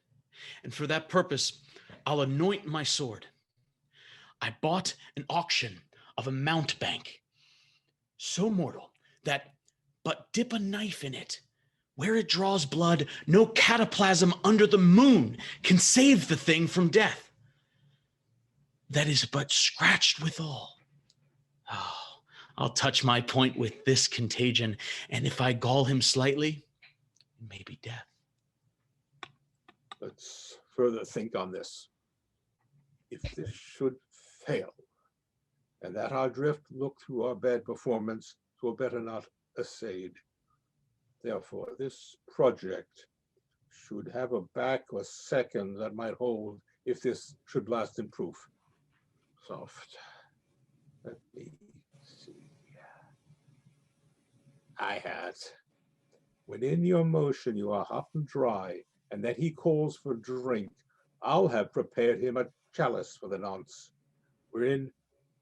And for that purpose, I'll anoint my sword. I bought an auction of a mountebank, so mortal that but dip a knife in it. Where it draws blood, no cataplasm under the moon can save the thing from death. that is but scratched withal. Oh, I'll touch my point with this contagion, and if I gall him slightly, it may be death. Let's further think on this. If this should fail, and that our drift look through our bad performance, twere better not essayed. Therefore, this project should have a back or second that might hold if this should last in proof. Soft. Let me see. I had. When in your motion you are hot and dry, and that he calls for drink, I'll have prepared him a chalice for the nonce, wherein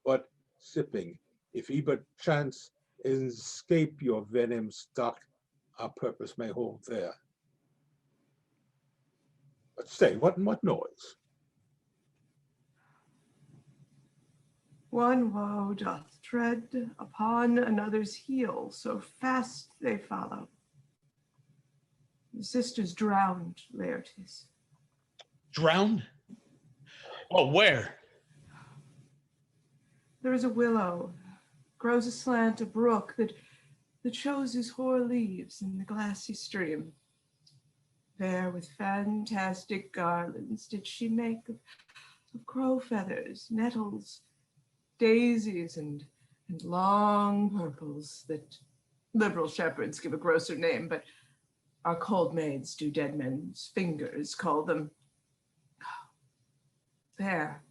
but sipping, if he but chance escape your venom stuck, our purpose may hold there. But stay, what noise? One woe doth tread upon another's heel, so fast they follow. The sisters drowned, Laertes. Drowned? Oh, where? There is a willow, grows aslant a brook that shows his hoar leaves in the glassy stream. There with fantastic garlands did she make of crow feathers, nettles, daisies, and long purples that liberal shepherds give a grosser name, but our cold maids do dead men's fingers call them. There,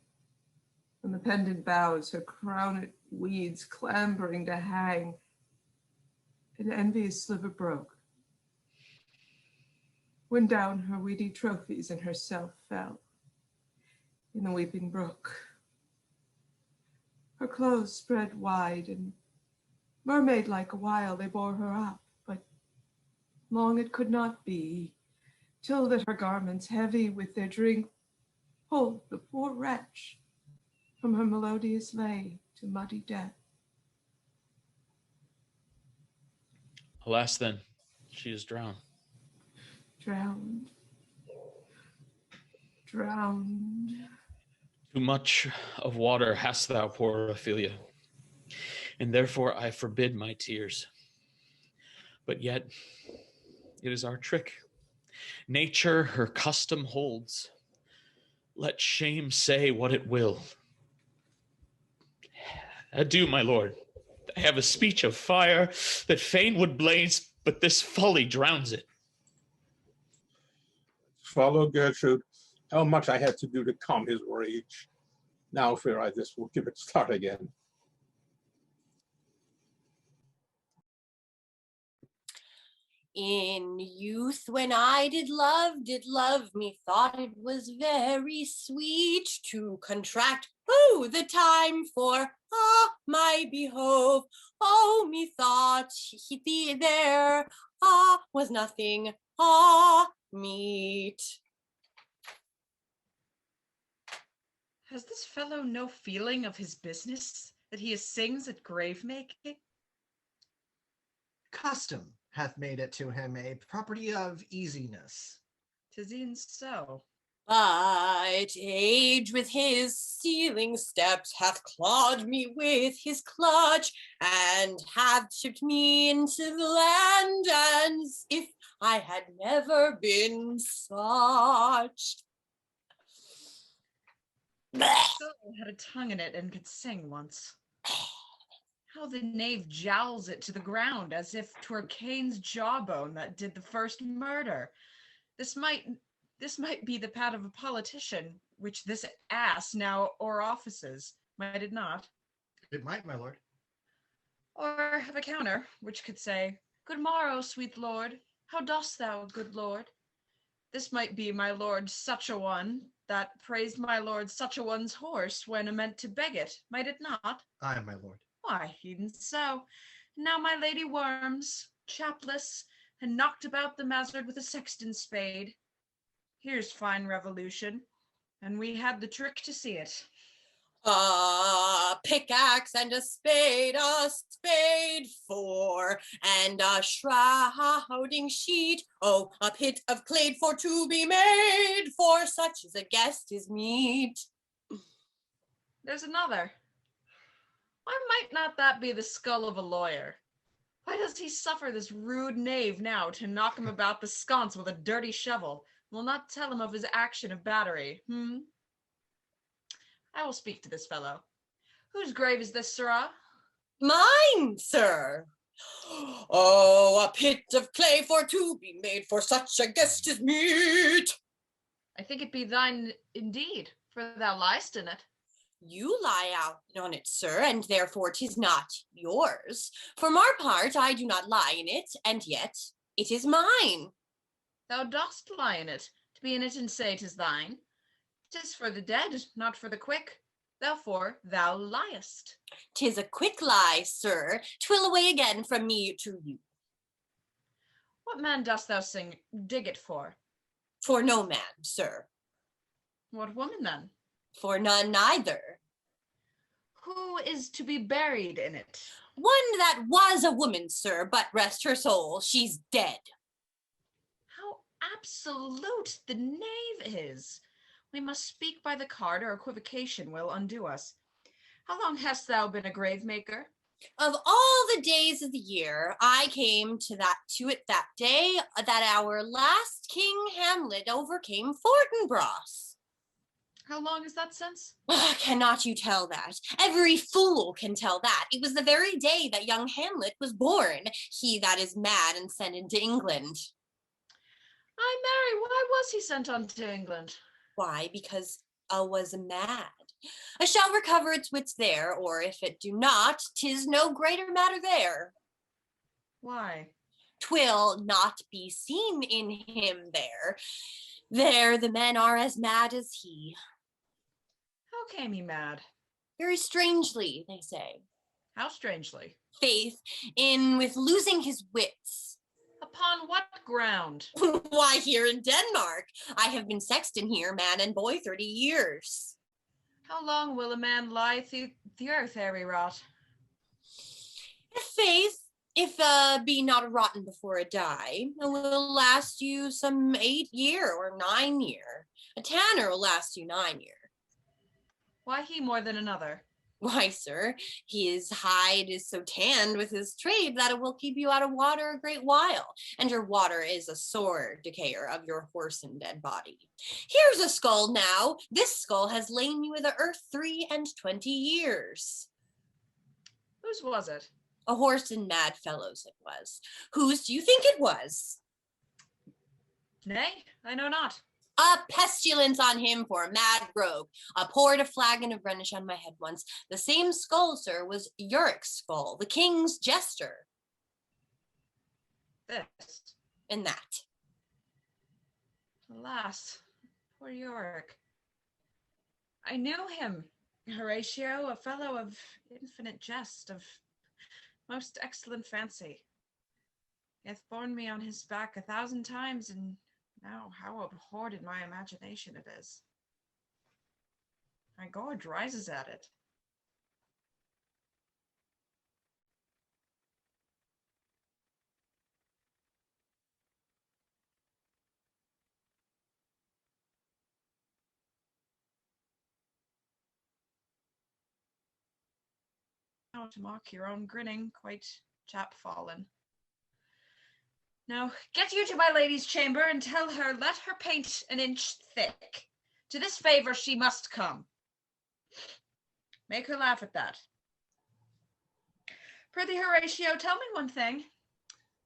on the pendant boughs, her crowned weeds clambering to hang, an envious sliver broke, when down her weedy trophies and herself fell in the weeping brook. Her clothes spread wide, and mermaid-like a while they bore her up, but long it could not be, till that her garments, heavy with their drink, pulled the poor wretch from her melodious lay to muddy death. Alas then, she is drowned. Drowned. Drowned. Too much of water hast thou, poor Ophelia, and therefore I forbid my tears. But yet, it is our trick. Nature her custom holds. Let shame say what it will. Adieu, my lord. I have a speech of fire that fain would blaze, but this folly drowns it. Follow Gertrude. How much I had to do to calm his rage. Now fear I this will give it start again. In youth, when I did love me, thought it was very sweet to contract, the time for, my behove. Oh, methought there, was nothing, meet. Has this fellow no feeling of his business, that he sings at grave making? Custom hath made it to him a property of easiness. 'Tis e'en so. But age with his stealing steps hath clawed me with his clutch, and hath shipped me into the land as if I had never been such. So had a tongue in it and could sing once. How the knave jowls it to the ground as if 'twere Cain's jawbone that did the first murder. This might be the pad of a politician, which this ass now o'er offices, might it not? It might, my lord. Or have a counter, which could say, "Good morrow, sweet lord. How dost thou, good lord?" This might be my lord such a one that praised my lord such a one's horse when meant to beg it, might it not? Aye, my lord. Why, even so. Now my lady worms, chapless, and knocked about the mazard with a sexton's spade. Here's fine revolution, and we had the trick to see it. A pickaxe and a spade for, and a shrouding sheet. Oh, a pit of clay for to be made, for such as a guest is meet. There's another. Why might not that be the skull of a lawyer? Why does he suffer this rude knave now to knock him about the sconce with a dirty shovel? Will not tell him of his action of battery, I will speak to this fellow. Whose grave is this, sirrah? Mine, sir. Oh, a pit of clay for to be made for such a guest as meet. I think it be thine indeed, for thou liest in it. You lie out on it, sir, and therefore 'tis not yours. For our part, I do not lie in it, and yet it is mine. Thou dost lie in it, to be in it and say 'tis thine. 'Tis for the dead, not for the quick. Therefore thou liest. 'Tis a quick lie, sir. 'Twill away again from me to you. What man dost thou dig it for? For no man, sir. What woman then? For none neither. Who is to be buried in it? One that was a woman, sir, but rest her soul, she's dead. How absolute the knave is! We must speak by the card, or equivocation will undo us. How long hast thou been a grave maker? Of all the days of the year, I came to it that day that our last King Hamlet overcame Fortinbras. How long is that since? Cannot you tell that? Every fool can tell that. It was the very day that young Hamlet was born, he that is mad and sent into England. Ay, Mary, why was he sent on to England? Why, because I was mad. I shall recover its wits there, or if it do not, 'tis no greater matter there. Why? 'Twill not be seen in him there. There the men are as mad as he. How came he mad? Very strangely, they say. How strangely? Faith, in with losing his wits. Upon what ground? Why, here in Denmark. I have been sexton here, man and boy, 30 years. How long will a man lie through the earth ere he rot? Faith, if be not rotten before a die, it will last you some 8 year or 9 year. A tanner will last you 9 year. Why he more than another? Why, sir, his hide is so tanned with his trade that it will keep you out of water a great while, and your water is a sore decayer of your horse and dead body. Here's a skull now. This skull has lain you in the earth 23 years. Whose was it? A horse and mad fellow's it was. Whose do you think it was? Nay, I know not. A pestilence on him for a mad rogue. I poured a flagon of Rhenish on my head once. The same skull, sir, was Yorick's skull, the king's jester. This. And that. Alas, poor Yorick. I knew him, Horatio, a fellow of infinite jest, of most excellent fancy. He hath borne me on his back 1,000 times, and now how abhorred in my imagination it is. My gorge rises at it. Now to mock your own grinning, quite chapfallen. Now get you to my lady's chamber and tell her let her paint an inch thick. To this favor she must come. Make her laugh at that. Prithee, Horatio, tell me one thing.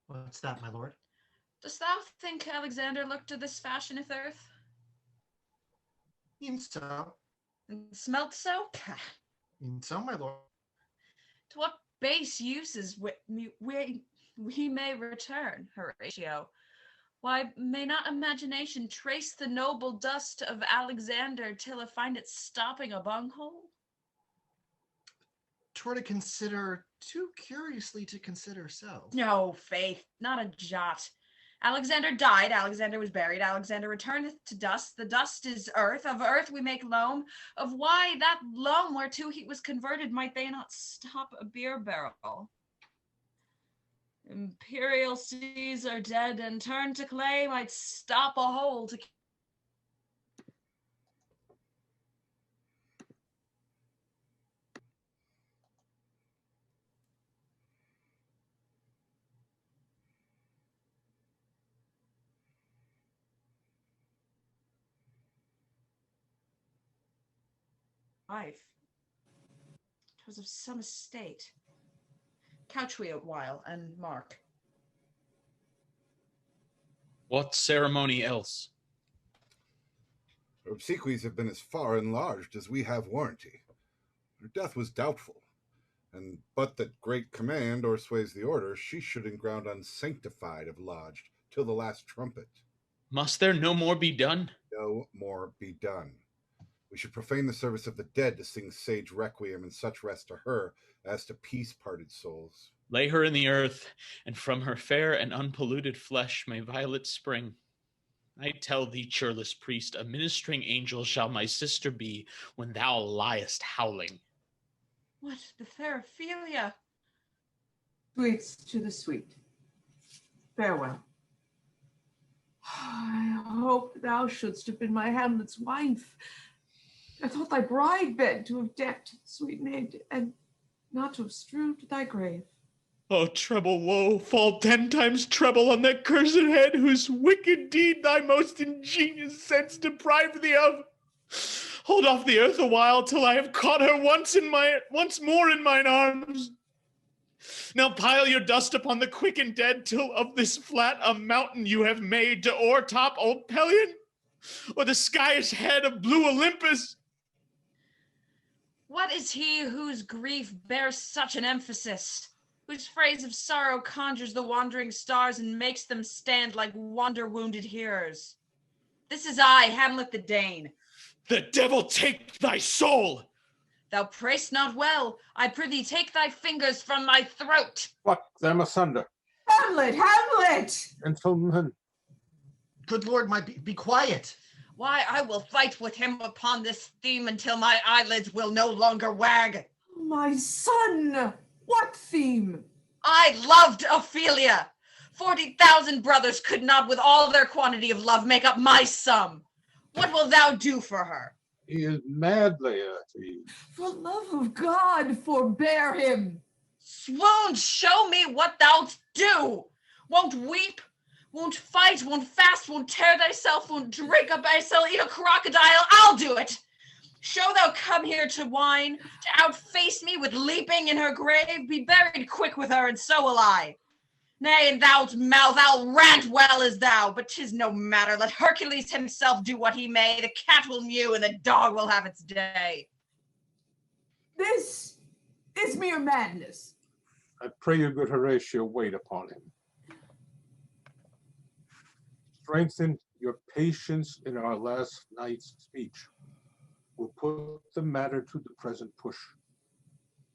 What's that, my lord? Dost thou think Alexander looked to this fashioneth earth? E'en so. And smelt so? Pah. E'en so, my lord. To what base uses we may return, Horatio? Why may not imagination trace the noble dust of Alexander till it find it stopping a bunghole? Twere to consider too curiously to consider so. No, faith, not a jot. Alexander died, Alexander was buried, Alexander returneth to dust. The dust is earth, of earth we make loam. Of why that loam whereto he was converted might they not stop a beer barrel? Imperial Caesar dead and turned to clay might stop a hole to... wife. It was of some estate. Couch we a while, and mark. What ceremony else? Her obsequies have been as far enlarged as we have warranty. Her death was doubtful, and but that great command or sways the order, she should in ground unsanctified have lodged till the last trumpet. Must there no more be done? No more be done. We should profane the service of the dead to sing sage requiem and such rest to her as to peace-parted souls. Lay her in the earth, and from her fair and unpolluted flesh may violets spring. I tell thee, churlish priest, a ministering angel shall my sister be when thou liest howling. What, the fair Ophelia? Sweets to the sweet. Farewell. I hope thou shouldst have been my Hamlet's wife. I thought thy bride bed to have decked, sweet maid, and not to have strewed thy grave. Oh, treble woe, fall 10 times treble on that cursed head, whose wicked deed thy most ingenious sense deprived thee of. Hold off the earth a while till I have caught her once more in mine arms. Now pile your dust upon the quick and dead, till of this flat a mountain you have made to o'ertop old Pelion, or the skyish head of blue Olympus. What is he whose grief bears such an emphasis, whose phrase of sorrow conjures the wandering stars and makes them stand like wander-wounded hearers? This is I, Hamlet the Dane. The devil take thy soul! Thou pray'st not well. I prithee take thy fingers from my throat. Pluck them asunder. Hamlet, Hamlet! Gentlemen. Good lord, be quiet. Why, I will fight with him upon this theme until my eyelids will no longer wag. My son, what theme? I loved Ophelia. 40,000 brothers could not with all their quantity of love make up my sum. What wilt thou do for her? He is mad, Laertes. For love of God, forbear him. Swoon, show me what thou'lt do. Won't weep, won't fight, won't fast, won't tear thyself, won't drink up thyself, eat a crocodile. I'll do it. Show thou come here to whine, to outface me with leaping in her grave. Be buried quick with her, and so will I. Nay, in thou'lt mouth, I'll rant well as thou, but 'tis no matter. Let Hercules himself do what he may. The cat will mew, and the dog will have its day. This is mere madness. I pray you, good Horatio, wait upon him. Strengthen your patience in our last night's speech. We'll put the matter to the present push.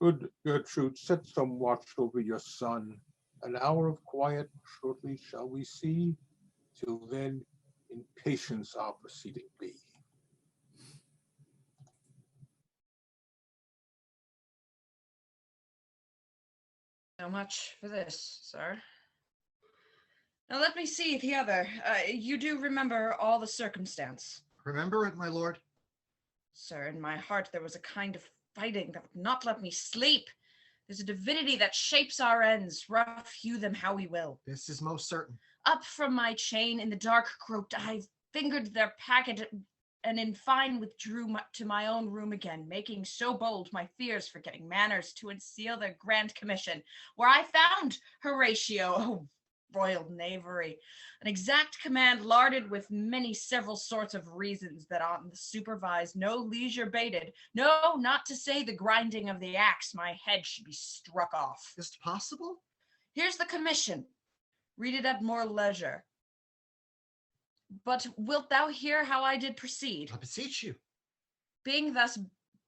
Good Gertrude, set some watch over your son. An hour of quiet shortly shall we see. Till then, in patience our proceeding be. So much for this, sir. Now let me see the other. You do remember all the circumstance. Remember it, my lord? Sir, in my heart there was a kind of fighting that would not let me sleep. There's a divinity that shapes our ends, rough hew them how we will. This is most certain. Up from my chain in the dark groped I, fingered their packet, and in fine withdrew to my own room again, making so bold my fears forgetting manners to unseal their grand commission, where I found Horatio, oh, royal knavery, an exact command larded with many several sorts of reasons that on the supervised no leisure bated, no, not to say the grinding of the axe, my head should be struck off. Is it possible? Here's the commission. Read it at more leisure. But wilt thou hear how I did proceed? I beseech you. Being thus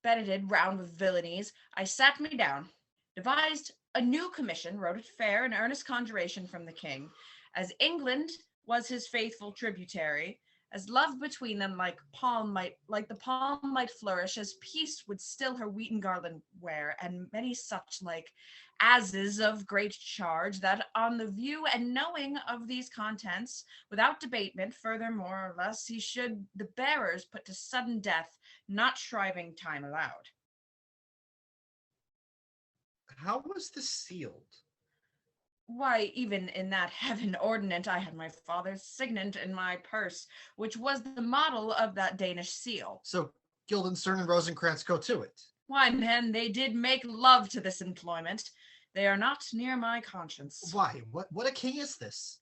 bedded round with villainies, I sat me down, devised a new commission, wrote it fair, an earnest conjuration from the king, as England was his faithful tributary, as love between them like the palm might flourish, as peace would still her wheaten garland wear, and many such like ases of great charge, that on the view and knowing of these contents, without debatement, further more or less, he should the bearers put to sudden death, not shriving time allowed. How was this sealed? Why, even in that heaven ordinant, I had my father's signet in my purse, which was the model of that Danish seal. So Guildenstern and Rosencrantz go to it. Why, men, they did make love to this employment. They are not near my conscience. Why? What a king is this?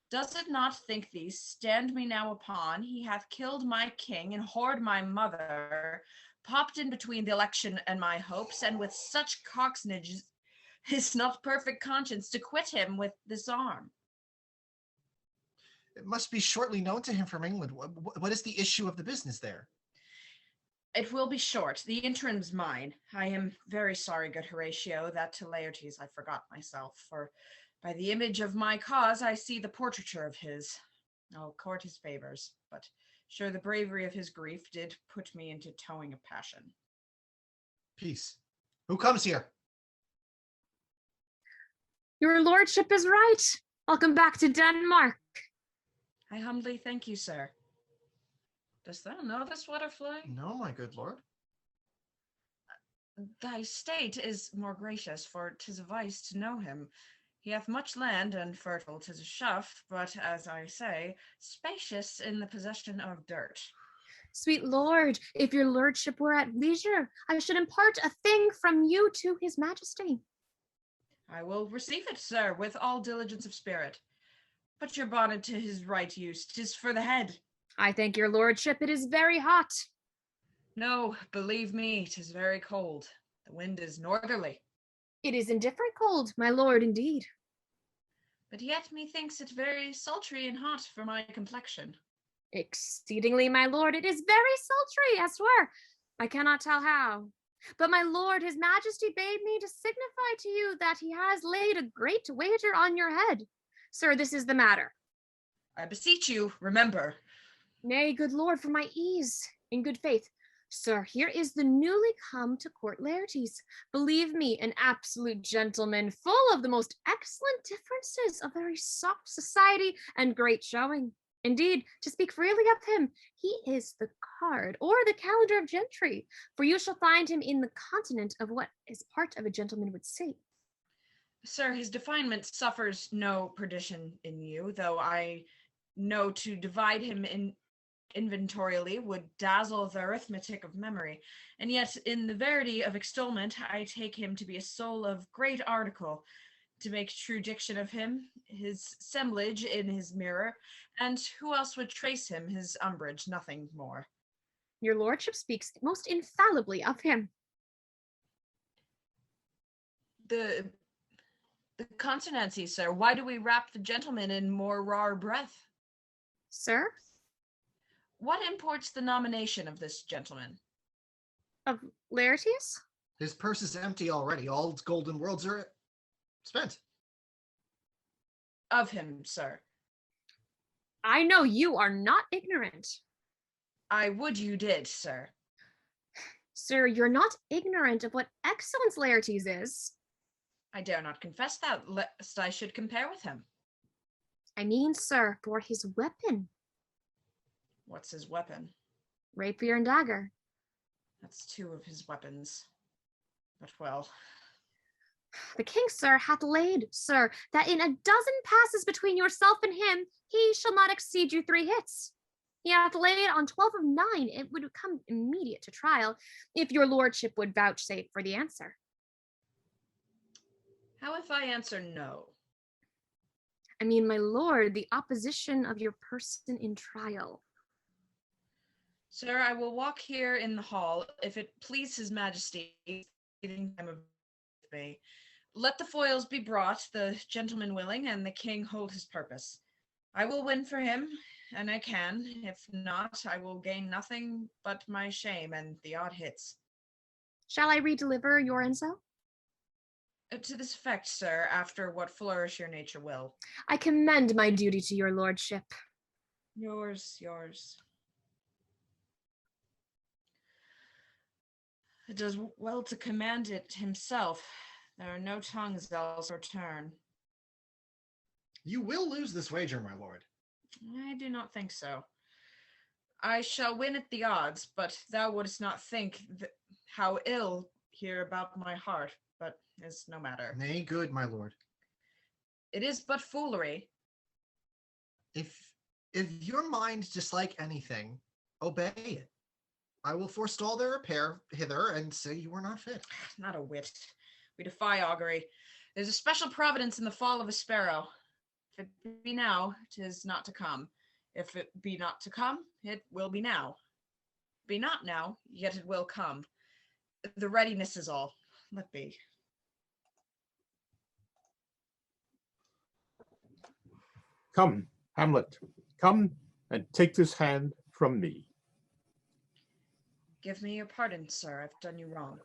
Does it not think thee, stand me now upon, he hath killed my king and whored my mother, popped in between the election and my hopes, and with such coxnages is not perfect conscience to quit him with this arm. It must be shortly known to him from England. What is the issue of the business there? It will be short. The interim's mine. I am very sorry, good Horatio, that to Laertes I forgot myself, for by the image of my cause I see the portraiture of his. I'll court his favors, but sure the bravery of his grief did put me into towing a passion. Peace. Who comes here? Your lordship is right. Welcome back to Denmark. I humbly thank you, sir. Dost thou know this butterfly? No, my good lord. Thy state is more gracious, for 'tis a vice to know him. He hath much land, and fertile 'tis a shuff, but, as I say, spacious in the possession of dirt. Sweet lord, if your lordship were at leisure, I should impart a thing from you to his majesty. I will receive it, sir, with all diligence of spirit. Put your bonnet to his right use, 'tis for the head. I thank your lordship, it is very hot. No, believe me, 'tis very cold. The wind is northerly. It is indifferent cold, my lord, indeed. But yet methinks it very sultry and hot for my complexion. Exceedingly, my lord, it is very sultry, I swear. I cannot tell how. But my lord, his majesty bade me to signify to you that he has laid a great wager on your head. Sir, this is the matter. I beseech you, remember. Nay, good lord, for my ease, in good faith. Sir, here is the newly come to court Laertes. Believe me, an absolute gentleman, full of the most excellent differences, of very soft society and great showing. Indeed, to speak freely of him, he is the card or the calendar of gentry, for you shall find him in the continent of what is part of a gentleman would say. Sir, his definement suffers no perdition in you, though I know to divide him in inventorially would dazzle the arithmetic of memory, and yet in the verity of extolment I take him to be a soul of great article, to make true diction of him, his semblage in his mirror, and who else would trace him, his umbrage, nothing more. Your lordship speaks most infallibly of him. The consonancy, sir, why do we wrap the gentleman in more raw breath? Sir? What imports the nomination of this gentleman? Of Laertes? His purse is empty already. All its golden worlds are spent. Of him, sir. I know you are not ignorant. I would you did, sir. Sir, you're not ignorant of what excellence Laertes is. I dare not confess that, lest I should compare with him. I mean, sir, for his weapon. What's his weapon? Rapier and dagger. That's two of his weapons. But well. The king, sir, hath laid, sir, that in a dozen passes between yourself and him, he shall not exceed you 3 hits. He hath laid on 12 of 9, it would come immediate to trial, if your lordship would vouchsafe for the answer. How if I answer no? I mean, my lord, the opposition of your person in trial. Sir, I will walk here in the hall, if it please his majesty, let the foils be brought, the gentleman willing, and the king hold his purpose. I will win for him, and I can. If not, I will gain nothing but my shame and the odd hits. Shall I redeliver your enso? To this effect, sir, after what flourish your nature will. I commend my duty to your lordship. Yours. It does well to command it himself. There are no tongues else return. You will lose this wager, my lord. I do not think so. I shall win at the odds, but thou wouldst not think how ill here about my heart, but is no matter. Nay, good, my lord. It is but foolery. If your mind dislike anything, obey it. I will forestall their repair hither and say you are not fit. Not a whit. We defy augury. There's a special providence in the fall of a sparrow. If it be now, 'tis not to come. If it be not to come, it will be now. Be not now, yet it will come. The readiness is all. Let be. Come, Hamlet, come and take this hand from me. Give me your pardon, sir. I've done you wrong.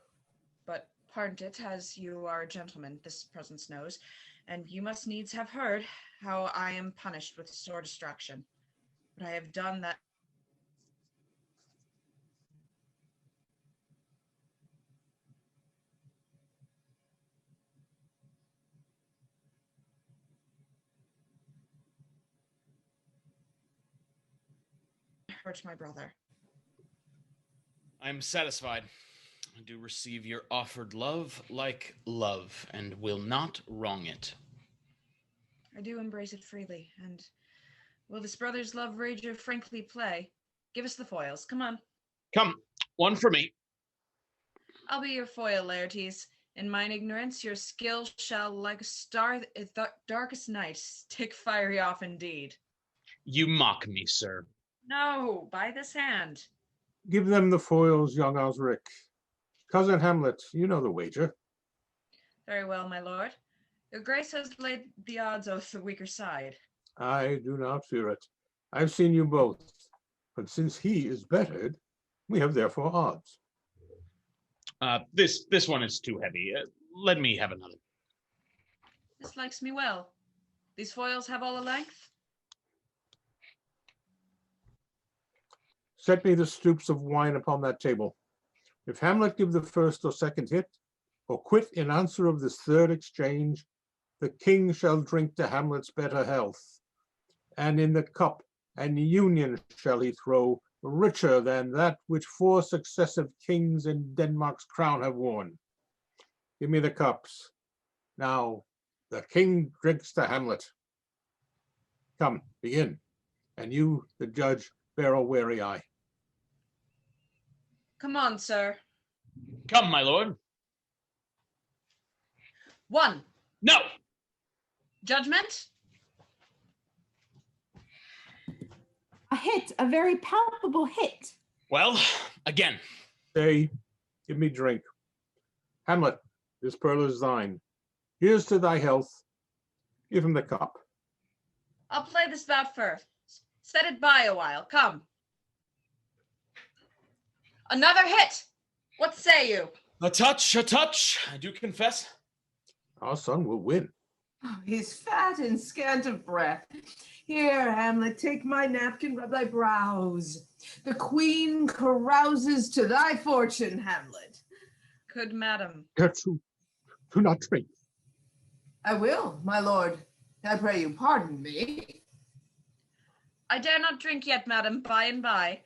But pardon it, as you are a gentleman, this presence knows, and you must needs have heard how I am punished with sore distraction. But I have done that. Hurt my brother. I am satisfied. I do receive your offered love like love, and will not wrong it. I do embrace it freely, and will this brother's love rager frankly play? Give us the foils, come on. Come, one for me. I'll be your foil, Laertes. In mine ignorance, your skill shall, like a star in darkest night, stick fiery off indeed. You mock me, sir. No, by this hand. Give them the foils, young Osric. Cousin Hamlet, you know the wager. Very well, my lord. Your grace has laid the odds oath the weaker side. I do not fear it. I've seen you both, but since he is bettered, we have therefore odds. This one is too heavy. Let me have another. This likes me well. These foils have all a length? Set me the stoups of wine upon that table. If Hamlet give the first or second hit, or quit in answer of this third exchange, the king shall drink to Hamlet's better health, and in the cup an union shall he throw, richer than that which 4 successive kings in Denmark's crown have worn. Give me the cups. Now, the king drinks to Hamlet. Come, begin. And you, the judge, bear a wary eye. Come on, sir. Come, my lord. 1. No! Judgment? A hit, a very palpable hit. Well, again. Say, give me drink. Hamlet, this pearl is thine. Here's to thy health. Give him the cup. I'll play this bout first. Set it by a while. Come. Another hit! What say you? A touch, I do confess. Our son will win. Oh, he's fat and scant of breath. Here, Hamlet, take my napkin, rub thy brows. The queen carouses to thy fortune, Hamlet. Good madam. Gertrude, do not drink. I will, my lord. I pray you pardon me. I dare not drink yet, madam, by and by.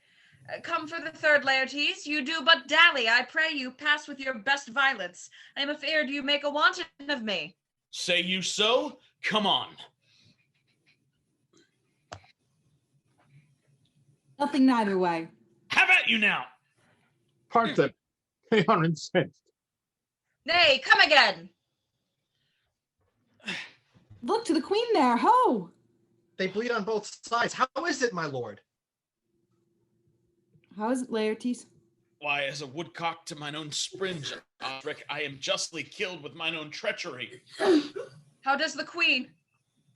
Come for the third, Laertes. You do but dally. I pray you pass with your best violence. I am afeard you make a wanton of me. Say you so? Come on. Nothing neither way. Have at you now. Part them. They are incensed. Nay, come again. Look to the queen there, ho! They bleed on both sides. How is it, my lord? How is it, Laertes? Why, as a woodcock to mine own springe, Osric, I am justly killed with mine own treachery. How does the queen?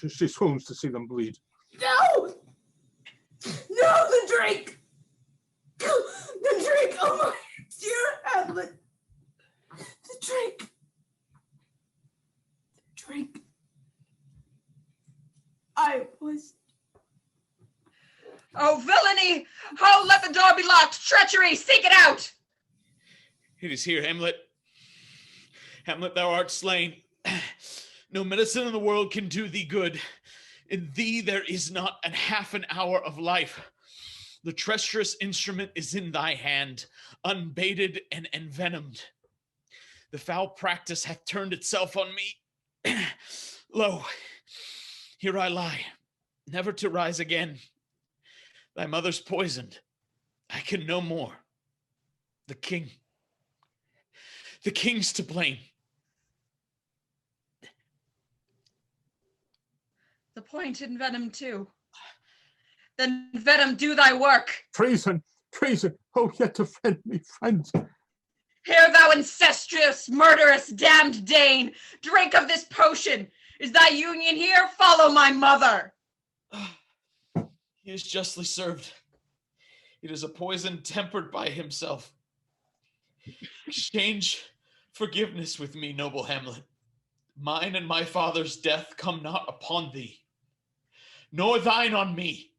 She swoons to see them bleed. No! No, the drink! The drink! Oh my dear Hamlet! The drink! The drink! I was... Oh, villainy! Ho, let the door be locked! Treachery! Seek it out! It is here, Hamlet. Hamlet, thou art slain. No medicine in the world can do thee good. In thee there is not an half an hour of life. The treacherous instrument is in thy hand, unbaited and envenomed. The foul practice hath turned itself on me. Lo, here I lie, never to rise again. Thy mother's poisoned. I can no more. The king. The king's to blame. The point in venom too. Then venom, do thy work. Treason, treason. Oh, yet defend me, friends. Here, thou incestuous, murderous, damned Dane, drink of this potion. Is thy union here? Follow my mother. He is justly served. It is a poison tempered by himself. Exchange forgiveness with me, noble Hamlet. Mine and my father's death come not upon thee, nor thine on me.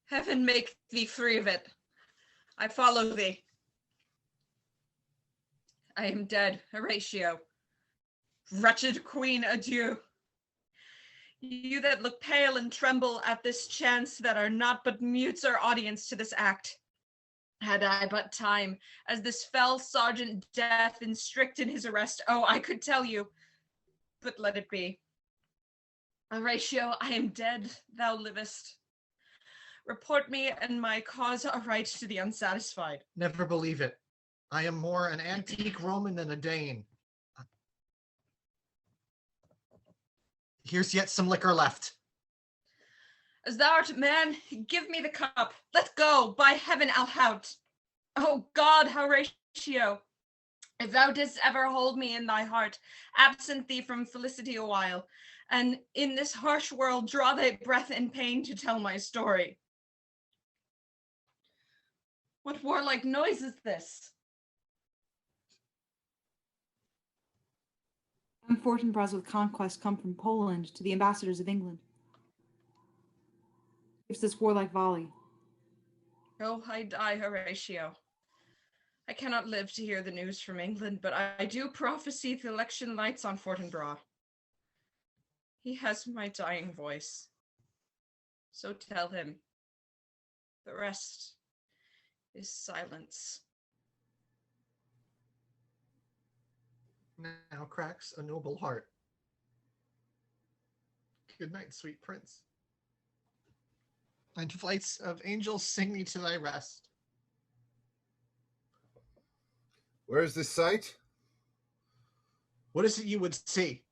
Heaven make thee free of it. I follow thee. I am dead, Horatio. Wretched queen, adieu. You that look pale and tremble at this chance that are not but mutes our audience to this act. Had I but time, as this fell Sergeant Death instricted his arrest, oh, I could tell you, but let it be. Horatio, I am dead, thou livest. Report me and my cause aright to the unsatisfied. Never believe it. I am more an antique Roman than a Dane. Here's yet some liquor left. As thou art man, give me the cup. Let go, by heaven, I'll hout. Oh God, Horatio, if thou didst ever hold me in thy heart, absent thee from felicity a while, and in this harsh world draw thy breath in pain to tell my story. What warlike noise is this? Fortinbras with conquest come from Poland to the ambassadors of England. Gives this warlike volley. Oh, I die, Horatio. I cannot live to hear the news from England, but I do prophesy the election lights on Fortinbras. He has my dying voice. So tell him. The rest is silence. Now cracks a noble heart. Good night, sweet prince. And flights of angels sing me to thy rest. Where is this site? What is it you would see?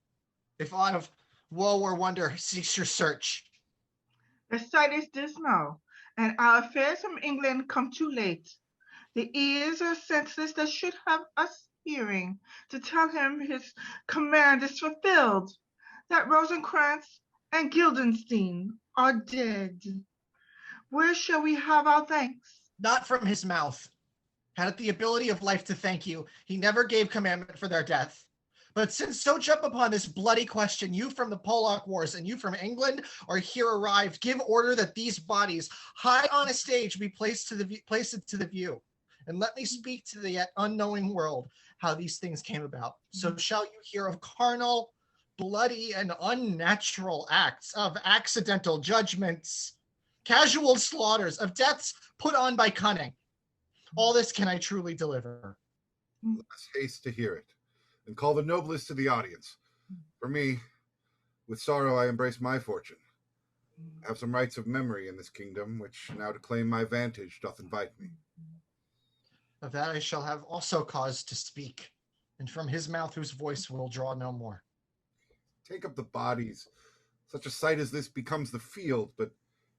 If aught of woe or wonder, cease your search. The sight is dismal, and our affairs from England come too late. The ears are senseless that should have us hearing to tell him his command is fulfilled, that Rosencrantz and Guildenstern are dead. Where shall we have our thanks? Not from his mouth. Had it the ability of life to thank you, he never gave commandment for their death. But since so jump upon this bloody question, you from the Polack Wars and you from England are here arrived, give order that these bodies, high on a stage, be placed to the view. And let me speak to the yet unknowing world how these things came about. So shall you hear of carnal, bloody, and unnatural acts, of accidental judgments, casual slaughters, of deaths put on by cunning. All this can I truly deliver. Let's haste to hear it, and call the noblest to the audience. For me, with sorrow I embrace my fortune. I have some rights of memory in this kingdom, which now to claim my vantage doth invite me. Of that I shall have also cause to speak, and from his mouth whose voice will draw no more. Take up the bodies. Such a sight as this becomes the field, but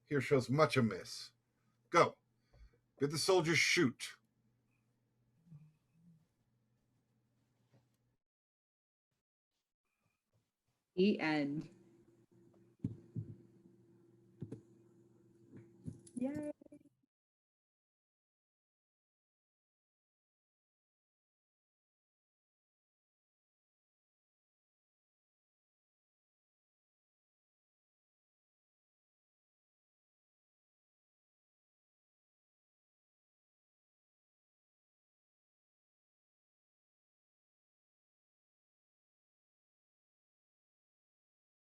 here shows much amiss. Go, bid the soldiers shoot. The end. Yay.